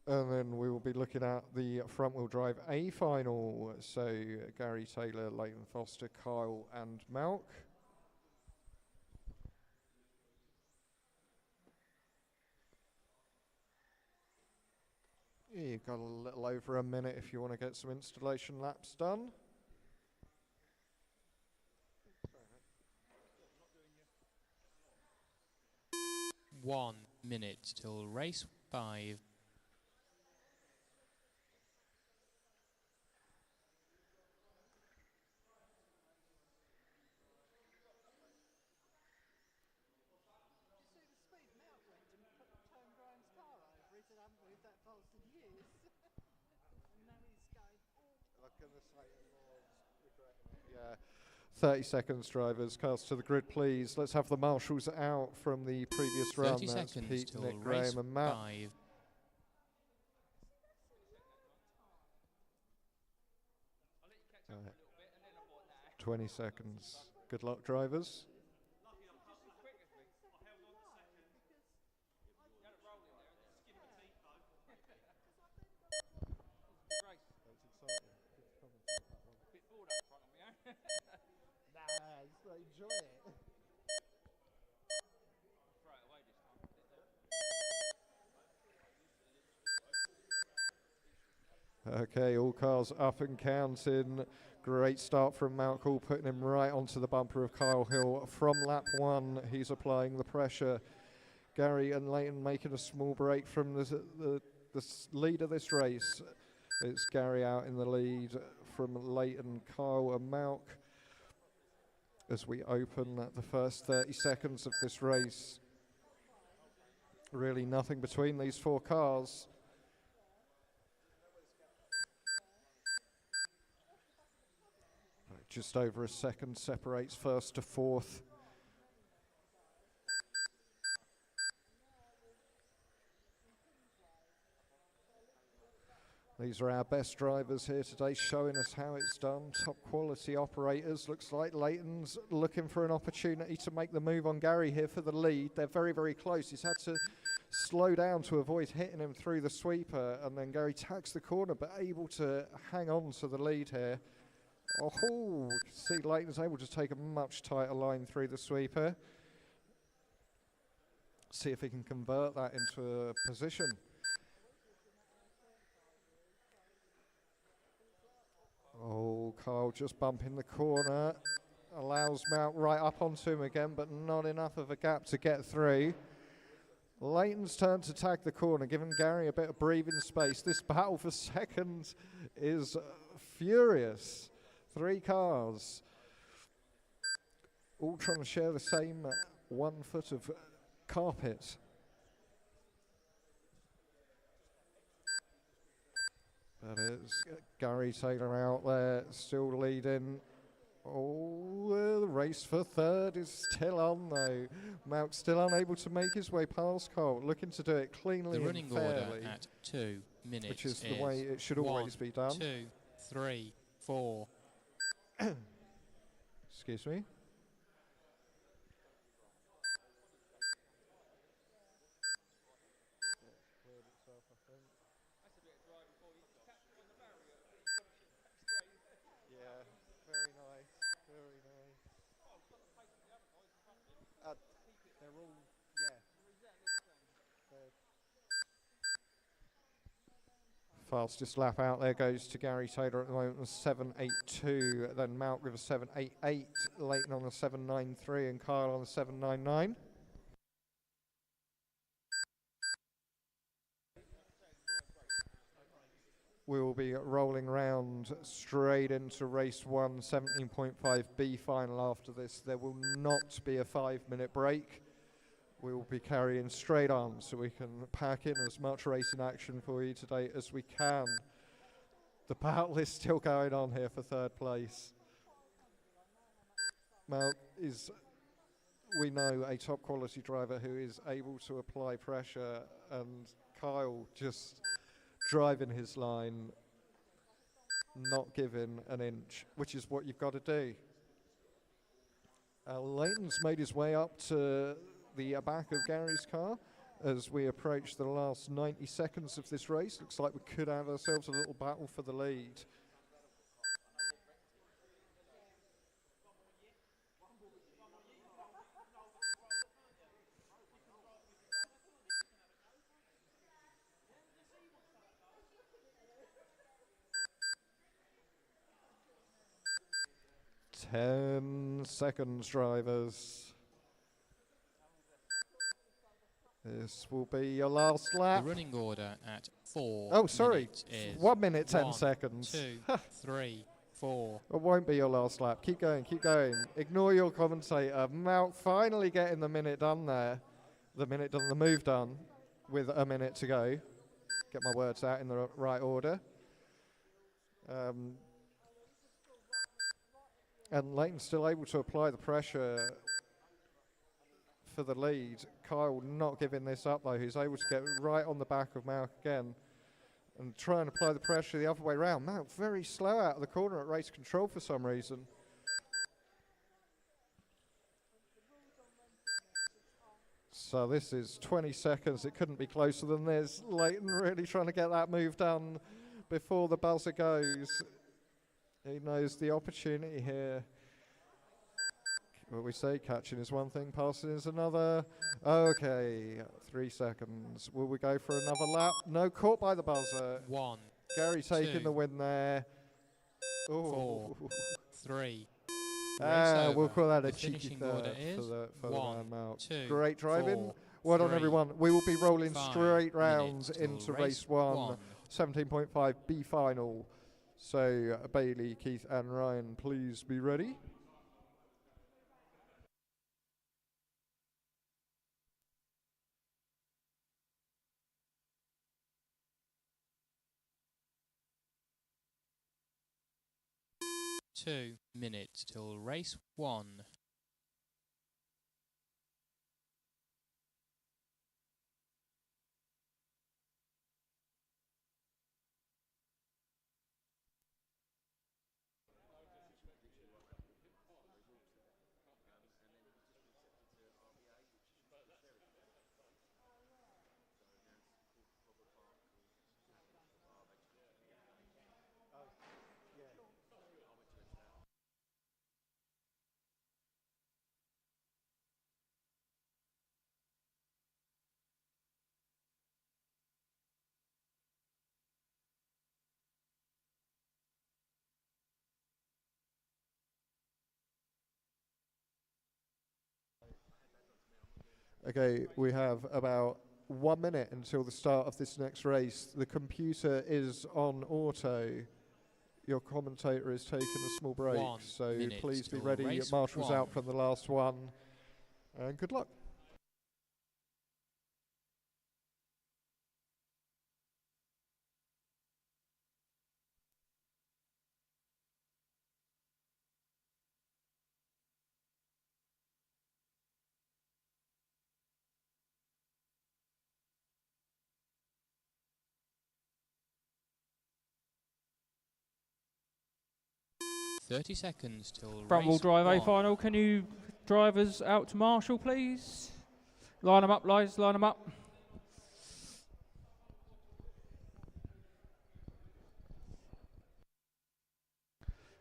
And then we will be looking at the front wheel drive A final. So Gary Taylor, Leighton Foster, Kyle and Malk. You've got a little over a minute if you want to get some installation laps done. 1 minute till race 5. Yeah. 30 seconds, drivers. Cars to the grid, please. Let's have the marshals out from the previous 30 round. That's seconds Pete, till Nick, race Graham and Matt. 5. 20 seconds. Good luck, drivers. Enjoy it. Okay, all cars up and counting. Great start from Malcolm, putting him right onto the bumper of Kyle Hill. From lap 1, he's applying the pressure. Gary and Leighton making a small break from the lead of this race. It's Gary out in the lead from Leighton, Kyle and Malk. As we open the first 30 seconds of this race. Really nothing between these 4 cars. Just over a second separates first to fourth. These are our best drivers here today, showing us how it's done. Top quality operators. Looks like Leighton's looking for an opportunity to make the move on Gary here for the lead. They're very, very close. He's had to slow down to avoid hitting him through the sweeper, and then Gary tags the corner, but able to hang on to the lead here. Oh, see Leighton's able to take a much tighter line through the sweeper. See if he can convert that into a position. Oh, Kyle just bumping the corner. Allows Mount right up onto him again, but not enough of a gap to get through. Leighton's turn to tag the corner, giving Gary a bit of breathing space. This battle for second is furious. 3 cars, all trying to share the same 1 foot of carpet. That is Gary Taylor out there, still leading. Oh, the race for third is still on though. Mount still unable to make his way past Cole, looking to do it cleanly The running and fairly. order at 2 minutes which is the way it should 1, always be done. 2, 3, 4. Excuse me. Yeah, very nice, very nice. They're all, yeah. Fastest lap out there goes to Gary Taylor at the moment, 7.82. Then Mount with a 7.88, Leighton on a 7.93, and Kyle on a 7.99. We will be rolling round straight into race 1, 17.5 B final after this. There will not be a 5-minute break. we will be carrying straight on so we can pack in as much racing action for you today as we can. The battle is still going on here for third place. Malc is, we know, a top quality driver who is able to apply pressure, and Kyle just driving his line, not giving an inch, which is what you've got to do. Leighton's made his way up to the back of Gary's car as we approach the last 90 seconds of this race. Looks like we could have ourselves a little battle for the lead. Ten seconds, drivers. This will be your last lap. The running order at 4 Oh, sorry. minutes is 1 minute, 10 1, seconds. 2, 3, 4. It won't be your last lap. Keep going, keep going. Ignore your commentator. Malc finally getting the minute done there. The minute done, the move done with a minute to go. Get my words out in the right order. And Leighton's still able to apply the pressure for the lead. Kyle not giving this up though. He's able to get right on the back of Malc again and try and apply the pressure the other way around. Malc very slow out of the corner at race control for some reason. So this is 20 seconds. It couldn't be closer than this. Leighton really trying to get that move done before the buzzer goes. He knows the opportunity here. What we say, catching is one thing, passing is another. Okay, 3 seconds. Will we go for another lap? No, caught by the buzzer. 1, Gary taking 2, the win there. 4, 3. We'll call that a The cheeky finishing third order is for the 1, man Malc. 2, Great driving. 4, Well done, 3, everyone. We will be rolling 5 straight rounds minutes into till race one. 17.5 B final. So Bailey, Keith and Ryan, please be ready. Two minutes till race 1. Okay, we have about 1 minute until the start of this next race. The computer is on auto. Your commentator is taking a small break, 1 so minute please be till ready. race Marshall's 1. out from the last one, and good luck. Thirty seconds till Front wheel race drive A 1. final. Can you drivers out to Marshall, please? Line them up, guys. Line them up.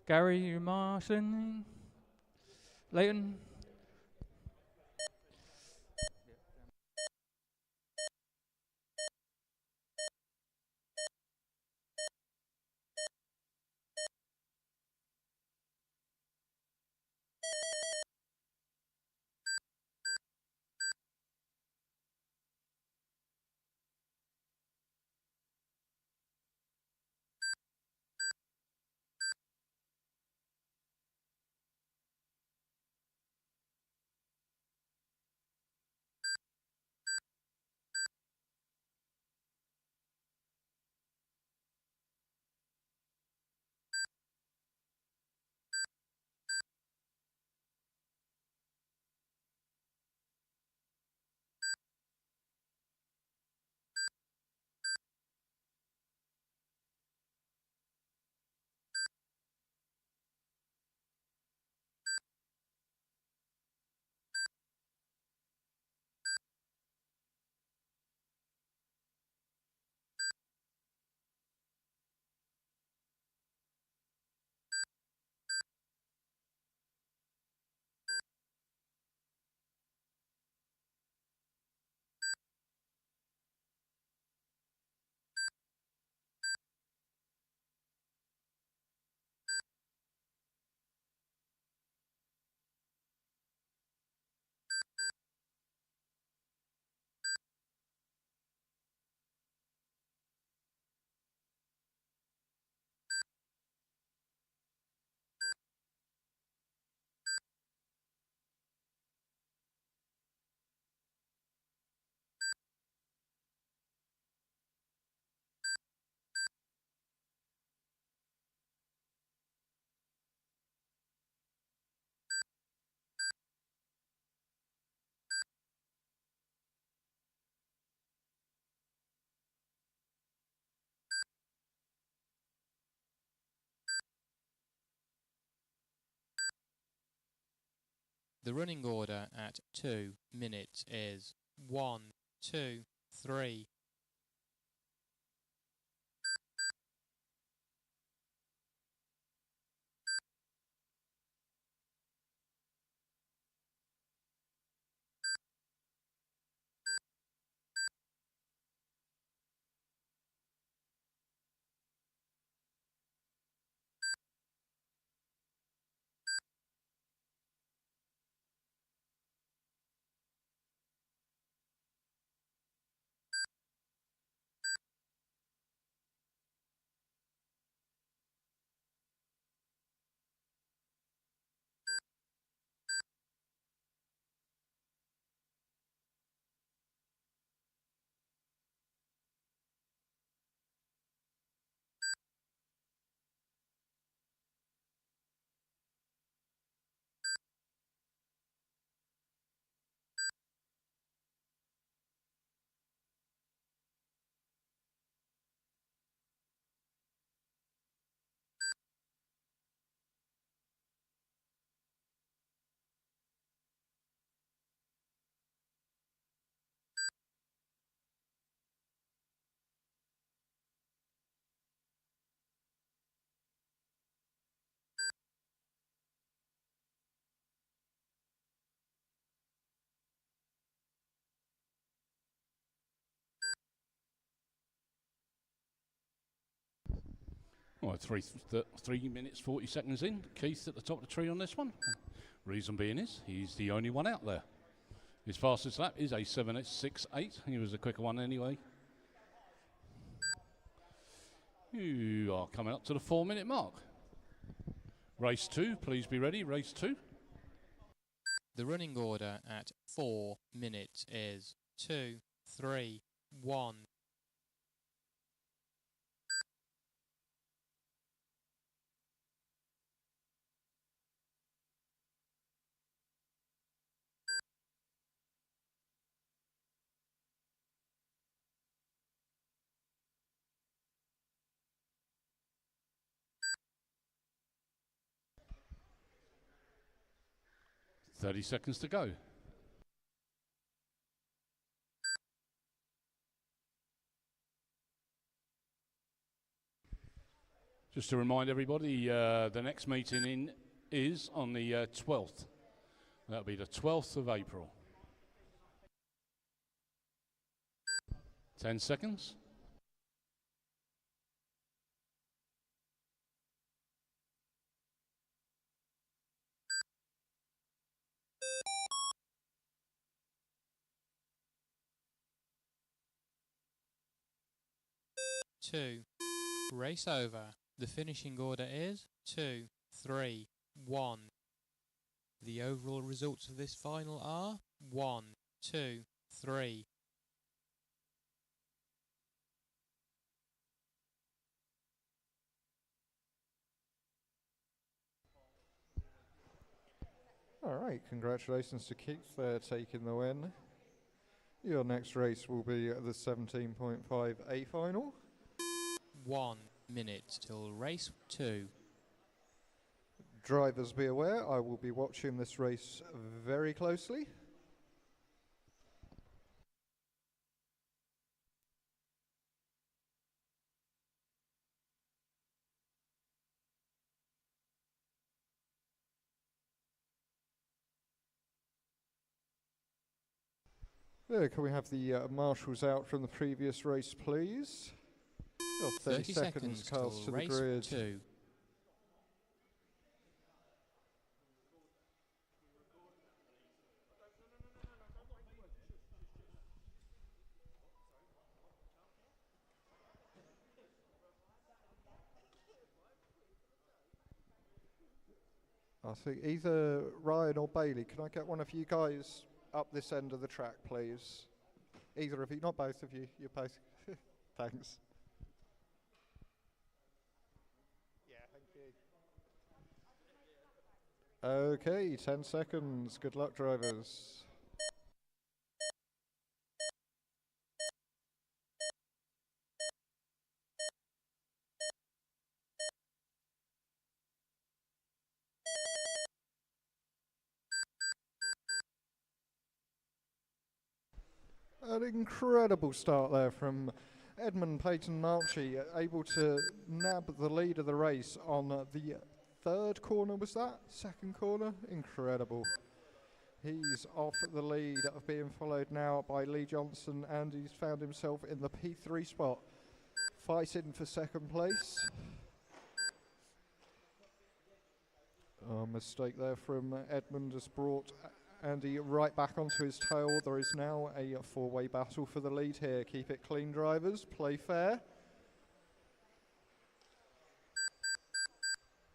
Gary, you marshalling. Leighton. The running order at 2 minutes is 1, 2, 3. All right, 3 minutes 40 seconds in. Keith at the top of the tree on this one. Reason being is he's the only one out there. His fastest lap is a 7.68. He was a quicker one anyway. You are coming up to the 4-minute mark. Race 2, please be ready. Race 2. The running order at 4 minutes is 2, 3, 1. Thirty seconds to go. Just to remind everybody, the next meeting is on the 12th. That'll be the 12th of April. 10 seconds. Two. Race over. The finishing order is 2, 3, 1. The overall results of this final are 1, 2, 3. All right, congratulations to Keith there taking the win. Your next race will be the 17.5 A final. 1 minute till race 2. Drivers be aware, I will be watching this race very closely. There, can we have the marshals out from the previous race, please? Got 30 seconds cast to the race grid. 2. I think either Ryan or Bailey, can I get one of you guys up this end of the track, please? Either of you, not both of you, you're both. Thanks. Yeah, thank you. Okay, 10 seconds. Good luck, drivers. An incredible start there from Edmund Peyton Marchie, able to nab the lead of the race on the third corner, was that? Second corner? Incredible. He's off the lead, being followed now by Lee Johnson, and he's found himself in the P3 spot, fighting for second place. Mistake there from Edmund has brought Andy right back onto his tail. There is now a four-way battle for the lead here. Keep it clean, drivers. Play fair.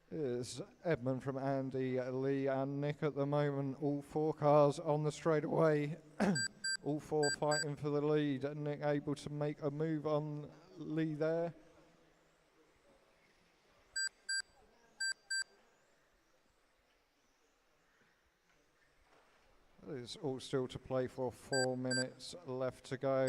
Here's Edmund from Andy, Lee and Nick at the moment. All four cars on the straightaway. All four fighting for the lead. Nick able to make a move on Lee there. There's all still to play for, 4 minutes left to go.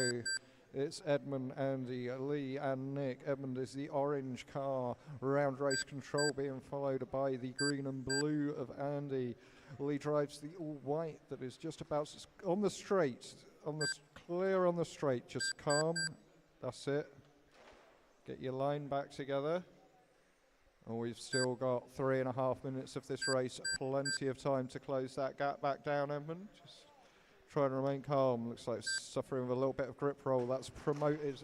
It's Edmund, Andy, Lee and Nick. Edmund is the orange car, round race control being followed by the green and blue of Andy. Lee drives the all white that is just about on the straight, clear on the straight, just calm, that's it. Get your line back together. And we've still got 3.5 minutes of this race. Plenty of time to close that gap back down, Edmund. Just try and remain calm. Looks like suffering with a little bit of grip roll. That's promoted.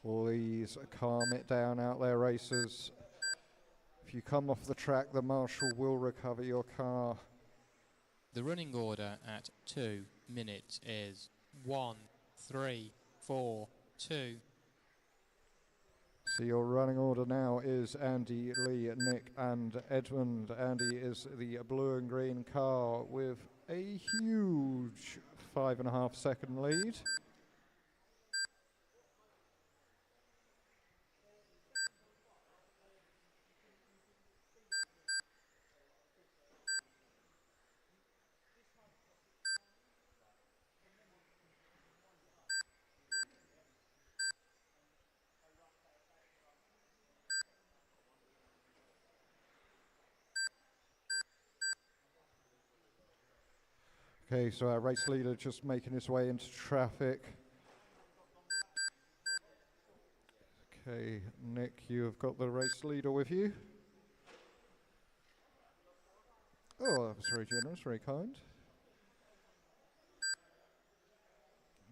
Please calm it down out there, racers. If you come off the track, the marshal will recover your car. The running order at 2 minutes is 1, 3, 4, 2. So your running order now is Andy, Lee, Nick and Edmund. Andy is the blue and green car with a huge 5.5 second lead. Okay, so our race leader just making his way into traffic. Okay, Nick, you have got the race leader with you. Oh, that was very generous, very kind.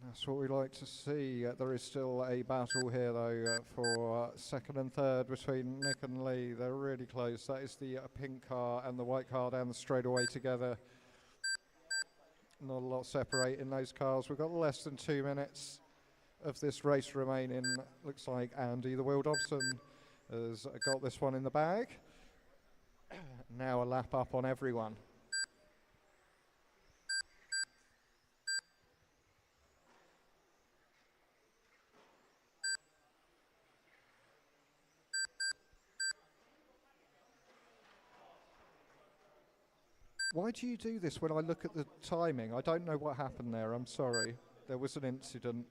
That's what we like to see. There is still a battle here, though, for second and third between Nick and Lee. They're really close. That is the pink car and the white car down the straightaway together. Not a lot separating those cars. We've got less than 2 minutes of this race remaining. Looks like Andy the Will Dobson has got this one in the bag. Now a lap up on everyone. Why do you do this when I look at the timing? I don't know what happened there, I'm sorry. There was an incident.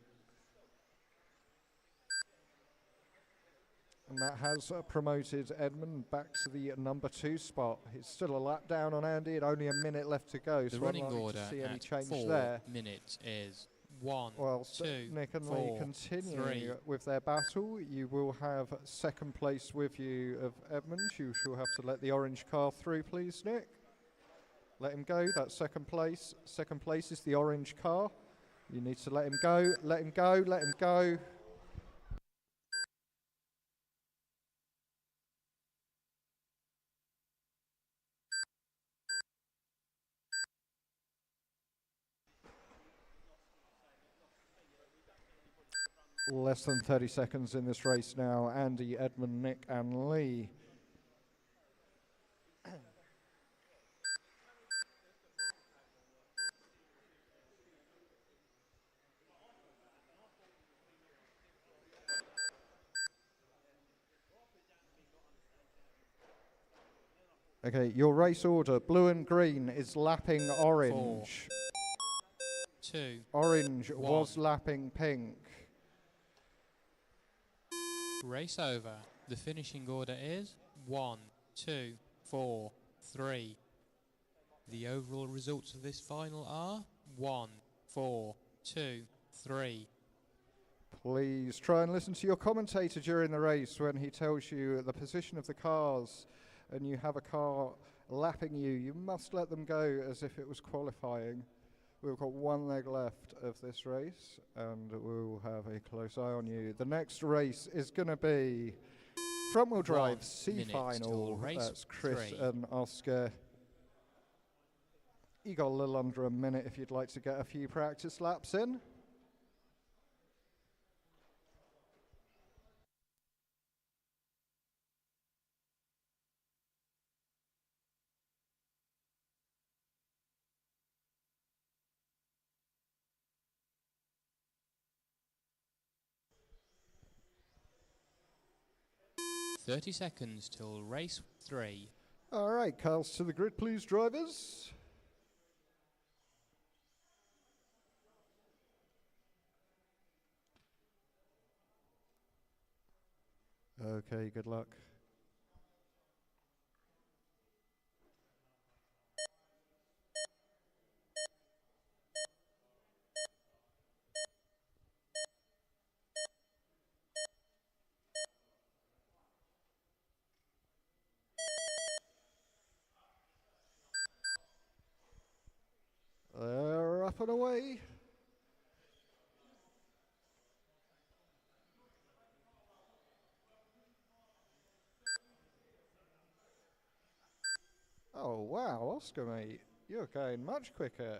And that has promoted Edmund back to the number 2 spot. It's still a lap down on Andy and only a minute left to go. The so running I'm order to see any at change 4 there. minutes is 1, Well, 2, Nick and 4, Lee continuing 3. with their battle. You will have second place with you of Edmund. You shall have to let the orange car through, please, Nick. Let him go. That's second place. Second place is the orange car. You need to let him go. Let him go. Let him go. Less than 30 seconds in this race now. Andy, Edmund, Nick and Lee. Okay, your race order. Blue and green is lapping orange. 4, 2. Orange 1. was lapping pink. Race over. The finishing order is 1, 2, 4, 3. The overall results of this final are 1, 4, 2, 3. Please try and listen to your commentator during the race when he tells you the position of the cars and you have a car lapping you. You must let them go as if it was qualifying. We've got one leg left of this race and we'll have a close eye on you. The next race is going to be front wheel drive 1 C minute final. till race That's Chris 3. and Oscar. You got a little under a minute if you'd like to get a few practice laps in. .30 seconds till race 3. All right, cars to the grid, please, drivers. Okay, good luck. They're up and away. Oh, wow, Oscar, mate. You're going much quicker.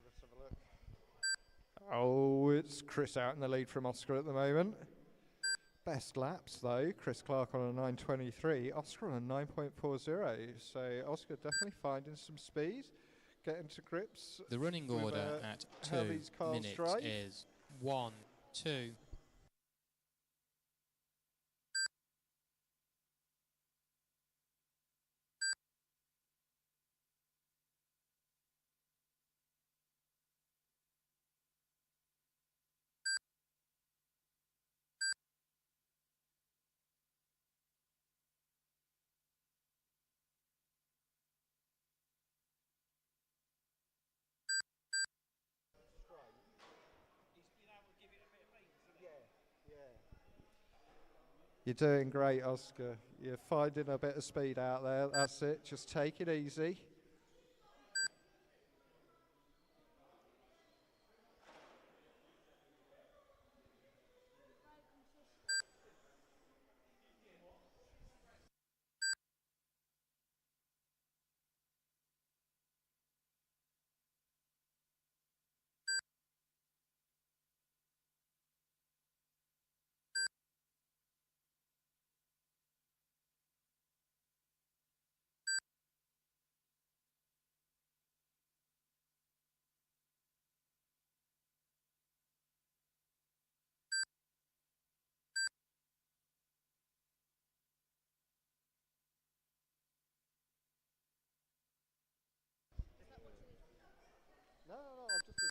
Let's have a look. Oh, it's Chris out in the lead from Oscar at the moment. Best laps though, Chris Clark on a 9.23, Oscar on a 9.40. So Oscar definitely finding some speed, getting to grips. The running with, order at how 2 these cars minutes drive. is 1, 2. You're doing great, Oscar. You're finding a bit of speed out there. That's it. Just take it easy.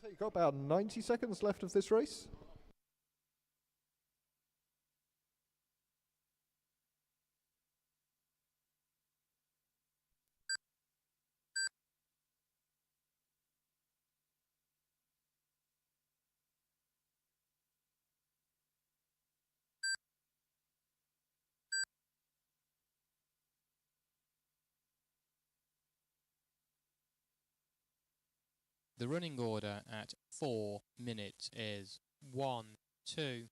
So you've got about 90 seconds left of this race. The running order at 4 minutes is 1, 2,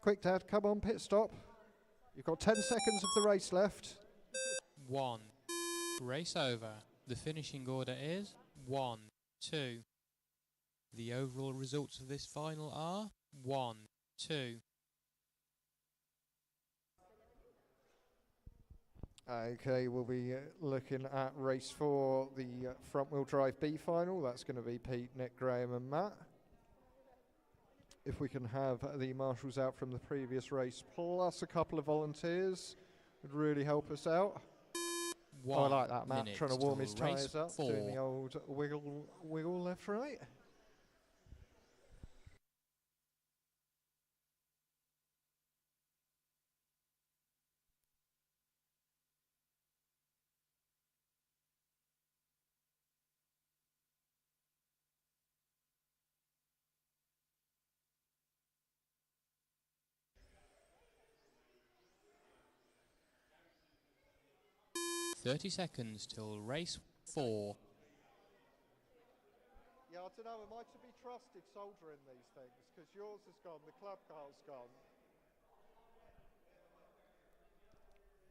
Quick, Dad, come on, pit stop. You've got 10 seconds of the race left. 1. Race over. The finishing order is 1, 2. The overall results of this final are 1, 2. Okay, we'll be looking at race 4, the front-wheel drive B final. That's going to be Pete, Nick, Graham and Matt. If we can have the marshals out from the previous race, plus a couple of volunteers, would really help us out. Oh, I like that, Matt, trying to warm his tyres up, doing the old wiggle left, right. "30 seconds till race 4. Yeah, I don't know, am I to be trusted soldiering these things? Because yours is gone, the club car's gone.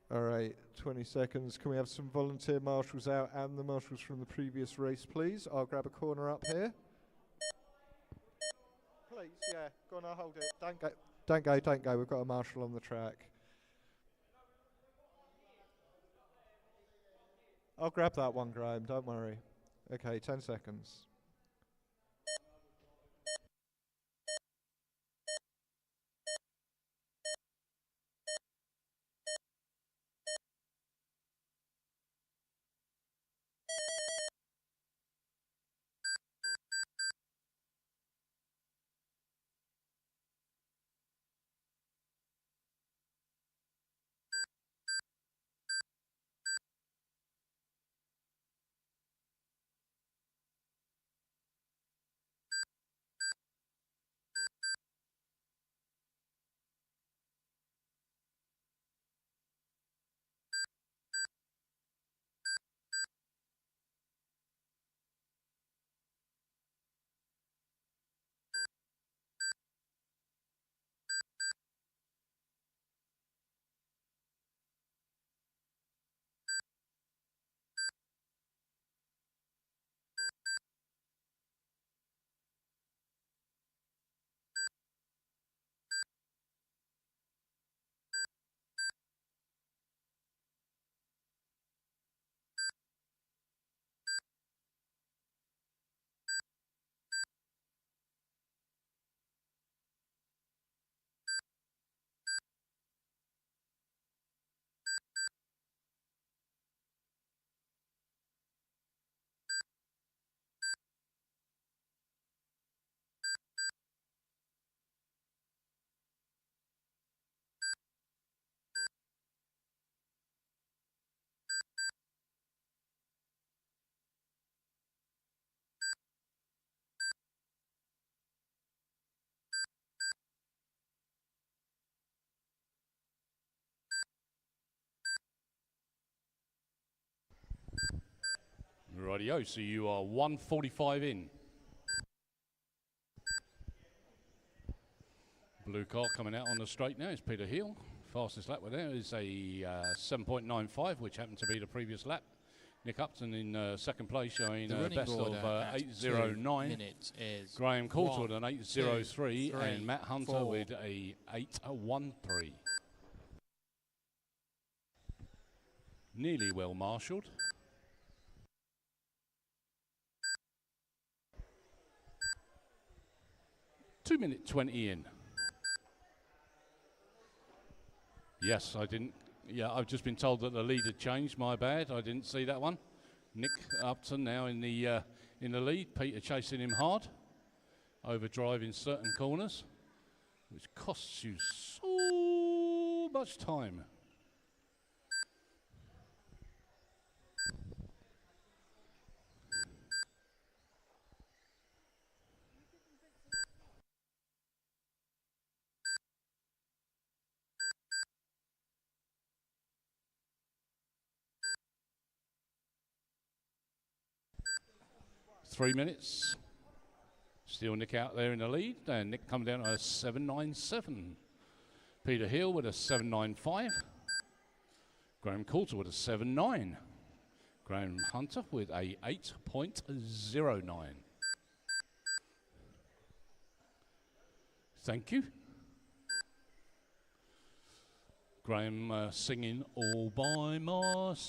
All right, 20 seconds. Can we have some volunteer marshals out and the marshals from the previous race, please? I'll grab a corner up here. Please, yeah, go on, I'll hold it. Don't go. We've got a marshal on the track. I'll grab that one, Graham, don't worry. Okay, 10 seconds. Rightio, so you are 1:45 in. Blue car coming out on the straight now is Peter Hill. Fastest lap with there is a 7.95, which happened to be the previous lap. Nick Upton in second place, showing a best of 8:09. Is Graham Coulter with an 8:03, 3, and Matt Hunter 4. with a 8:13. Nearly well marshalled. Minute 20 in. Yes, I didn't. Yeah, I've just been told that the lead had changed. My bad. I didn't see that one. Nick Upton now in the lead. Peter chasing him hard. Overdriving certain corners, which costs you so much time. Three minutes. Still Nick out there in the lead, and Nick come down to a 7.97. Peter Hill with a 7.95. Graham Coulter with a 7.9. Graham Hunter with a 8.09. Thank you. Graham singing all by myself.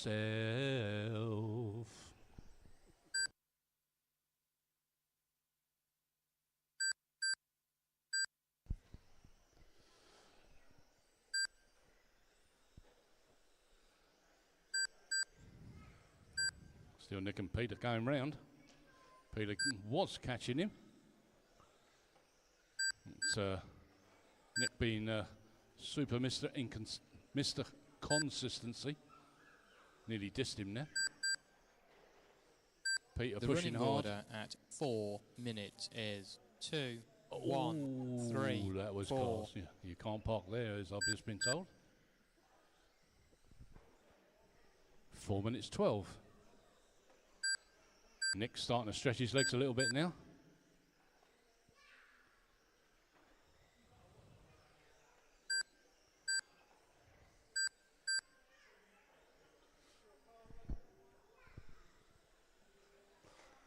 Still Nick and Peter going round. Peter was catching him. It's Nick being super Mr. Mr. Consistency. Nearly dissed him there. Peter The pushing running hard. order at 4 minutes is 2, 1, 3, Ooh, that was 4. close. Yeah, you can't park there, as I've just been told. 4 minutes 12. Nick's starting to stretch his legs a little bit now.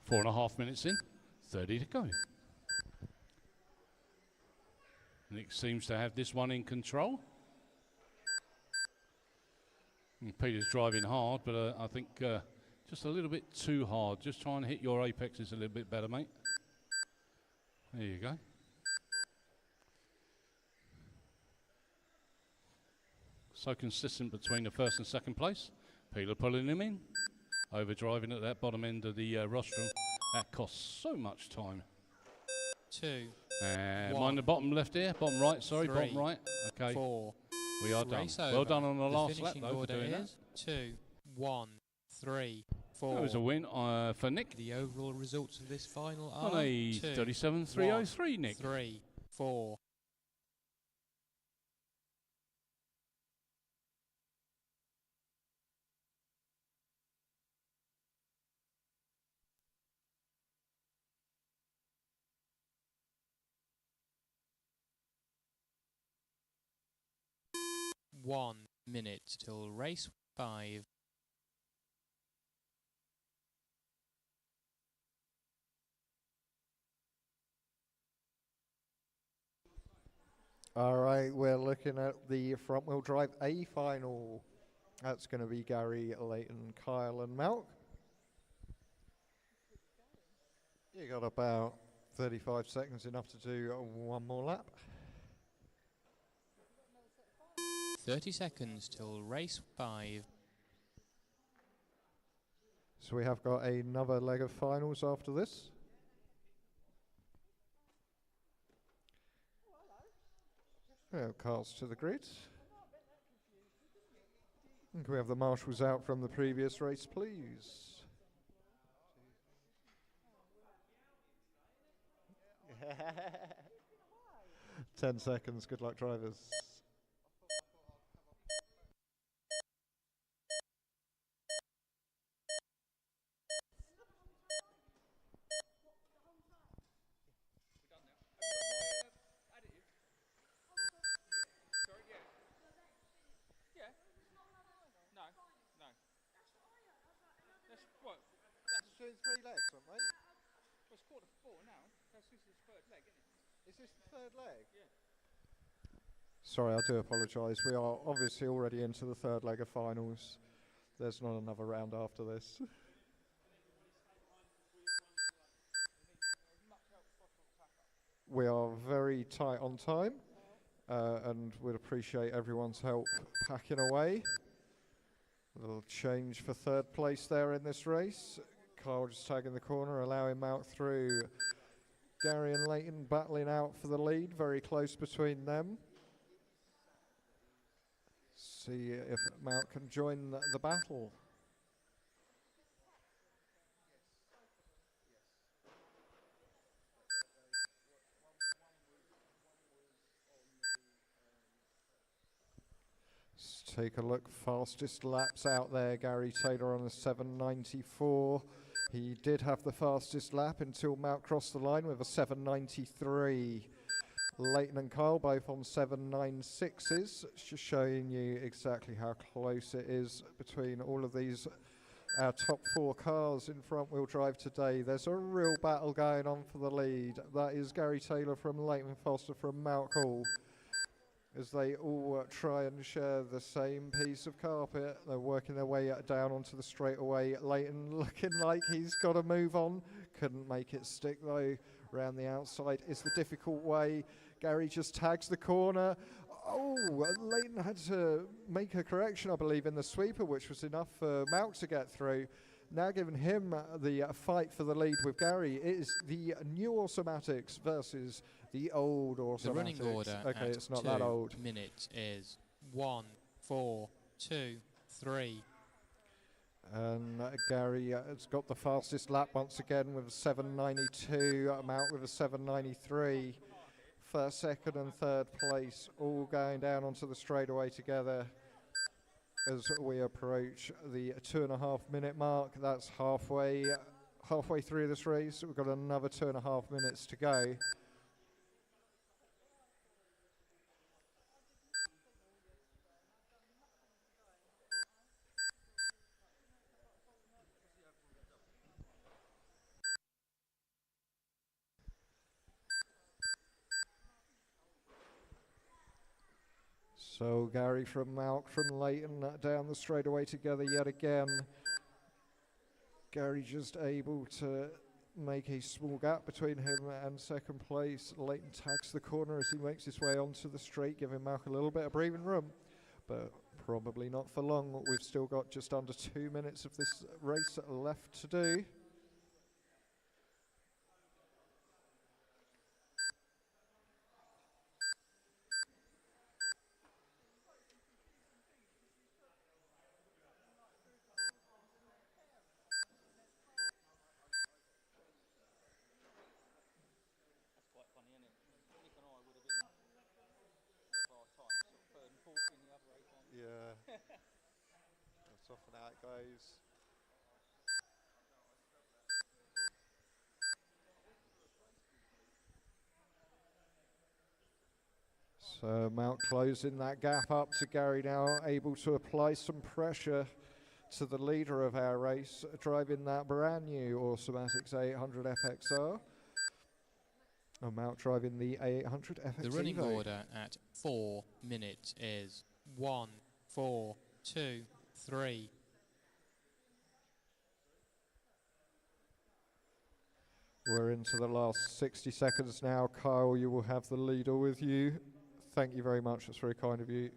Four and a half minutes in, 30 to go. Nick seems to have this one in control. And Peter's driving hard, but I think just a little bit too hard. Just try and hit your apexes a little bit better, mate. There you go. So consistent between the first and second place. Peter pulling him in. Overdriving at that bottom end of the rostrum. That costs so much time. 2, And 1, mind the bottom left here, bottom right, sorry, 3, bottom right. Okay, 4. we are done. Race Well over. done on the last lap, finishing though, for order doing that. is 2, 1, 3, 4. That was a win for Nick. The overall results of this final On are a 2, 37.303, Nick. 3, 4. One minute till race 5. All right, we're looking at the front wheel drive A final. That's going to be Gary, Leighton, Kyle, and Malk. You got about 35 seconds, enough to do one more lap. 30 seconds till race 5. So we have got another leg of finals after this. Cars to the grid. And can we have the marshals out from the previous race, please? 10 seconds. Good luck, drivers. doing 3 legs, aren't they? Well, it's quarter to 4 now. This is the third leg, isn't it? Is this the 3rd leg? Yeah. Sorry, I do apologise. We are obviously already into the 3rd leg of finals. There's not another round after this. We are very tight on time, and we'd appreciate everyone's help packing away. A little change for 3rd place there in this race. Kyle just tagging the corner, allowing Mount through. Gary and Leighton battling out for the lead, very close between them. See if Mount can join the battle. Let's take a look. Fastest laps out there. Gary Taylor on a 7.94. He did have the fastest lap until Mount crossed the line with a 7.93. Leighton and Kyle both on 7.96s, just showing you exactly how close it is between all of these, our top 4 cars in front wheel drive today. There's a real battle going on for the lead. That is Gary Taylor from Leighton Foster from Mount Hall, as they all try and share the same piece of carpet. They're working their way down onto the straightaway. Leighton looking like he's got to move on. Couldn't make it stick though. Round the outside is the difficult way. Gary just tags the corner. Oh, Leighton had to make a correction, I believe, in the sweeper, which was enough for Mount to get through. Now giving him the fight for the lead with Gary. It is the new automatics versus the old automatics. The running order okay, at it's not 2 that old. minutes is 1, 4, 2, 3. And Gary has got the fastest lap once again with a 7.92. Mount with a 7.93. First, second and third place all going down onto the straightaway together as we approach the 2.5 minute mark. That's halfway through this race. We've got another 2.5 minutes to go. So Gary from Mount, from Leighton down the straightaway together yet again. Gary just able to make a small gap between him and second place. Leighton tags the corner as he makes his way onto the straight, giving Malk a little bit of breathing room, but probably not for long. We've still got just under 2 minutes of this race left to do. Yeah, that's often how it goes. So Mount closing that gap up to Gary now, able to apply some pressure to the leader of our race, driving that brand new Automatics A800 FXR. And Mount driving the A800 FX The running Evo. order at 4 minutes is 1, 4, 2, 3. We're into the last 60 seconds now. Kyle, you will have the leader with you. Thank you very much. That's very kind of you.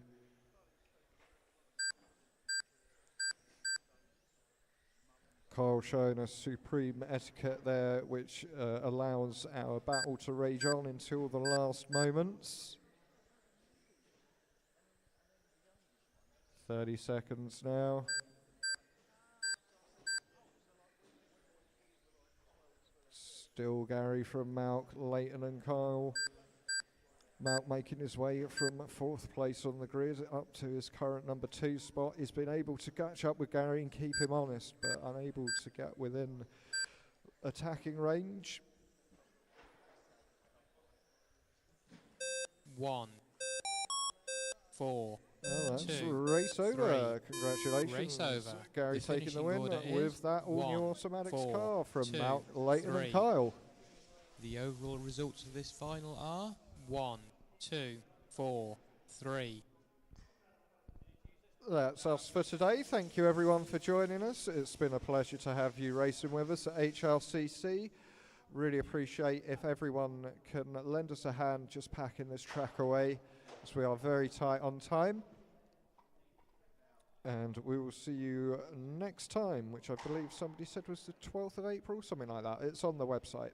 Kyle showing us supreme etiquette there, which allows our battle to rage on until the last moments. 30 seconds now. Still Gary from Malk, Leighton and Kyle. Malk making his way from 4th place on the grid up to his current number 2 spot. He's been able to catch up with Gary and keep him honest, but unable to get within attacking range. 1, 4, Oh, that's two, race over. three. Congratulations. Race over. Gary The taking the finishing win order is with that all-new 1, automatics 4, car from 2, Leighton and 3. Kyle. The overall results of this final are 1, 2, 4, 3. That's us for today. Thank you everyone for joining us. It's been a pleasure to have you racing with us at HRCC. Really appreciate if everyone can lend us a hand just packing this track away, as we are very tight on time. And we will see you next time, which I believe somebody said was the 12th of April, something like that. It's on the website.